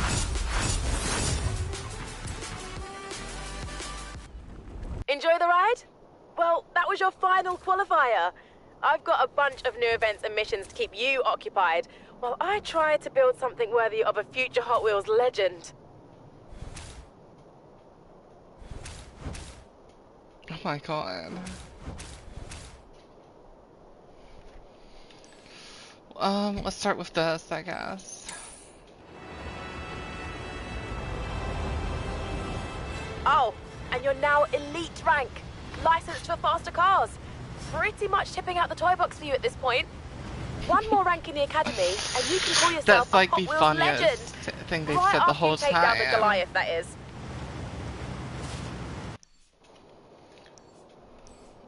Enjoy the ride? Well, that was your final qualifier. I've got a bunch of new events and missions to keep you occupied, while I try to build something worthy of a future Hot Wheels legend. Oh my god. Let's start with this, I guess. Oh, and you're now elite rank, licensed for faster cars. Pretty much tipping out the toy box for you at this point. One more rank in the academy, and you can call yourself That's like a Hot the Wheels funniest legend. thing they've Right said the after whole you take down the time. Goliath, that is.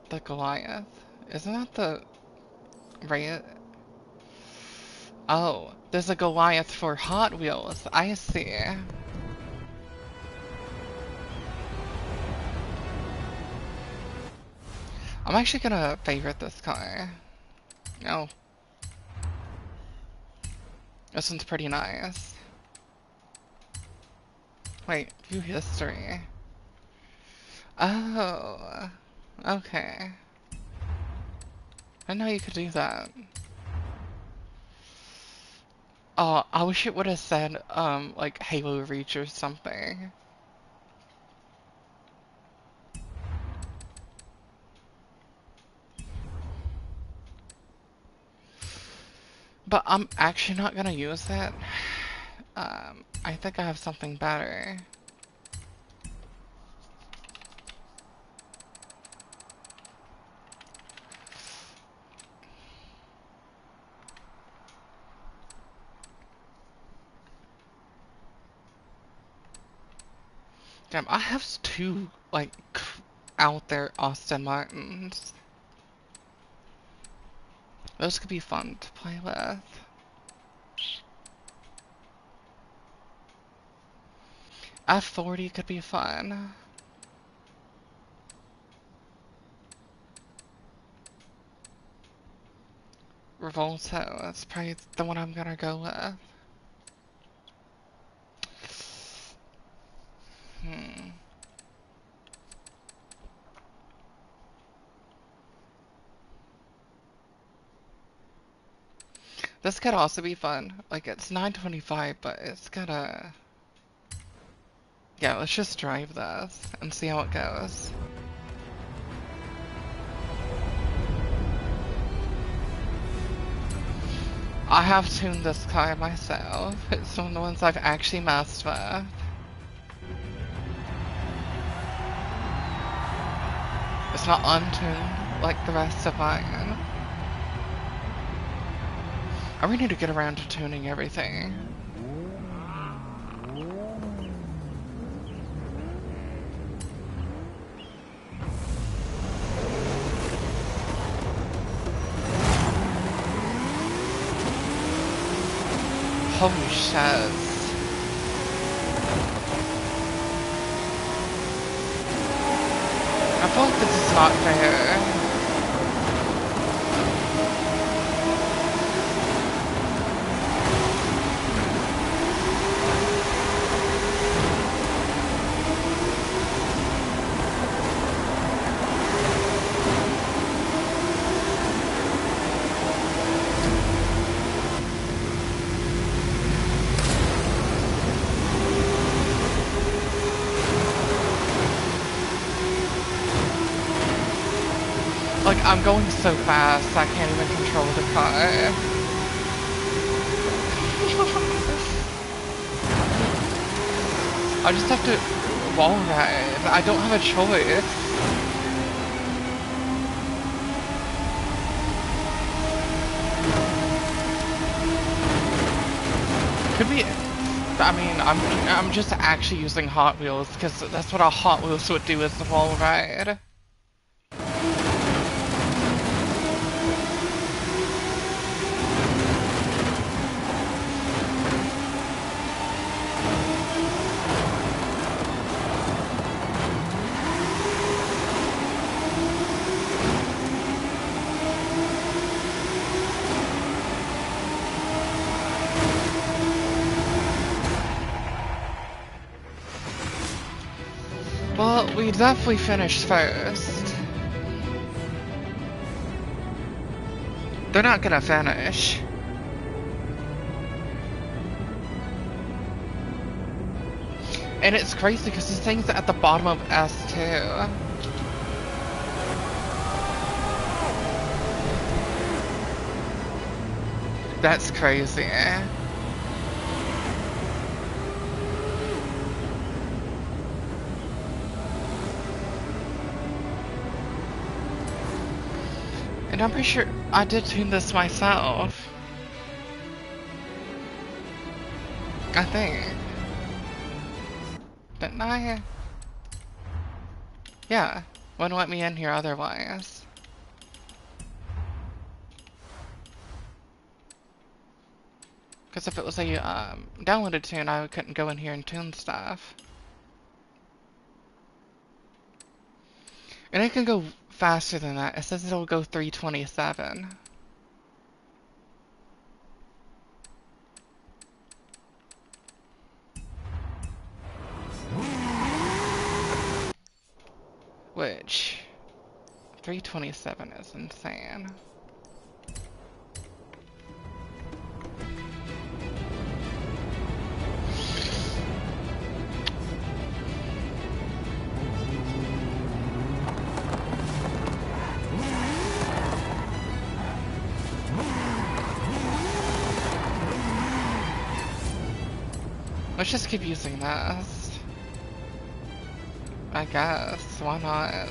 The Goliath? Isn't that the... right? Oh, there's a Goliath for Hot Wheels. I see. I'm actually gonna favorite this car. Oh. This one's pretty nice. Wait, view history. Oh. Okay. I didn't know you could do that. Oh, I wish it would have said, like Halo Reach or something. But I'm actually not gonna use it. I think I have something better. Damn, I have two, like, out there Aston Martins. Those could be fun to play with. F40 could be fun. Revolto, that's probably the one I'm gonna go with. This could also be fun. Like, it's 9:25, but it's gotta... Yeah, let's just drive this and see how it goes. I have tuned this car myself. It's one of the ones I've actually messed with. It's not untuned like the rest of mine. I really need to get around to tuning everything. Holy shit. I feel like this is not fair. Like, I'm going so fast, I can't even control the car. I just have to wall ride. I don't have a choice. Could be... I mean, I'm just actually using Hot Wheels, because that's what a Hot Wheels would do, is the wall ride. Well, we definitely finished first. They're not gonna finish. And it's crazy because this thing's at the bottom of S2. That's crazy. And I'm pretty sure I did tune this myself. I think. Didn't I? Yeah. Wouldn't let me in here otherwise. Because if it was a downloaded tune, I couldn't go in here and tune stuff. And it can go faster than that. It says it'll go 327. Which 327 is insane. Let's just keep using this. I guess, why not?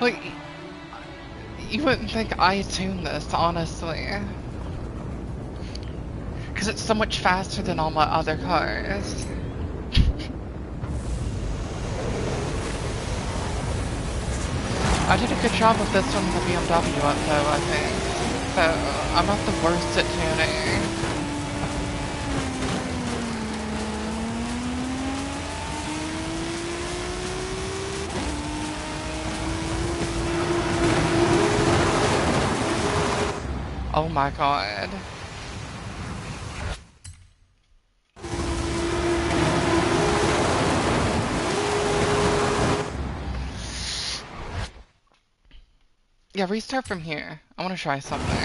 Like, you wouldn't think I tuned this, honestly. Because it's so much faster than all my other cars. I did a good job of this one with the BMW up though, I think. So, I'm not the worst at tuning. Oh my god. Yeah, restart from here. I want to try something.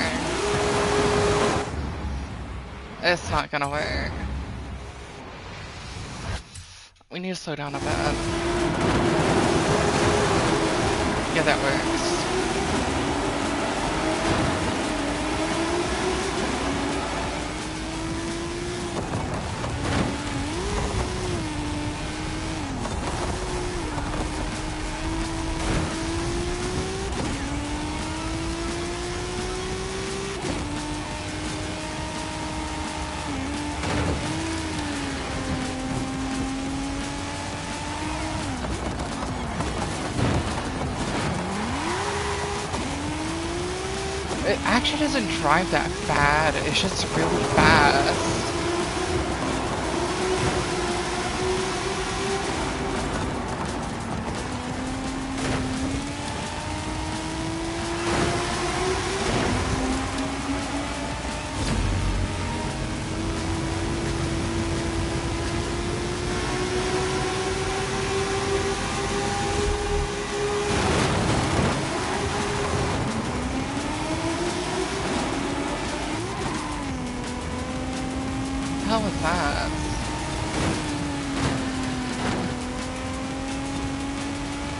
It's not gonna work. We need to slow down a bit. Yeah, that works. It actually doesn't drive that bad, it's just really fast. What the hell was that?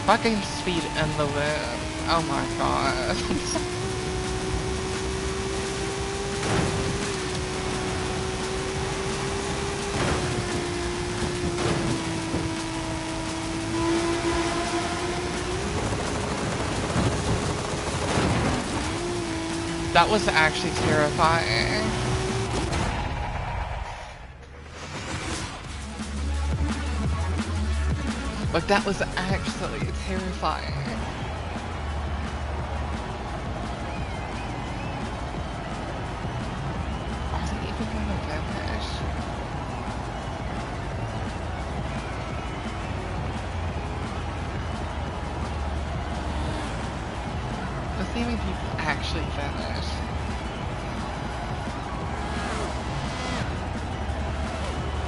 Fucking speed in the whip. Oh my god. That was actually terrifying. Like, that was actually terrifying. Are they even gonna finish? Let's see how many people actually finish.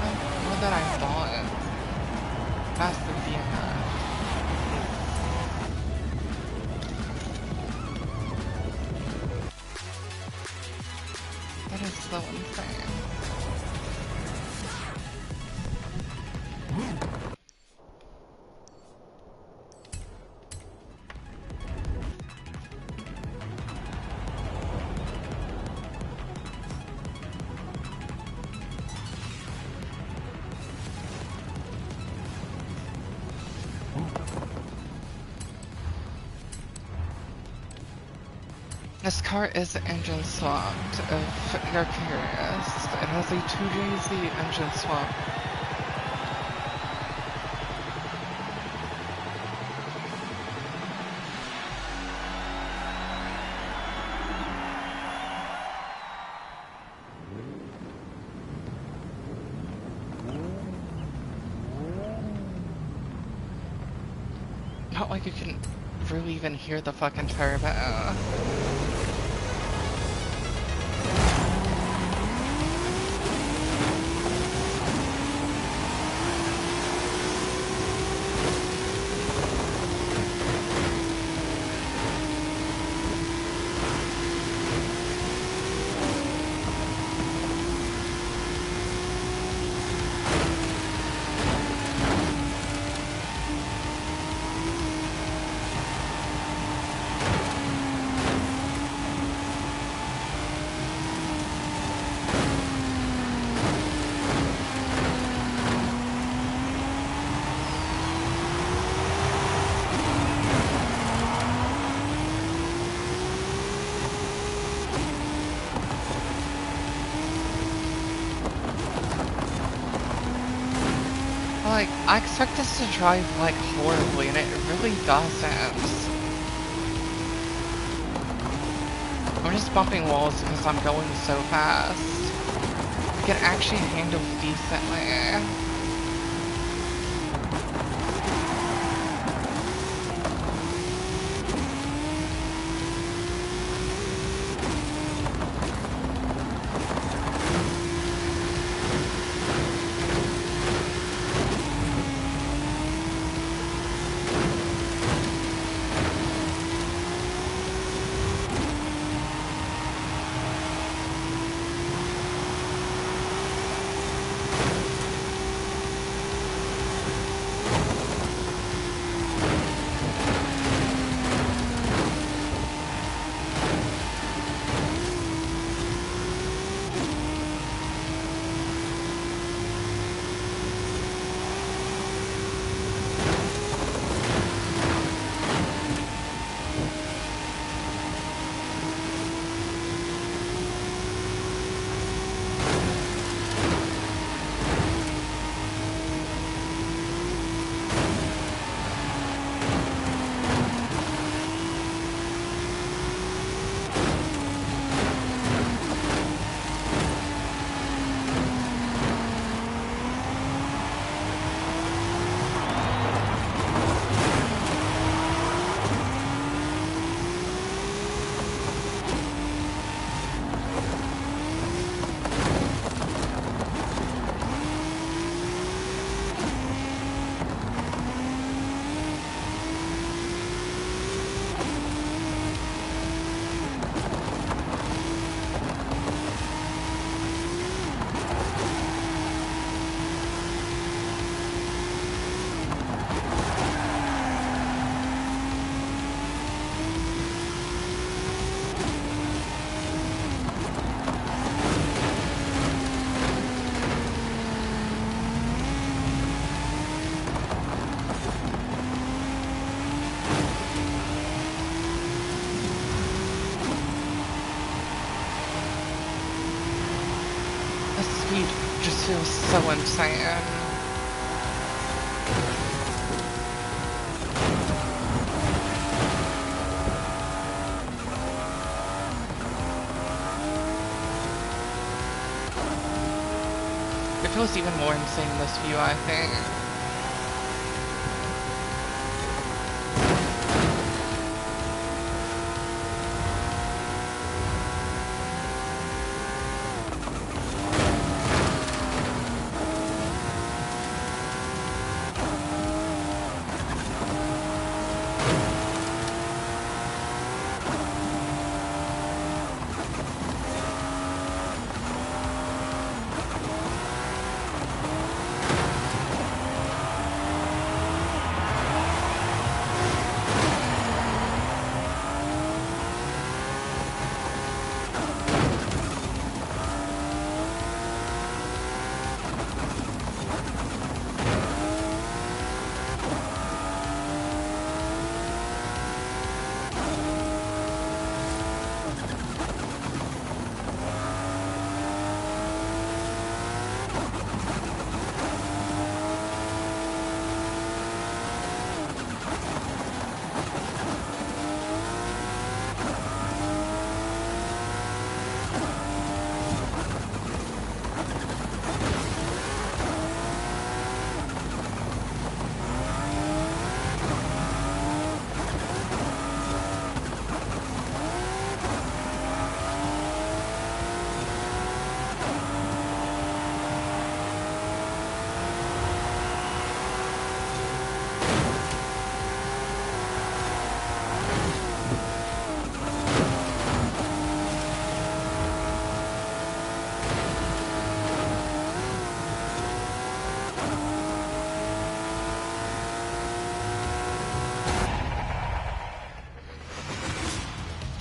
Oh, more than I thought. Faster than enough. That is so insane. This car is engine swapped, if you're curious. It has a 2JZ engine swap. Not like you can really even hear the fucking turbo. Like, I expect this to drive, like, horribly, and it really doesn't. I'm just bumping walls because I'm going so fast. I can actually handle decently. Just feels so insane. It feels even more insane in this view, I think.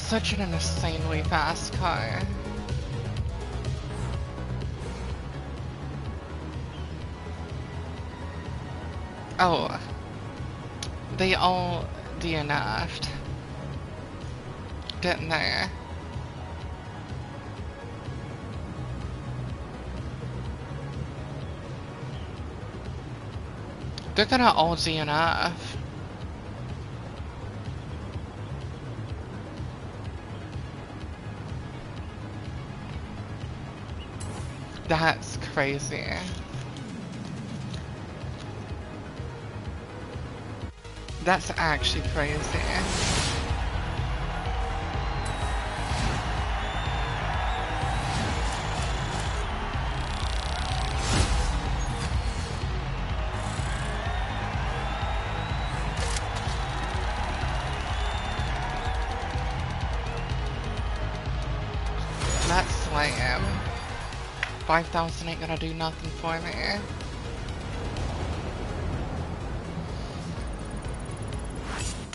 such an insanely fast car. Oh, they all DNF'd, didn't they? They're gonna all DNF. That's crazy. That's actually crazy. That's lame. 5,000 ain't gonna do nothing for me.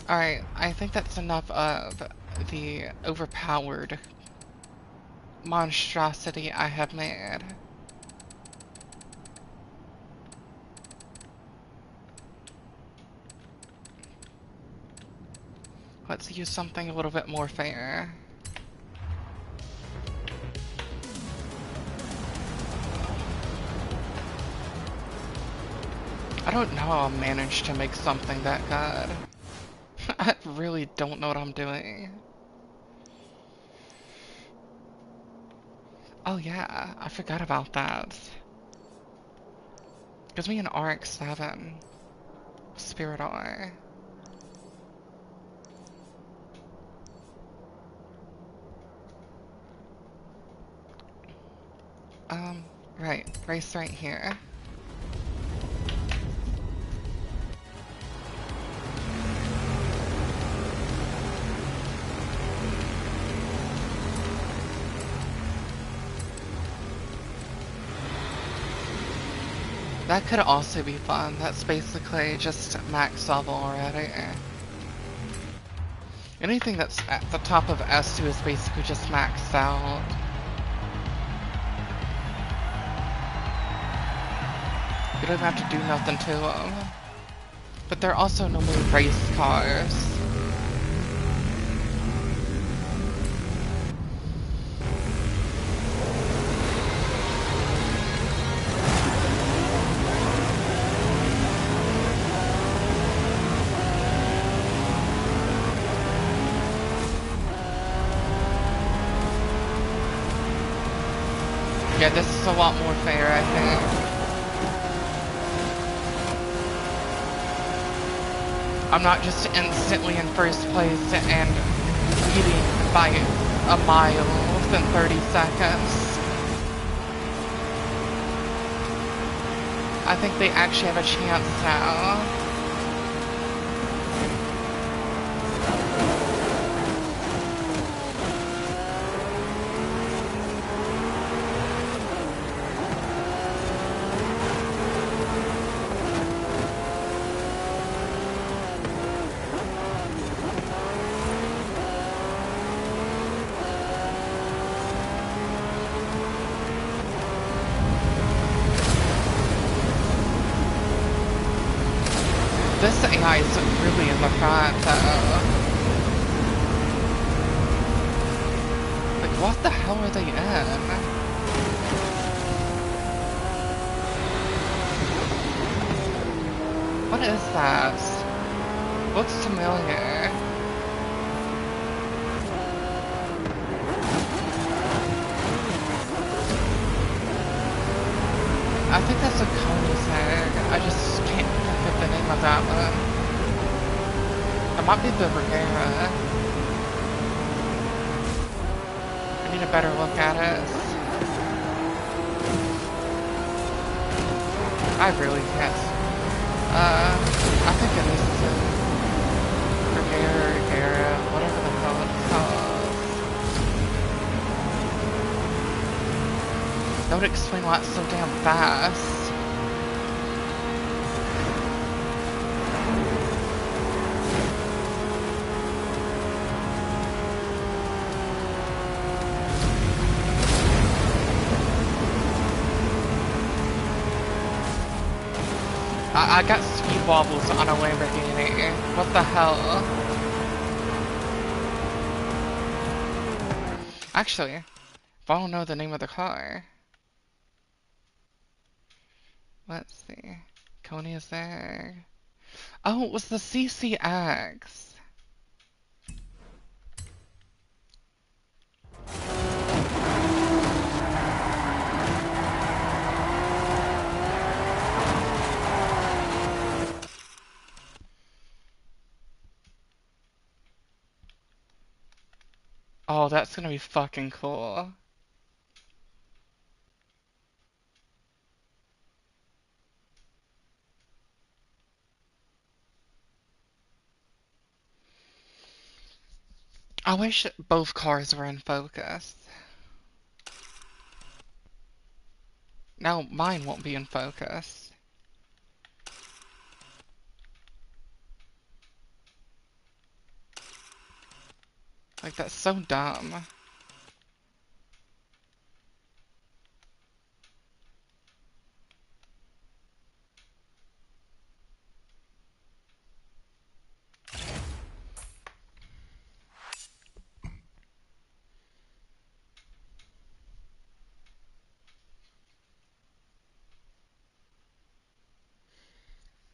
Alright, I think that's enough of the overpowered monstrosity I have made. Let's use something a little bit more fair. I don't know how I managed to make something that good. I really don't know what I'm doing. Oh yeah, I forgot about that. Gives me an RX-7 Spirit Eye. Right, race right here. That could also be fun. That's basically just max level already. Anything that's at the top of S2 is basically just maxed out. You don't have to do nothing to them. But they're also normally race cars. Yeah, this is a lot more fair, I think. I'm not just instantly in first place and leading by a mile within 30 seconds. I think they actually have a chance now. This AI is really in the front, though. Like, what the hell are they in? What is that? Looks familiar. I think that's a Koenigsegg. I just can't think of the name of that one. It might be the Regera. I need a better look at it. I really can't. I think it is the Regera, whatever the hell it's called. That would explain why it's so damn fast. I got speed wobbles on a Lamborghini. What the hell? Actually, if I don't know the name of the car. Let's see. Coney is there. Oh, it was the CCX. Oh, that's gonna be fucking cool. I wish both cars were in focus. Now mine won't be in focus. Like, that's so dumb.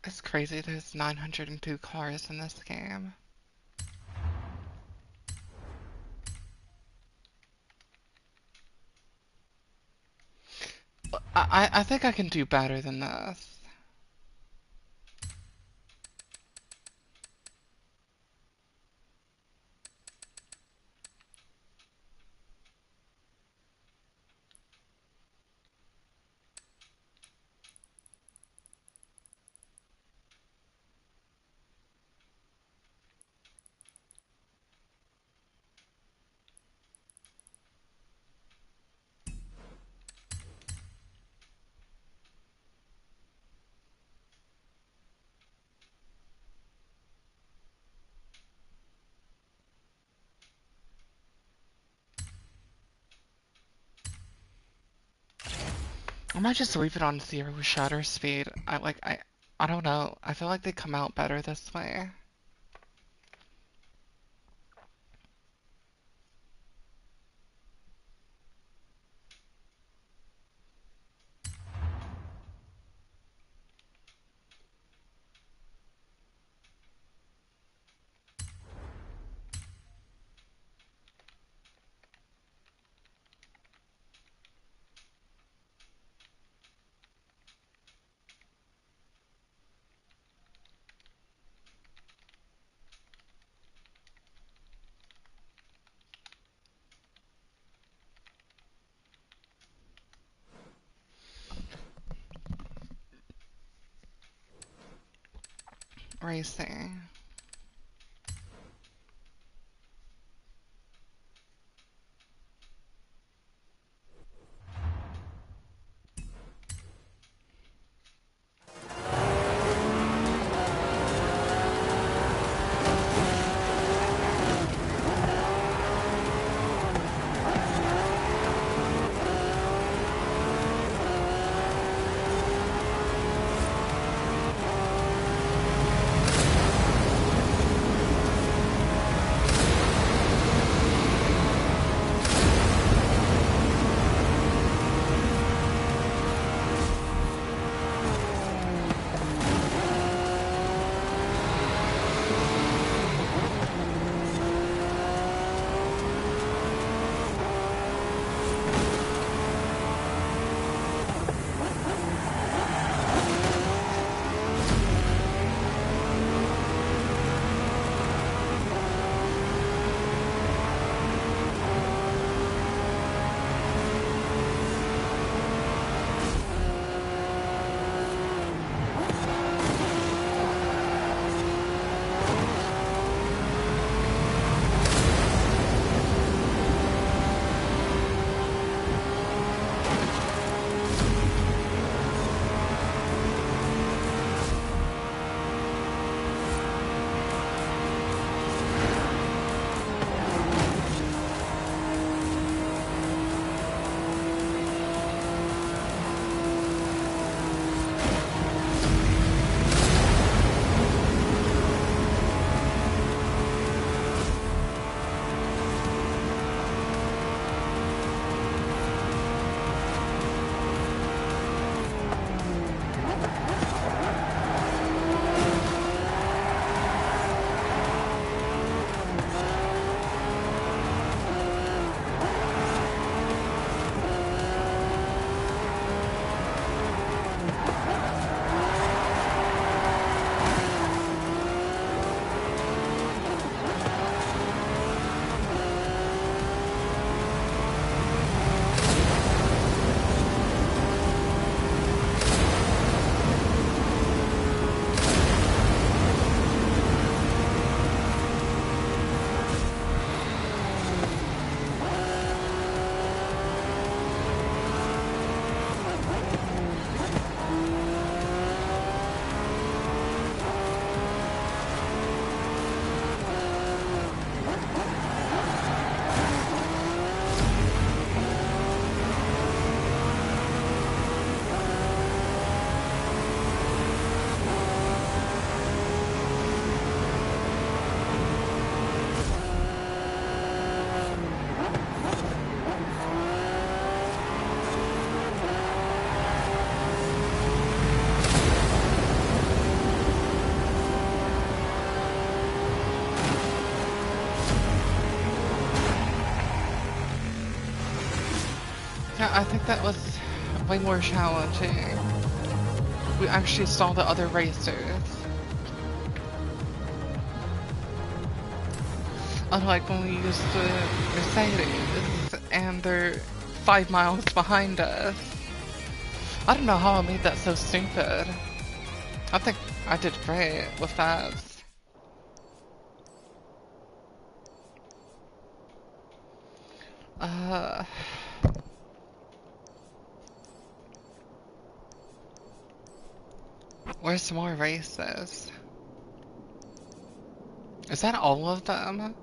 It's crazy there's 902 cars in this game. I think I can do better than this. I might just leave it on 0 shutter speed. I don't know. I feel like they come out better this way. Racing. Yeah, I think that was way more challenging. We actually saw the other racers. Unlike when we used the Mercedes, and they're 5 miles behind us. I don't know how I made that so stupid. I think I did great with that. Where's some more races? Is that all of them?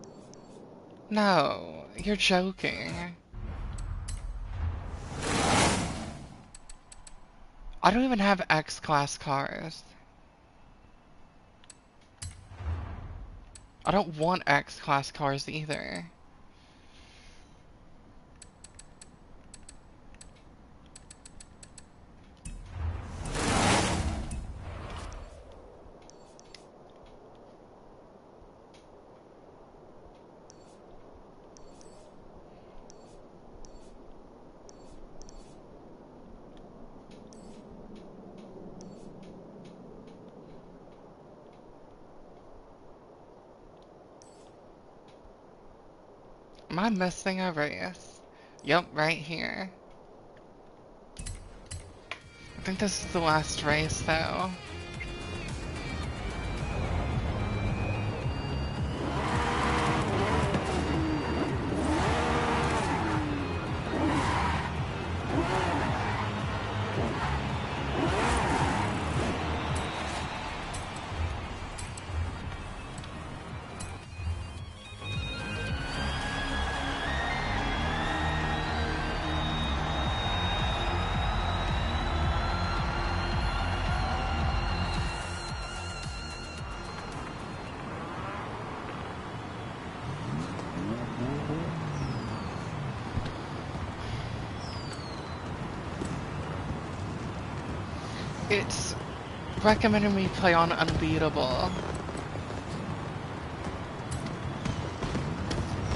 No, you're joking. I don't even have X-Class cars. I don't want X-Class cars either. Am I missing a race? Yup, right here. I think this is the last race, though. It's recommending me play on Unbeatable.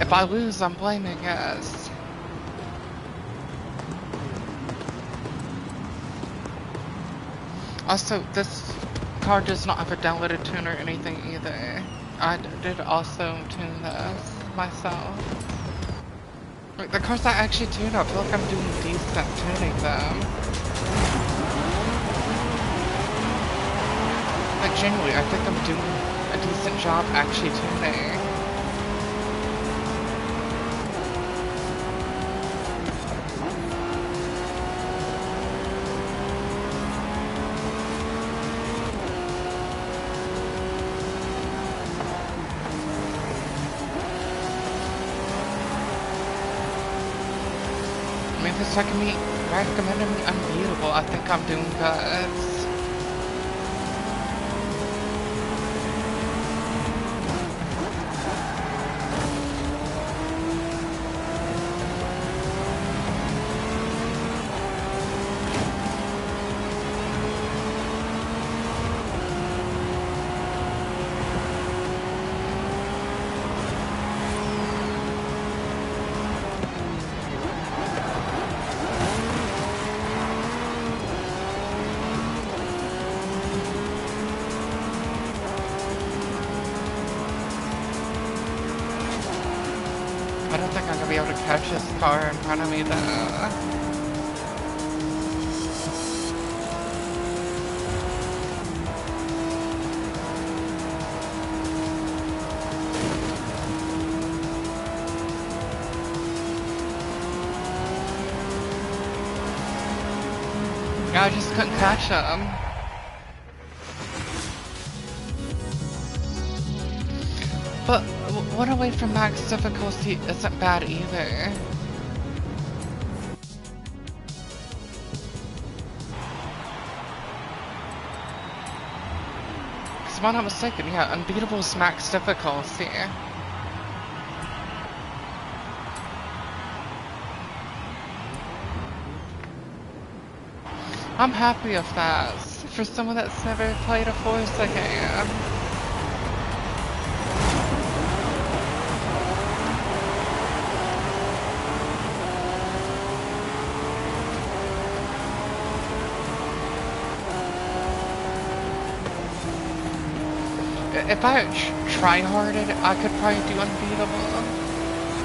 If I lose, I'm blaming us. Also, this car does not have a downloaded tune or anything either. I did also tune this myself. Like, the cars I actually tuned, I feel like I'm doing decent tuning them. Like, genuinely, I think I'm doing a decent job actually tuning. I mean, this recommending me Unbeatable, I think I'm doing good. I don't think I'm gonna be able to catch this car in front of me though. Yeah, I just couldn't catch him. But 1 away from max difficulty isn't bad either. Because if I'm not mistaken, yeah, Unbeatable's max difficulty. I'm happy with that, for someone that's never played a Forza game. If I try-harded, I could probably do unbeatable.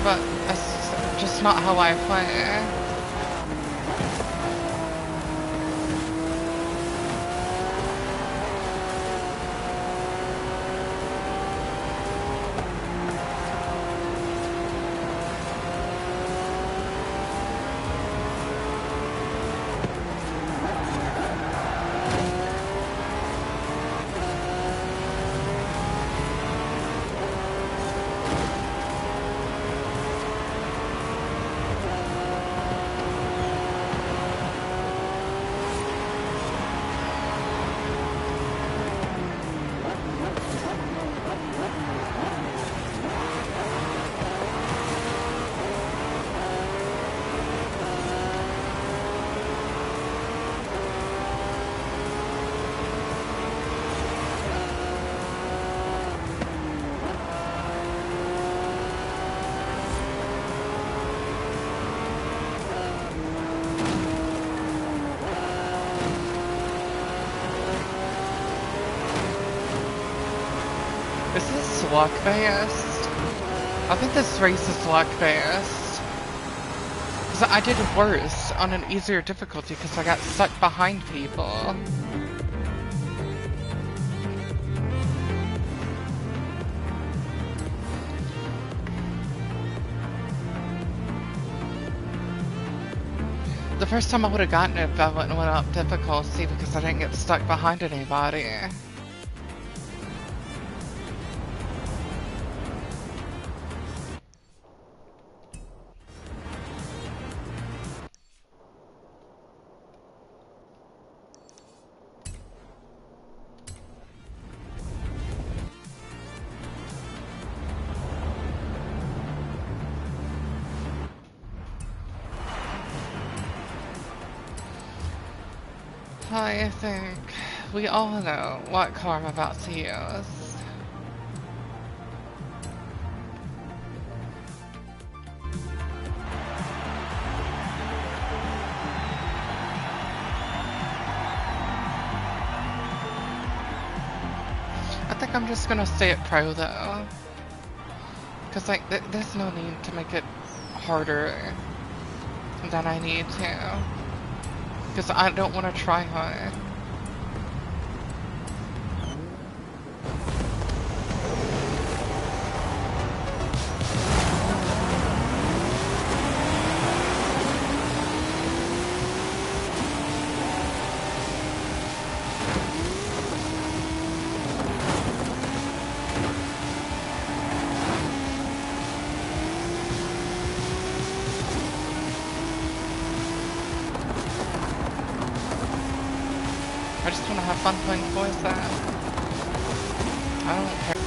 But that's just not how I play. Is this luck-based? I think this race is luck-based. Because I did worse on an easier difficulty because I got stuck behind people. The first time I would have gotten it if I wouldn't went up difficulty because I didn't get stuck behind anybody. I think we all know what car I'm about to use. I think I'm just gonna stay at Pro though. Cause like, there's no need to make it harder than I need to. Because I don't want to try hard. I just want to have fun playing FORZA. I don't care.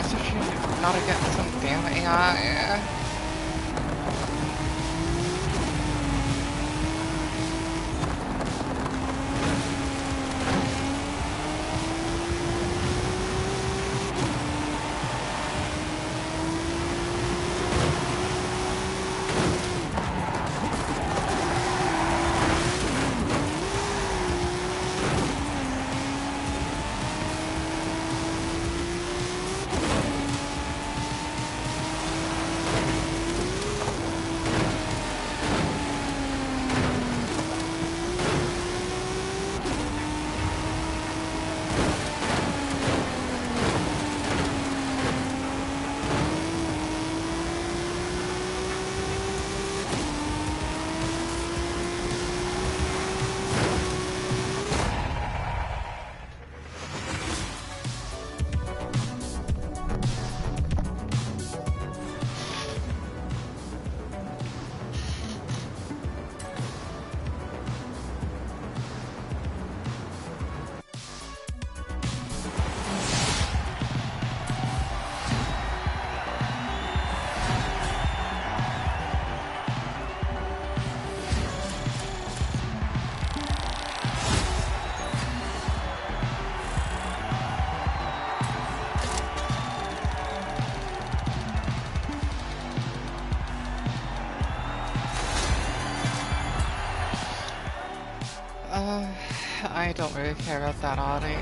Especially not against some damn AI. I don't really care about that Audi.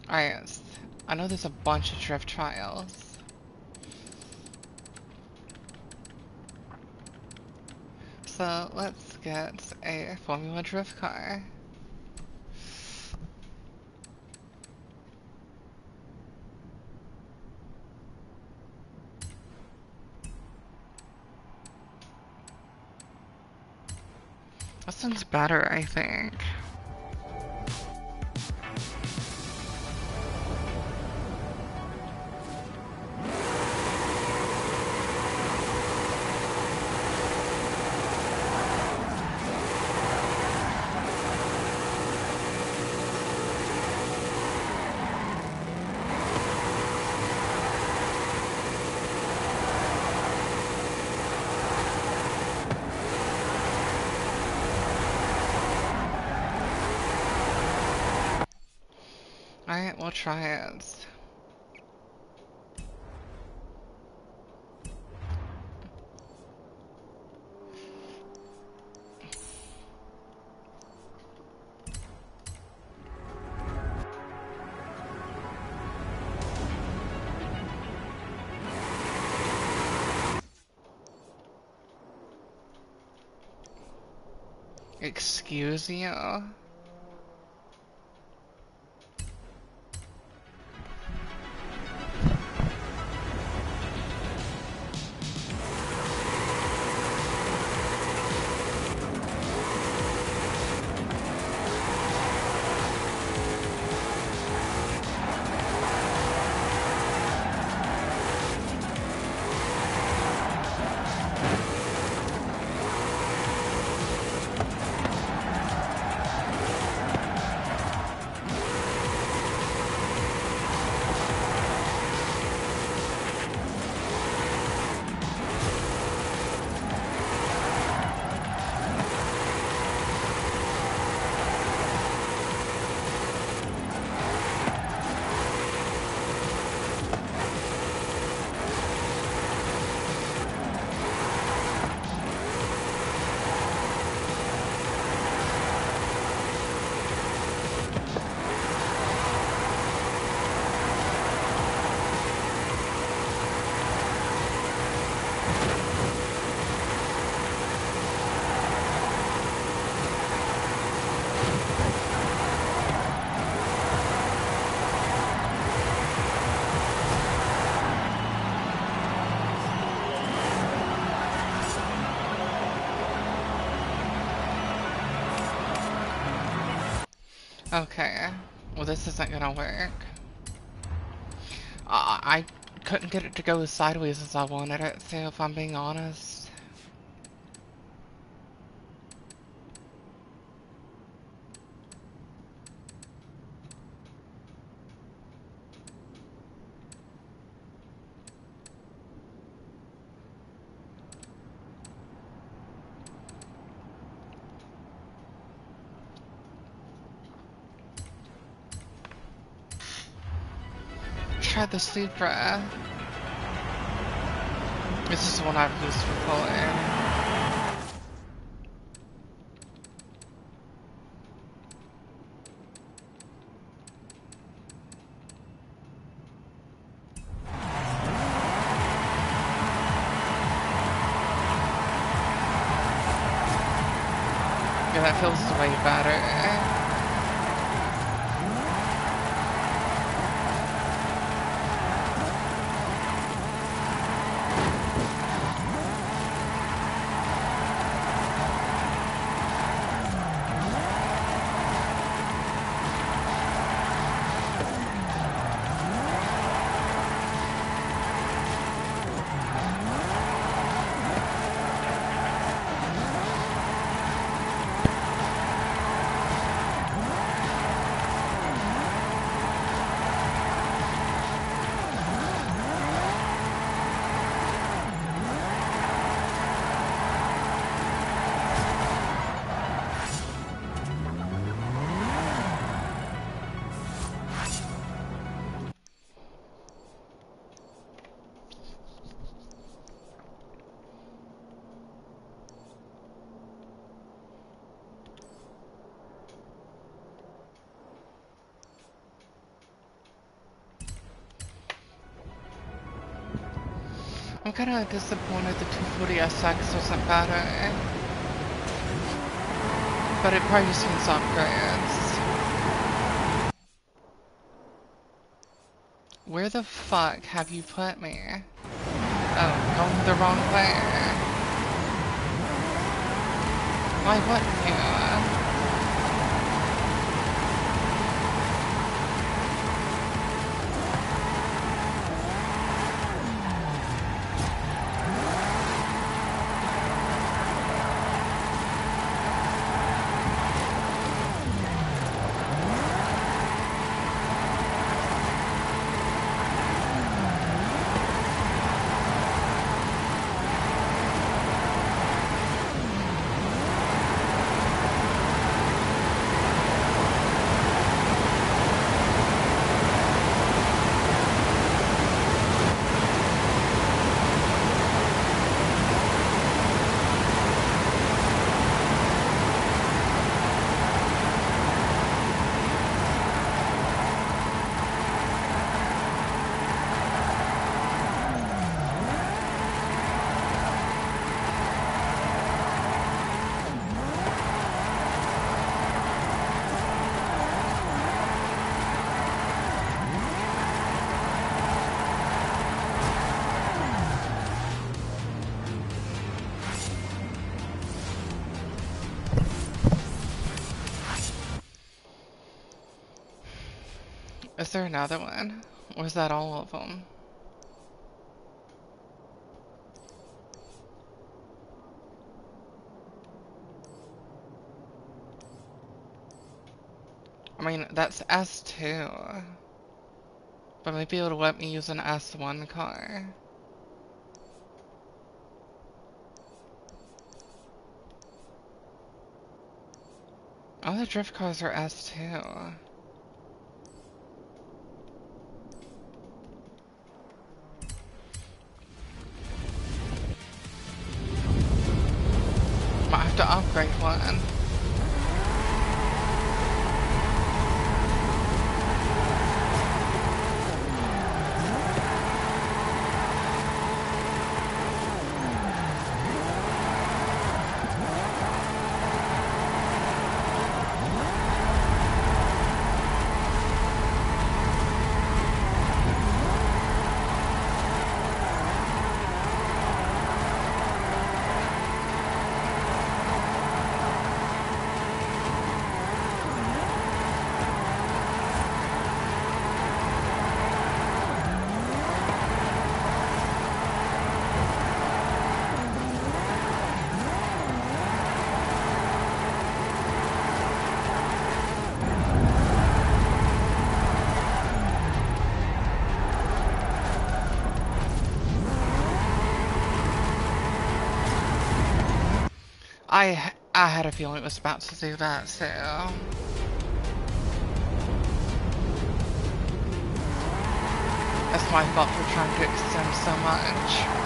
Alright, I know there's a bunch of drift trials. So let's get a Formula Drift car. That sounds better, I think. Alright, we'll try it. Excuse you? Okay, well this isn't gonna work. I couldn't get it to go as sideways as I wanted it to, if I'm being honest. Try the Supra. This is the one I've used for pulling. Yeah, that feels way better. kinda disappointed the 240SX wasn't better. But it probably just needs upgrades. Where the fuck have you put me? Oh, going the wrong way. Why wouldn't you? Is there another one? Or is that all of them? I mean, that's S2. But maybe it'll let me use an S1 car. All the drift cars are S2. Might have to upgrade one. I had a feeling it was about to do that, so... That's my fault for trying to extend so much.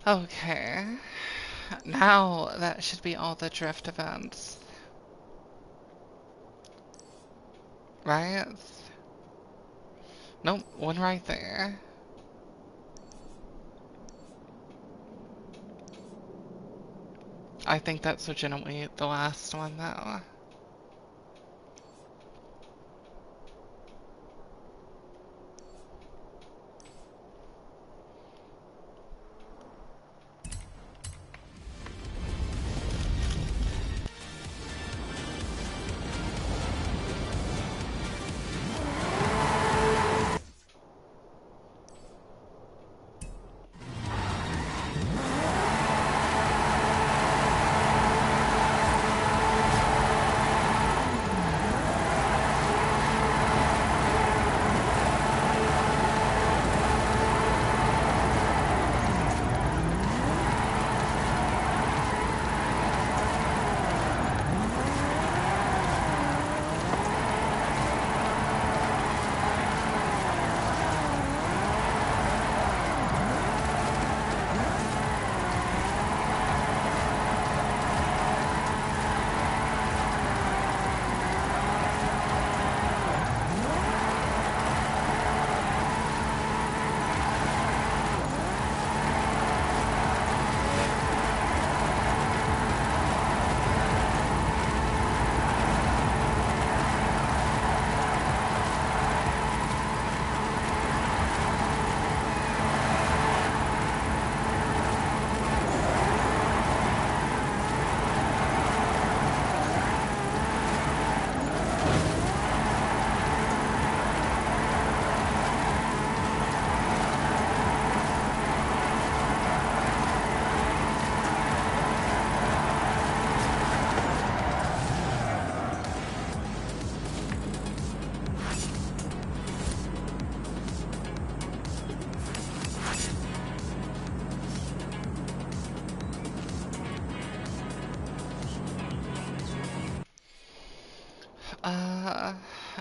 Okay. Now that should be all the drift events. Right? Nope, one right there. I think that's legitimately the last one though.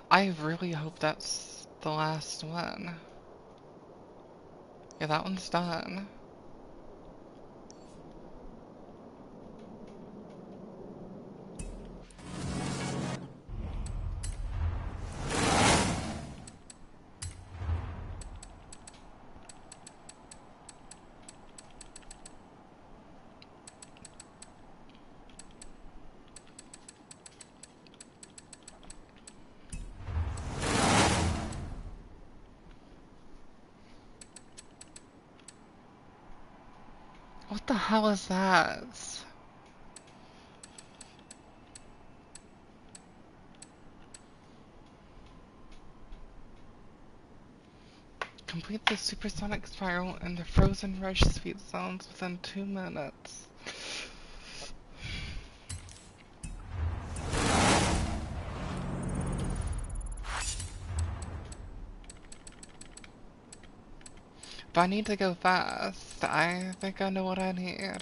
I really hope that's the last one. Yeah, that one's done. What the hell is that? Complete the supersonic spiral in the frozen rush speed zones within 2 minutes. If I need to go fast, I think I know what I need.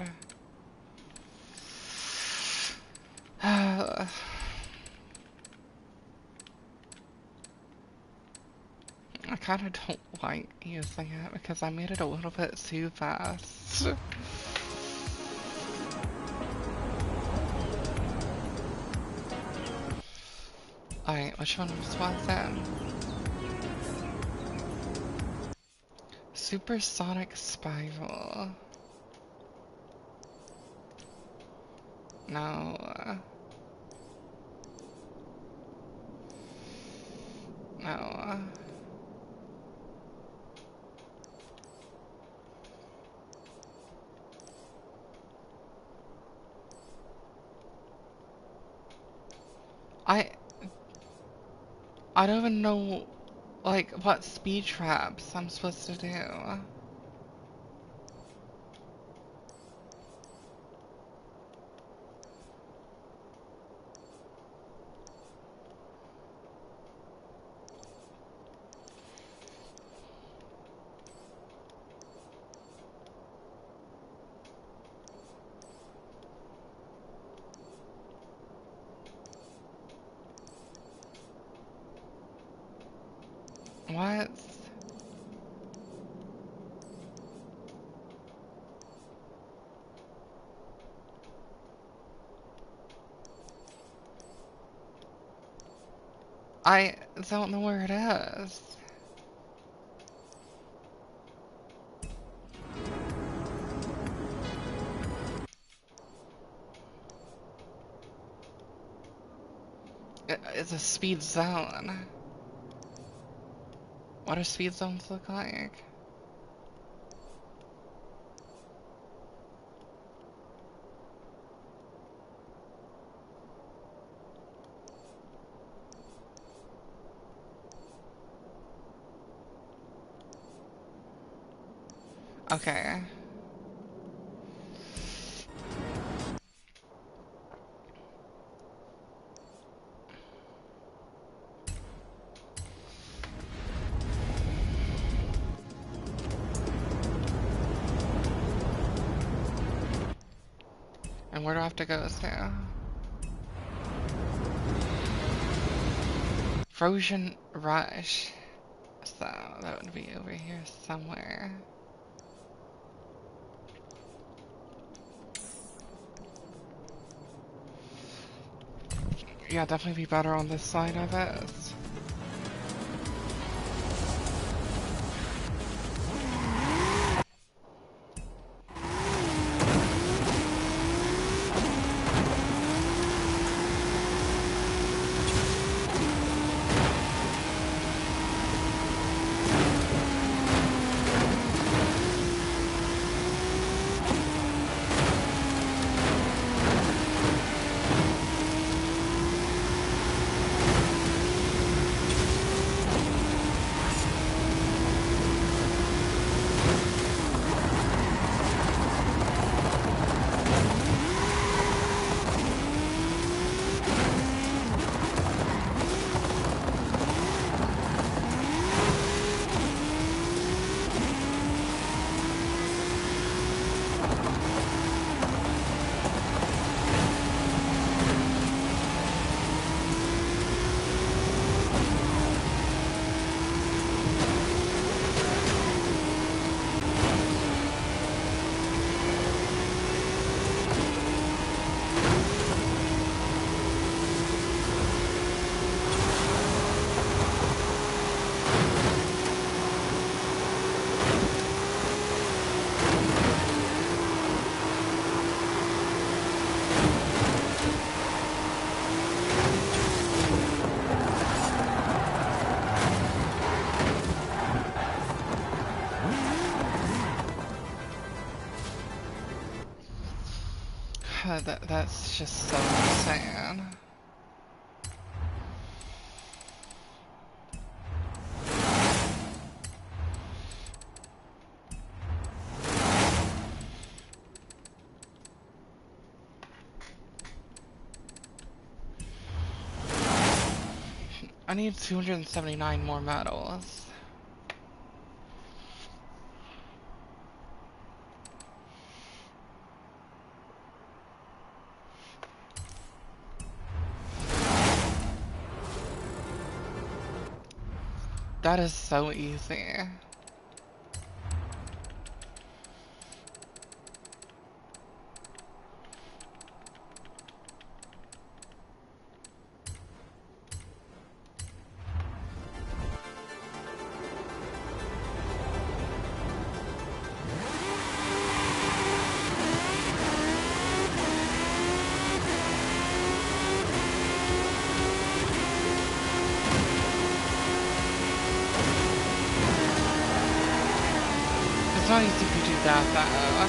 I kinda don't like using it because I made it a little bit too fast. Alright, which one was that? Supersonic spiral. No. No. I don't even know, like, what speed traps I'm supposed to do. What? I don't know where it is. It's a speed zone. What do speed zones look like? Okay. And where do I have to go to? Frozen Rush. So that would be over here somewhere. Yeah, definitely be better on this side of it. That's just so insane. I need 279 more medals. That is so easy. It's not easy to do that though.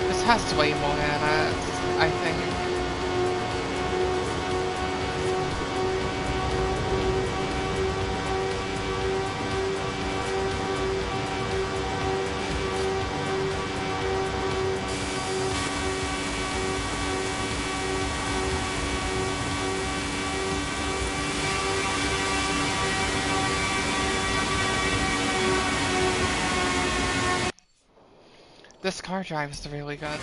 This has way more in it, I think. This car drives really good.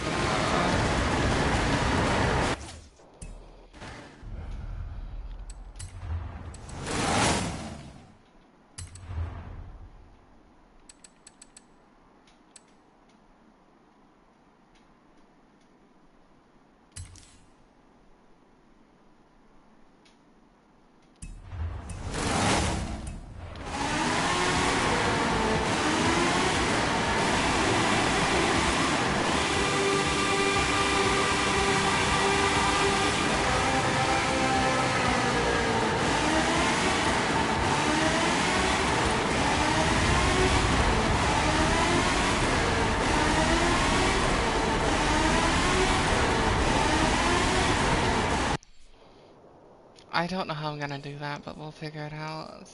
I don't know how I'm gonna do that, but we'll figure it out.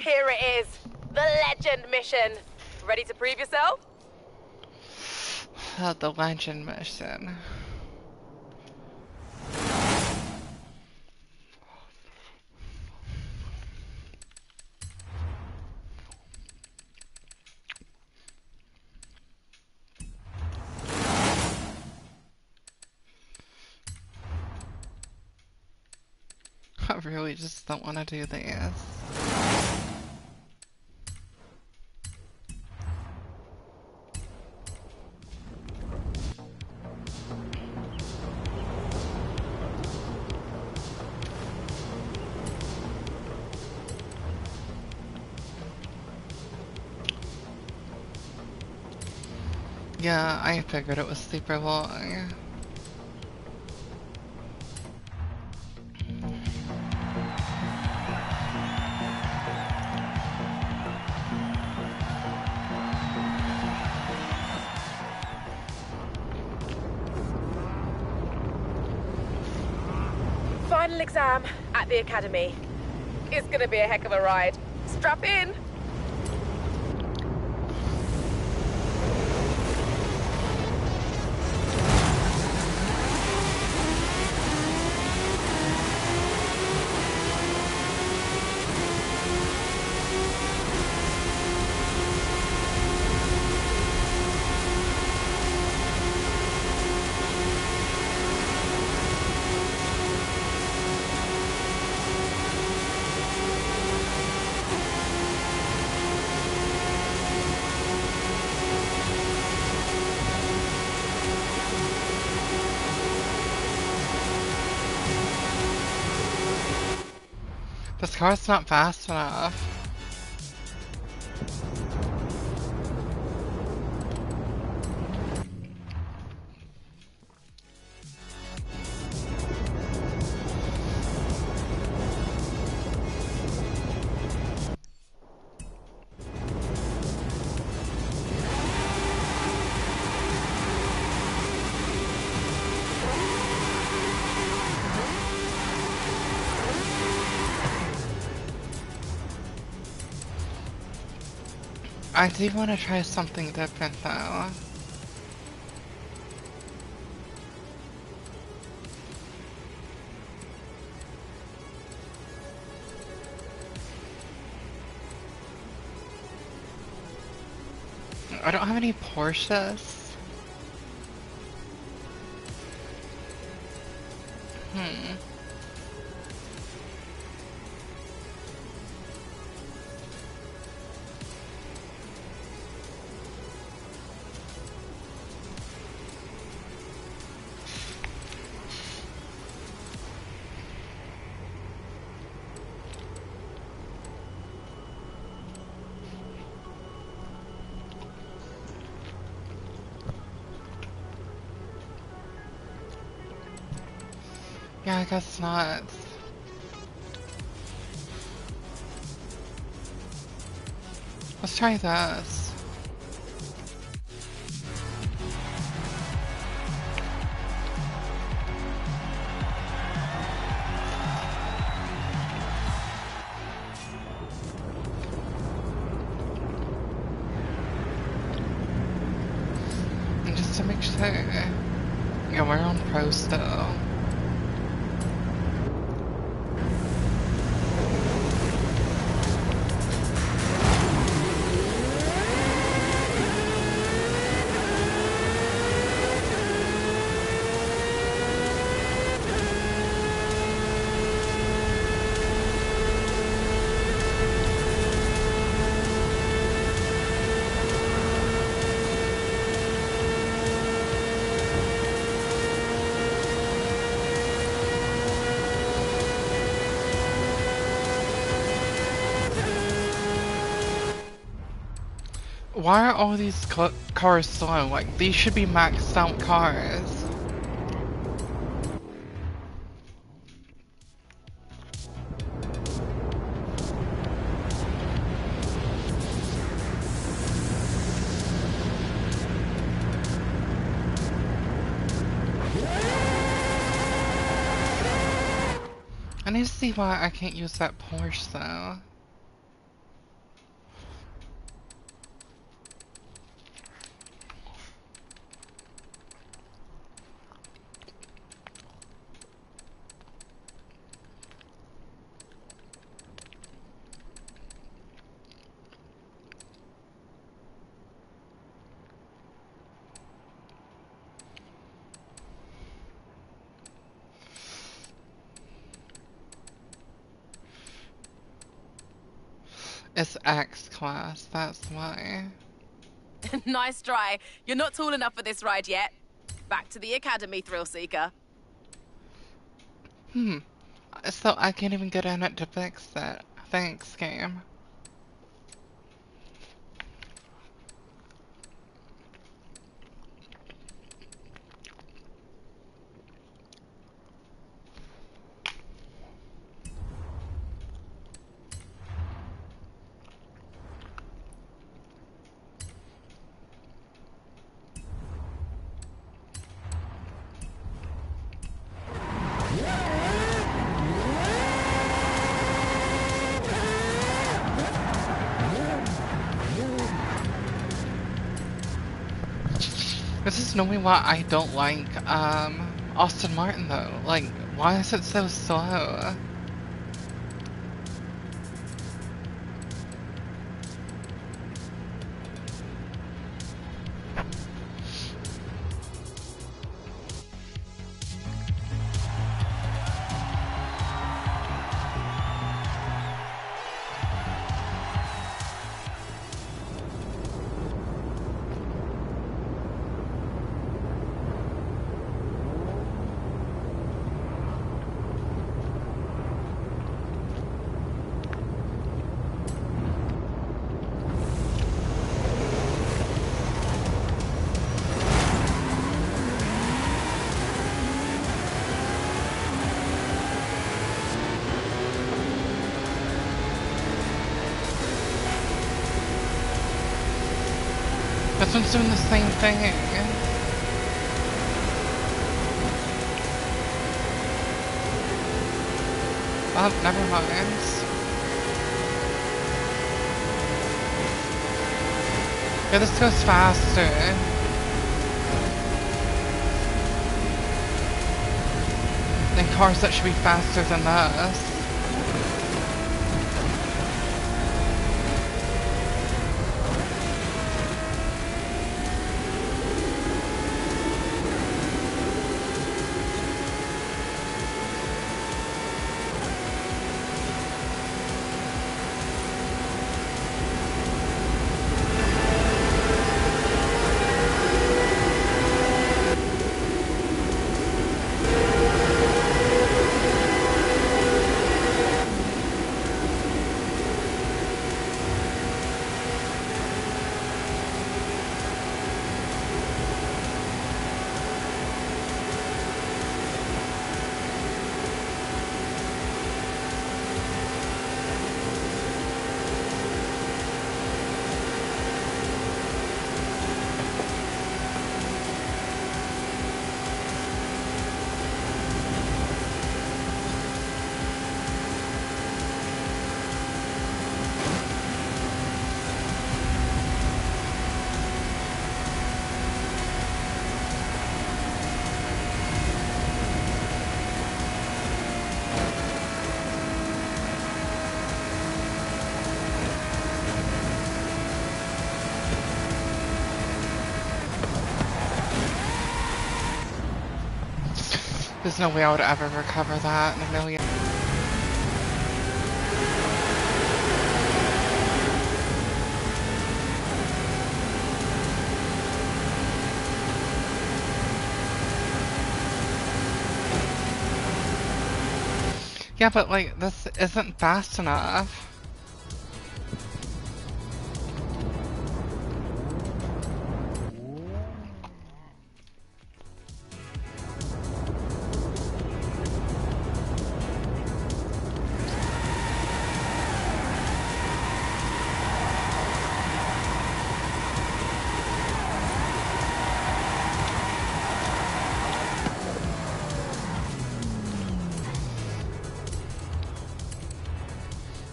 Here it is. The Legend mission. Ready to prove yourself? The Legend mission. I really just don't want to do this. Yeah, I figured it was super long. Final exam at the academy. It's gonna be a heck of a ride. Strap in. This car's not fast enough. I do want to try something different though. I don't have any Porsches. Yeah, I guess not. Let's try this. And just to make sure, yeah, we're on Pro still. Why are all these cars slow? Like, these should be maxed out cars. I need to see why I can't use that Porsche though. It's X class, that's why. Nice try. You're not tall enough for this ride yet. Back to the academy, thrill seeker. So I can't even get in it to fix it. Thanks, game. This is normally why I don't like, Aston Martin though. Like, why is it so slow? This one's doing the same thing. Oh, never mind. Yeah, this goes faster. Than cars that should be faster than this. There's no way I would ever recover that in a million. Yeah, but like, this isn't fast enough.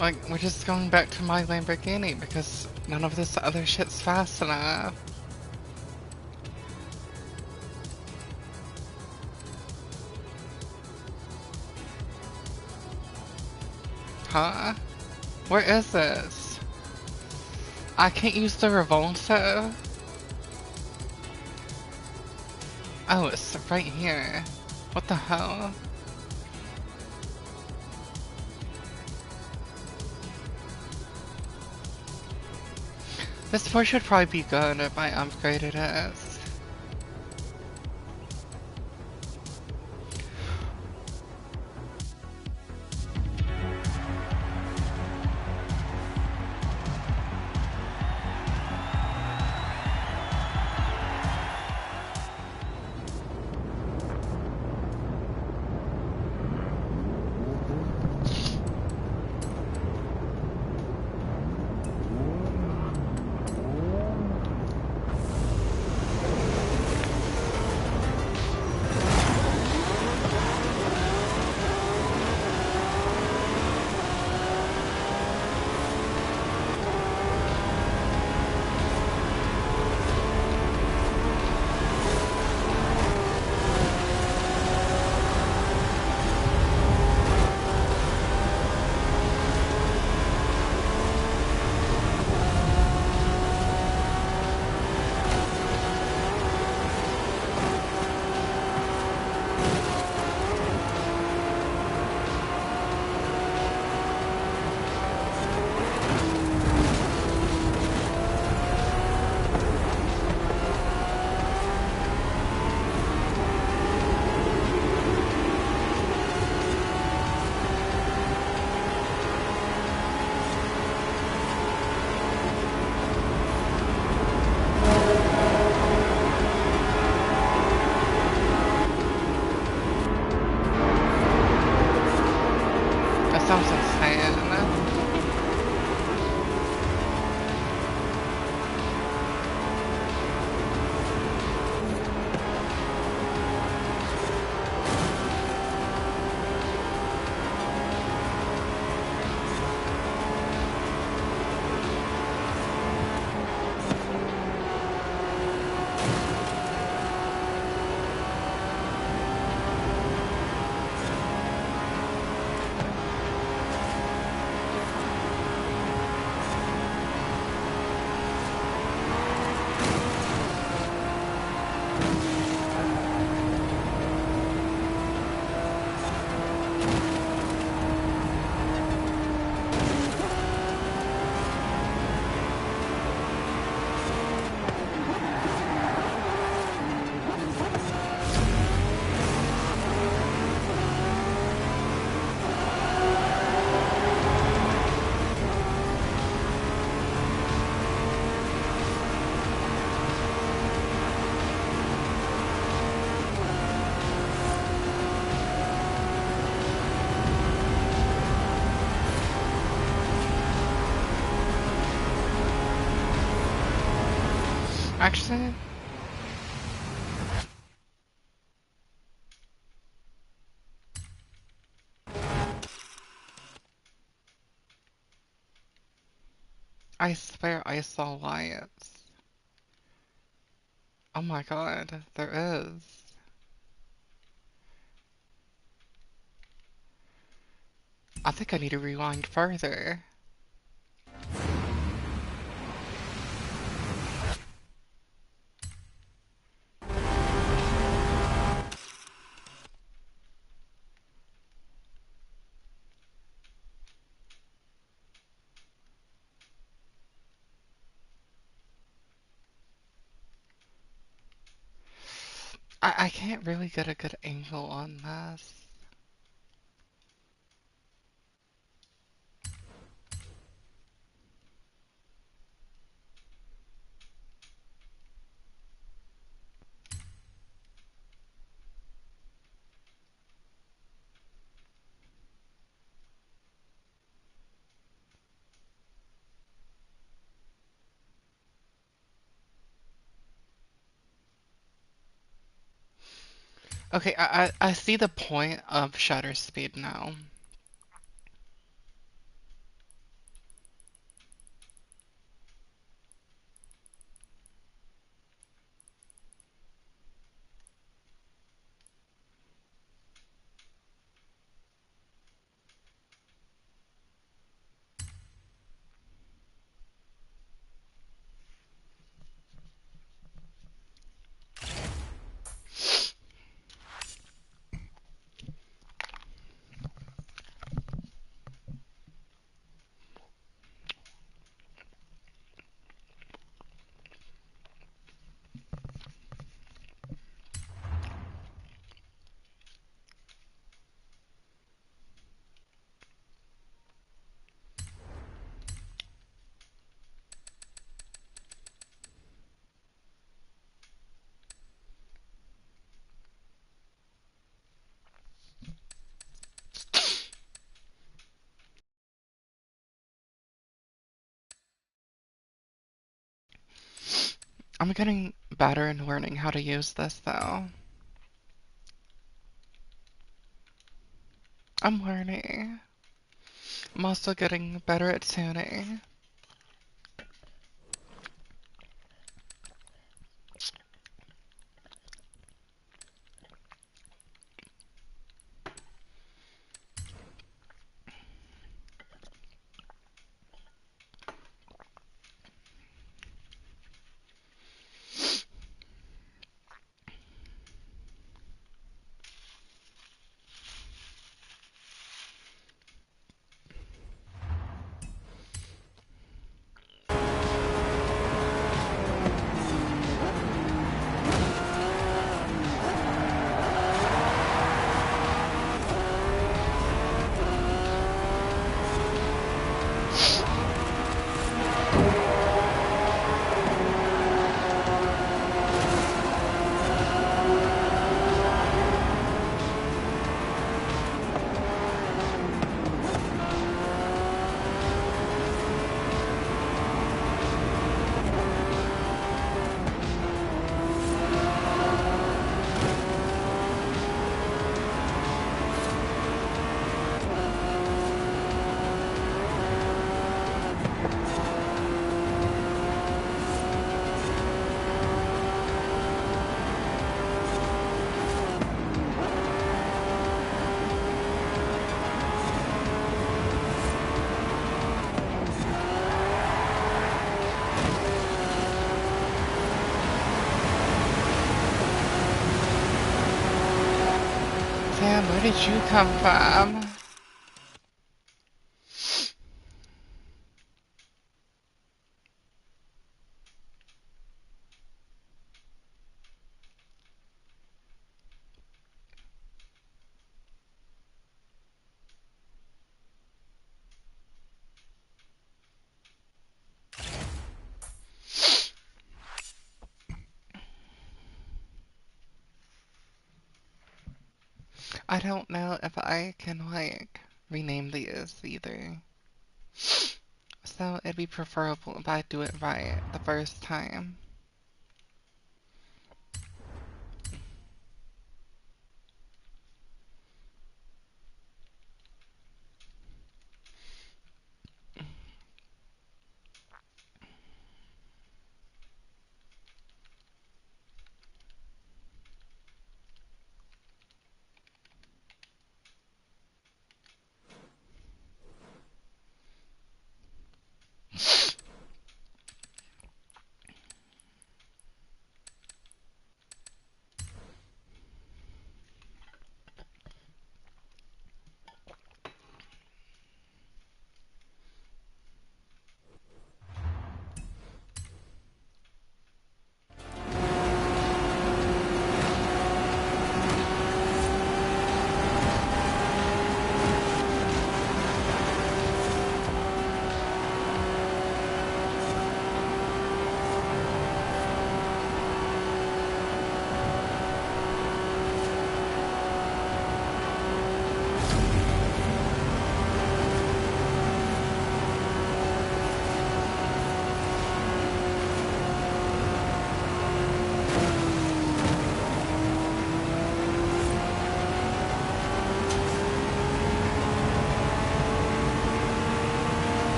Like, we're just going back to my Lamborghini because none of this other shit's fast enough. Huh? Where is this? I can't use the Revolto? Oh, it's right here. What the hell? PS4 should probably be good if I upgraded it. That sounds insane. Actually, I swear I saw lights. Oh my god, there is. I think I need to rewind further. I can't really get a good angle on this. Okay, I see the point of shutter speed now. I'm getting better in learning how to use this, though. I'm learning. I'm also getting better at tuning. Sam, where did you come from? I don't know if I can, like, rename these either. So it'd be preferable if I do it right the first time.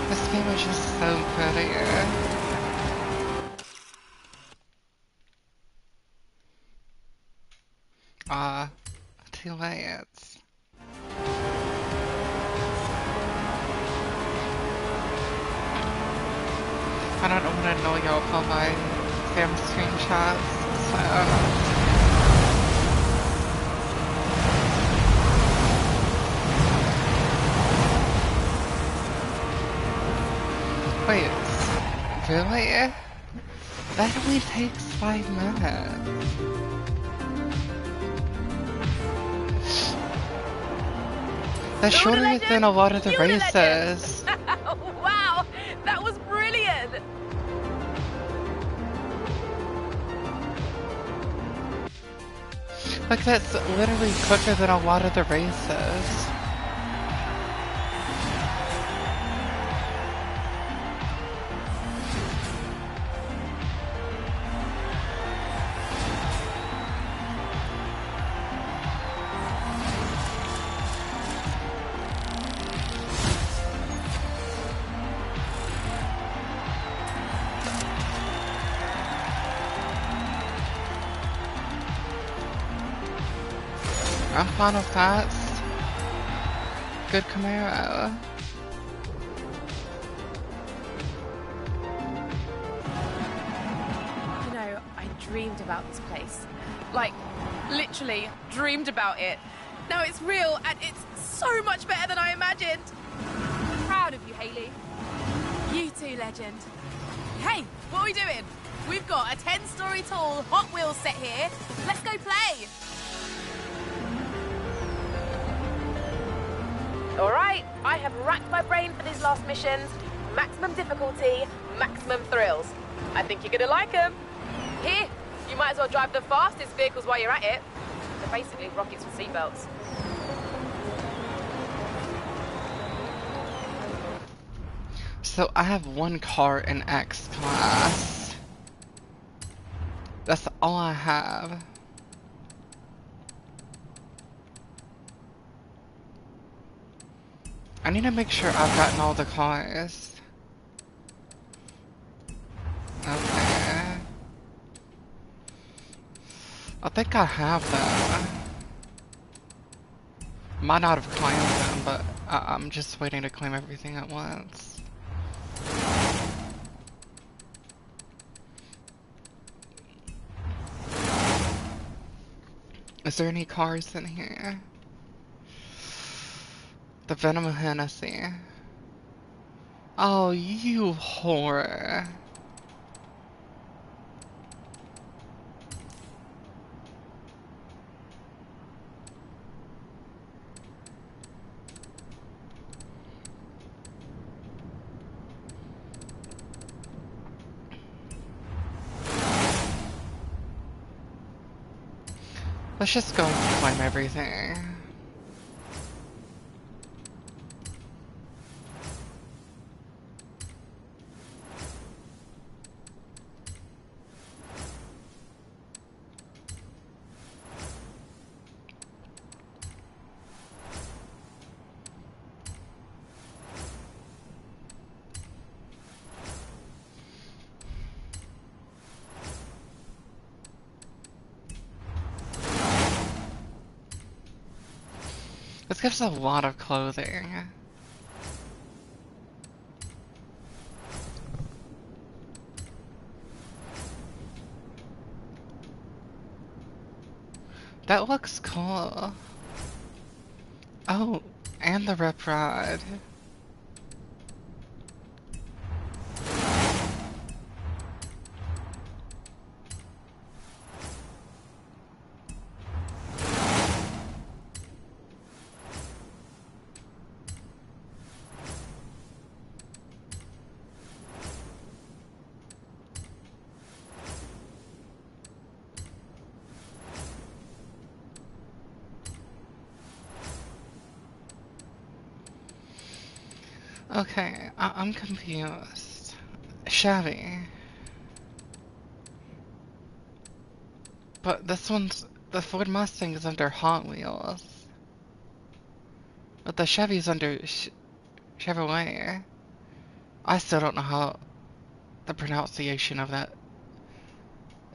This game is just so pretty. Too late. I don't want to know y'all for my damn screenshots, so... Wait, really? That only takes 5 minutes. That's Build a shorter legend, than a lot of the build a legend. races. Wow, that was brilliant. Like, that's literally quicker than a lot of the races. I'm fine with that. Good Camaro. You know, I dreamed about this place. Like, literally dreamed about it. Now it's real, and it's so much better than I imagined. Proud of you, Hayley. You too, legend. Hey, what are we doing? We've got a 10-story tall Hot Wheels set here. Let's go play. All right, I have racked my brain for these last missions. Maximum difficulty, maximum thrills. I think you're gonna like them. Here, you might as well drive the fastest vehicles while you're at it. They're basically rockets with seatbelts. So I have one car in X class. That's all I have. I need to make sure I've gotten all the cars. Okay. I think I have them. Might not have claimed them, but I'm just waiting to claim everything at once. Is there any cars in here? The Venom Hennessy. Oh, you whore. Let's just go and claim everything. This gives a lot of clothing. That looks cool. Oh, and the rep rod. Okay, I'm confused. Chevy. But this one's... the Ford Mustang is under Hot Wheels. But the Chevy's under Chevrolet. I still don't know how the pronunciation of that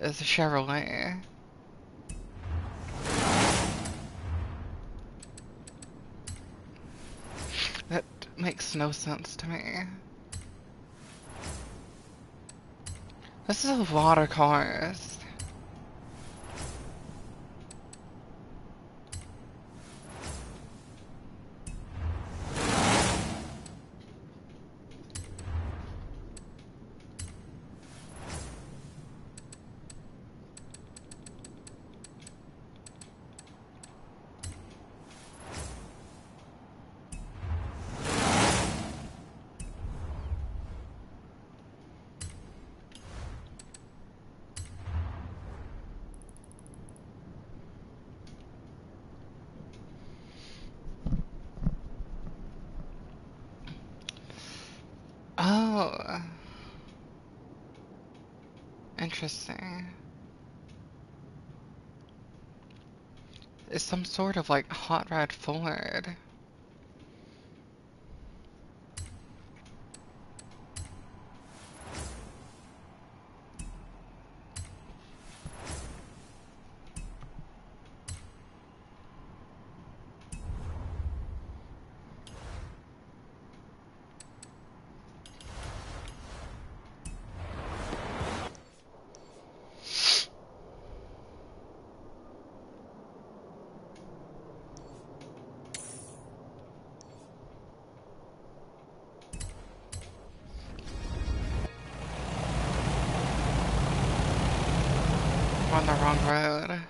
is Chevrolet. That makes no sense to me. This is a lot of cars. Interesting. It's some sort of like hot rod Ford. On the wrong road.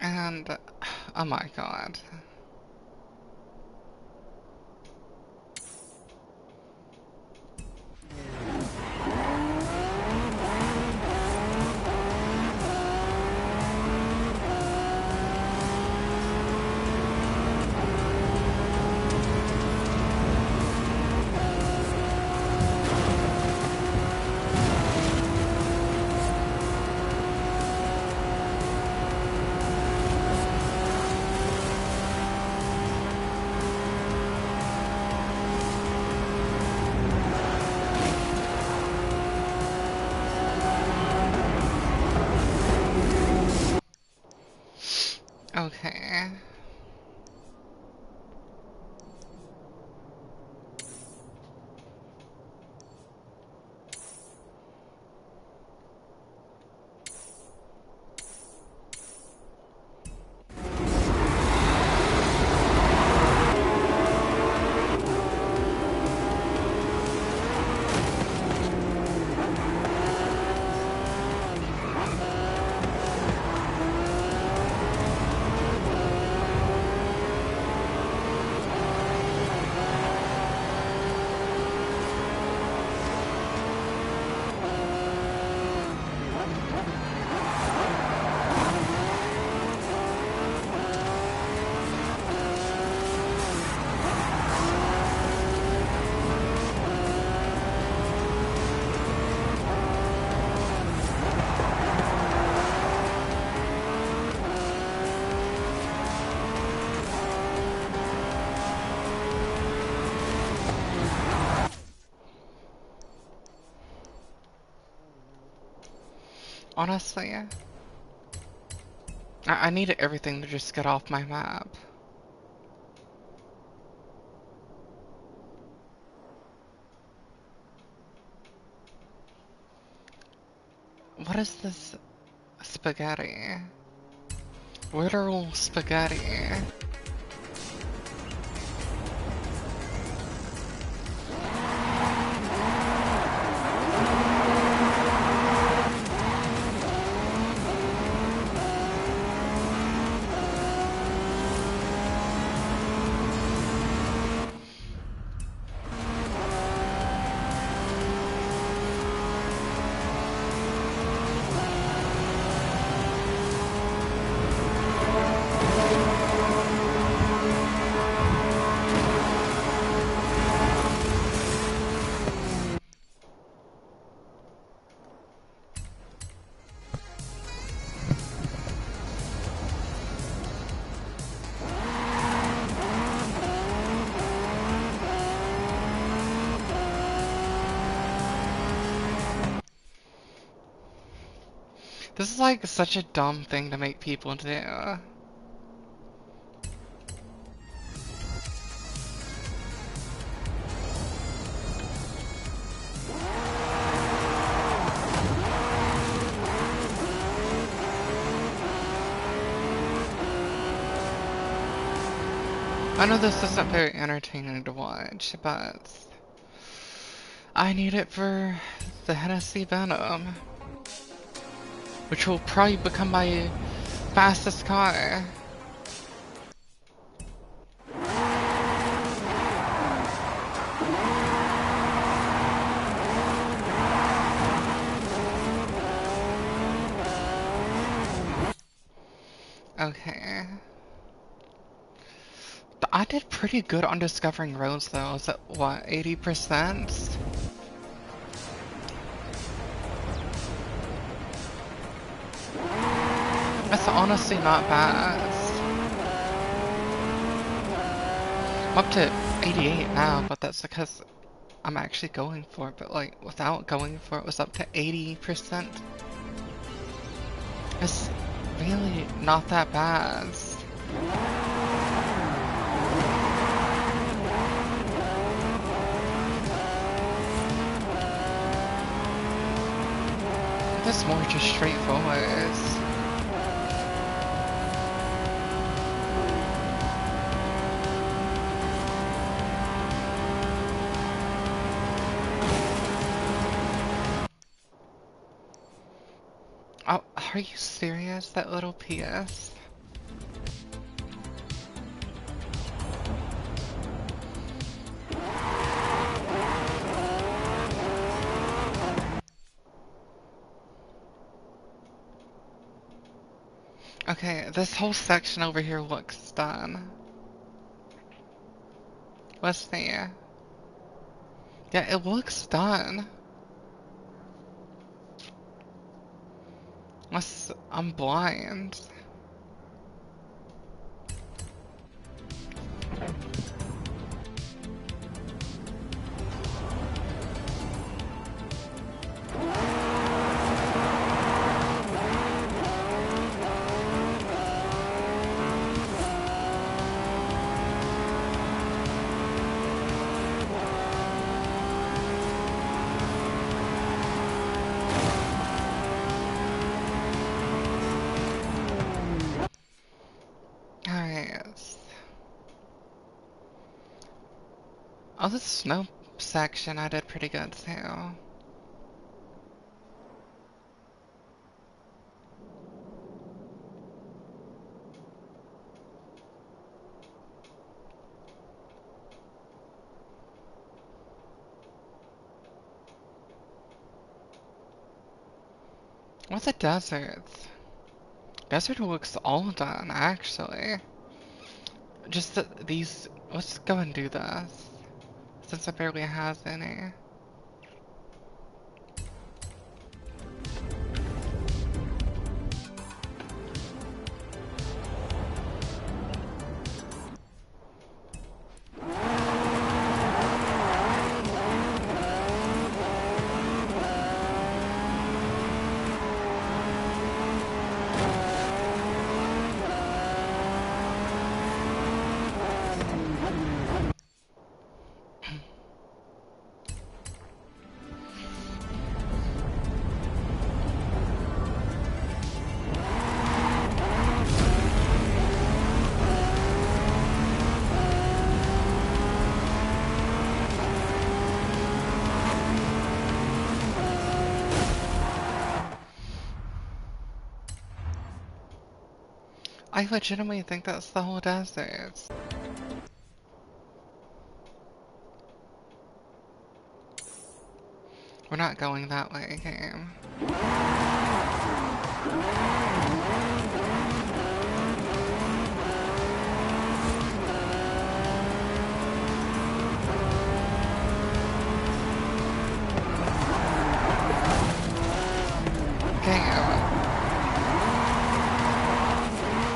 And, oh my god. Okay. Honestly, I needed everything to just get off my map. What is this spaghetti? Literal spaghetti. This is like such a dumb thing to make people do. I know this isn't very entertaining to watch, but I need it for the Hennessy Venom, which will probably become my fastest car. Okay. I did pretty good on discovering roads though. I was at what, 80%? That's honestly not bad. I'm up to 88 now, but that's because I'm actually going for it. But like, without going for it, was up to 80%. It's really not that bad. This more just straightforward. Oh, are you serious? That little PS? Okay, this whole section over here looks done. Let's see. Yeah, it looks done. Unless I'm blind. Oh, the snow section I did pretty good too. What's a desert? Desert looks all done, actually. Just that these... Let's go and do this. Since I barely have any. I legitimately think that's the whole desert. We're not going that way, game.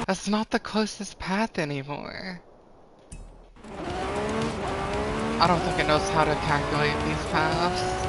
That's not the closest path anymore. I don't think it knows how to calculate these paths.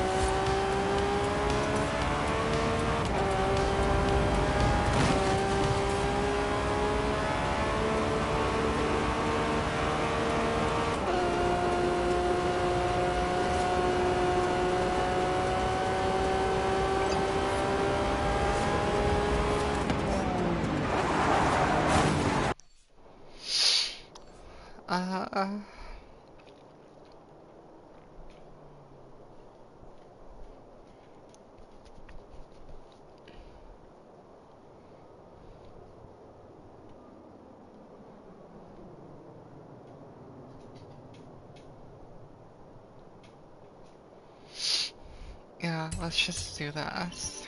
Yeah, let's just do this.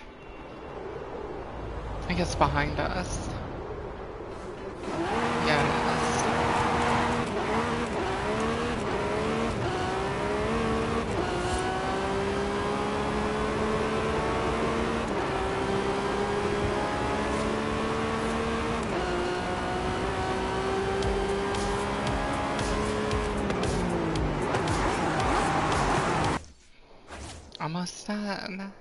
I guess behind us. Yeah, it is. Almost done.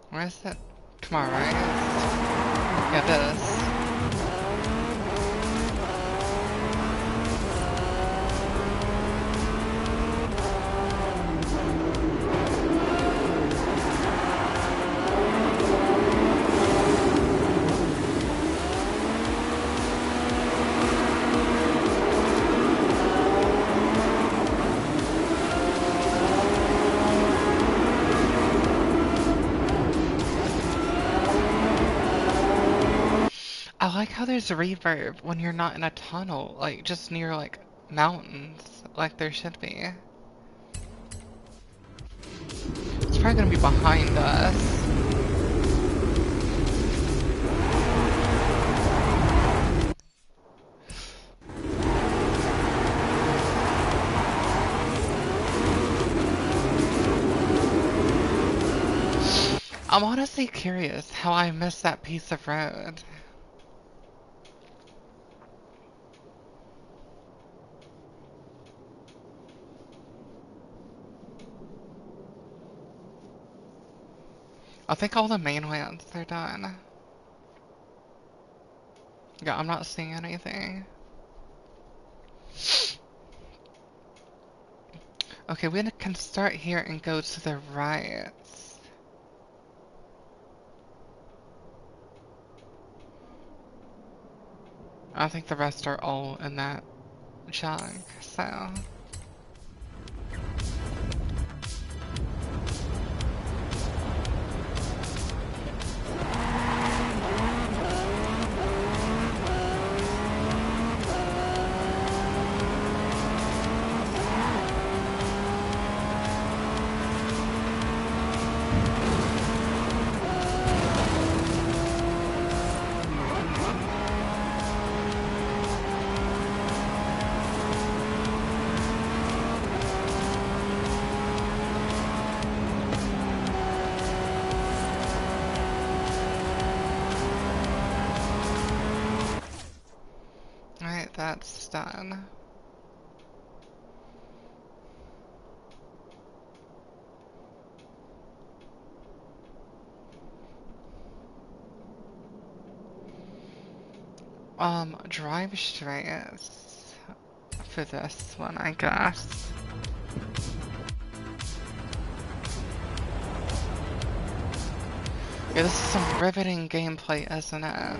Where is it? Come on, right? Yeah, this. I like how there's reverb when you're not in a tunnel, like just near like mountains, like there should be. It's probably gonna be behind us. I'm honestly curious how I missed that piece of road. I think all the main ones are done. Yeah, I'm not seeing anything. Okay, we can start here and go to the right. I think the rest are all in that chunk, so... Alright, that's done. Drive straight for this one, I guess. Yeah, this is some riveting gameplay, isn't it?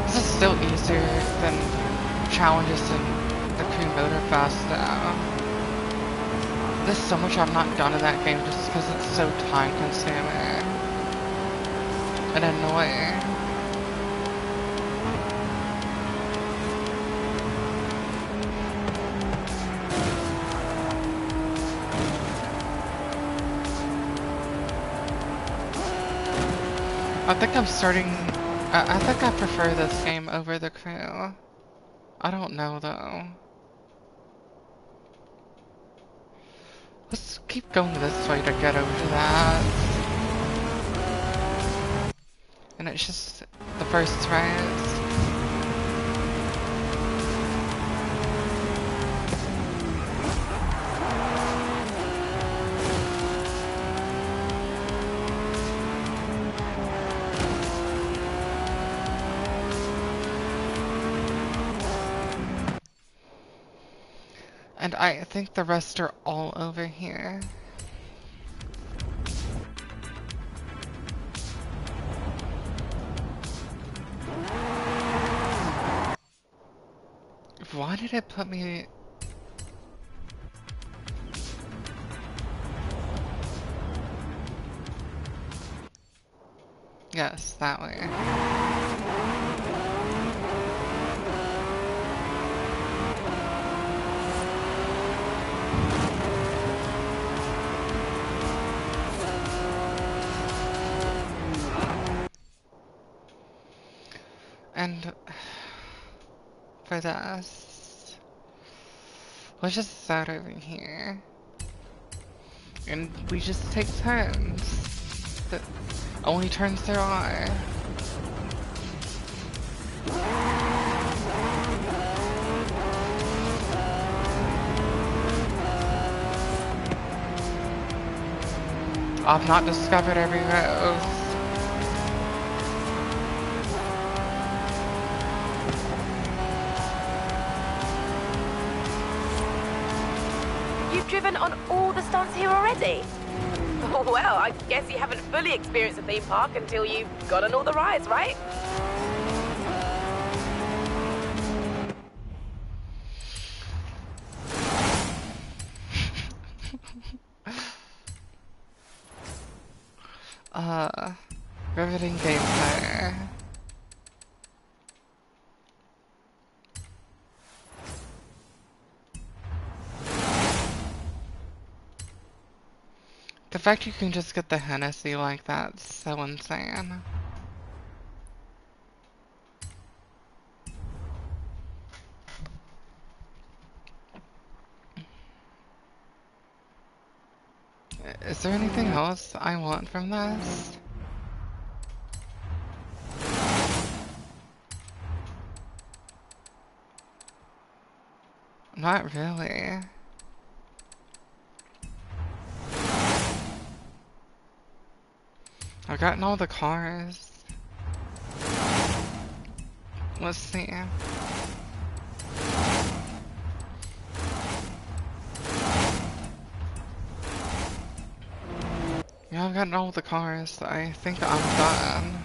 This is still easier than challenges in the Crew Motorfest now. There's so much I've not done in that game just because it's so time consuming and annoying. I think I'm starting... I think I prefer this game over the Crew. I don't know though. Let's keep going this way to get over to that. And it's just the first race. And I think the rest are all over here. Why did it put me... Yes, that way. And for this, let's just start over here. And we just take turns. The only turns there are. I've not discovered every rose. You've driven on all the stunts here already? Well, I guess you haven't fully experienced a theme park until you've gone on all the rides, right? Riveting gameplay. The fact you can just get the Hennessy like that's so insane. Is there anything else I want from this? Not really. I've gotten all the cars. Let's see. Yeah, I've gotten all the cars. I think I'm done.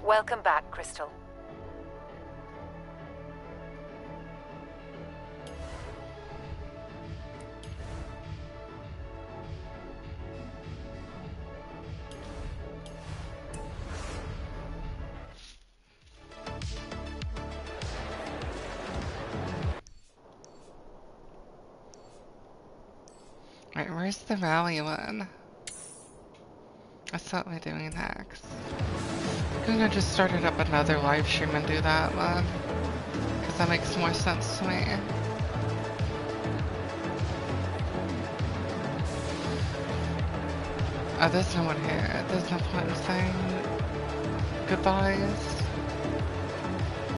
Welcome back, Crystal. Wait, where's the rally one? That's what we're doing next. I'm gonna just start it up another live stream and do that one. Because that makes more sense to me. Oh, there's no one here. There's no point in saying goodbyes.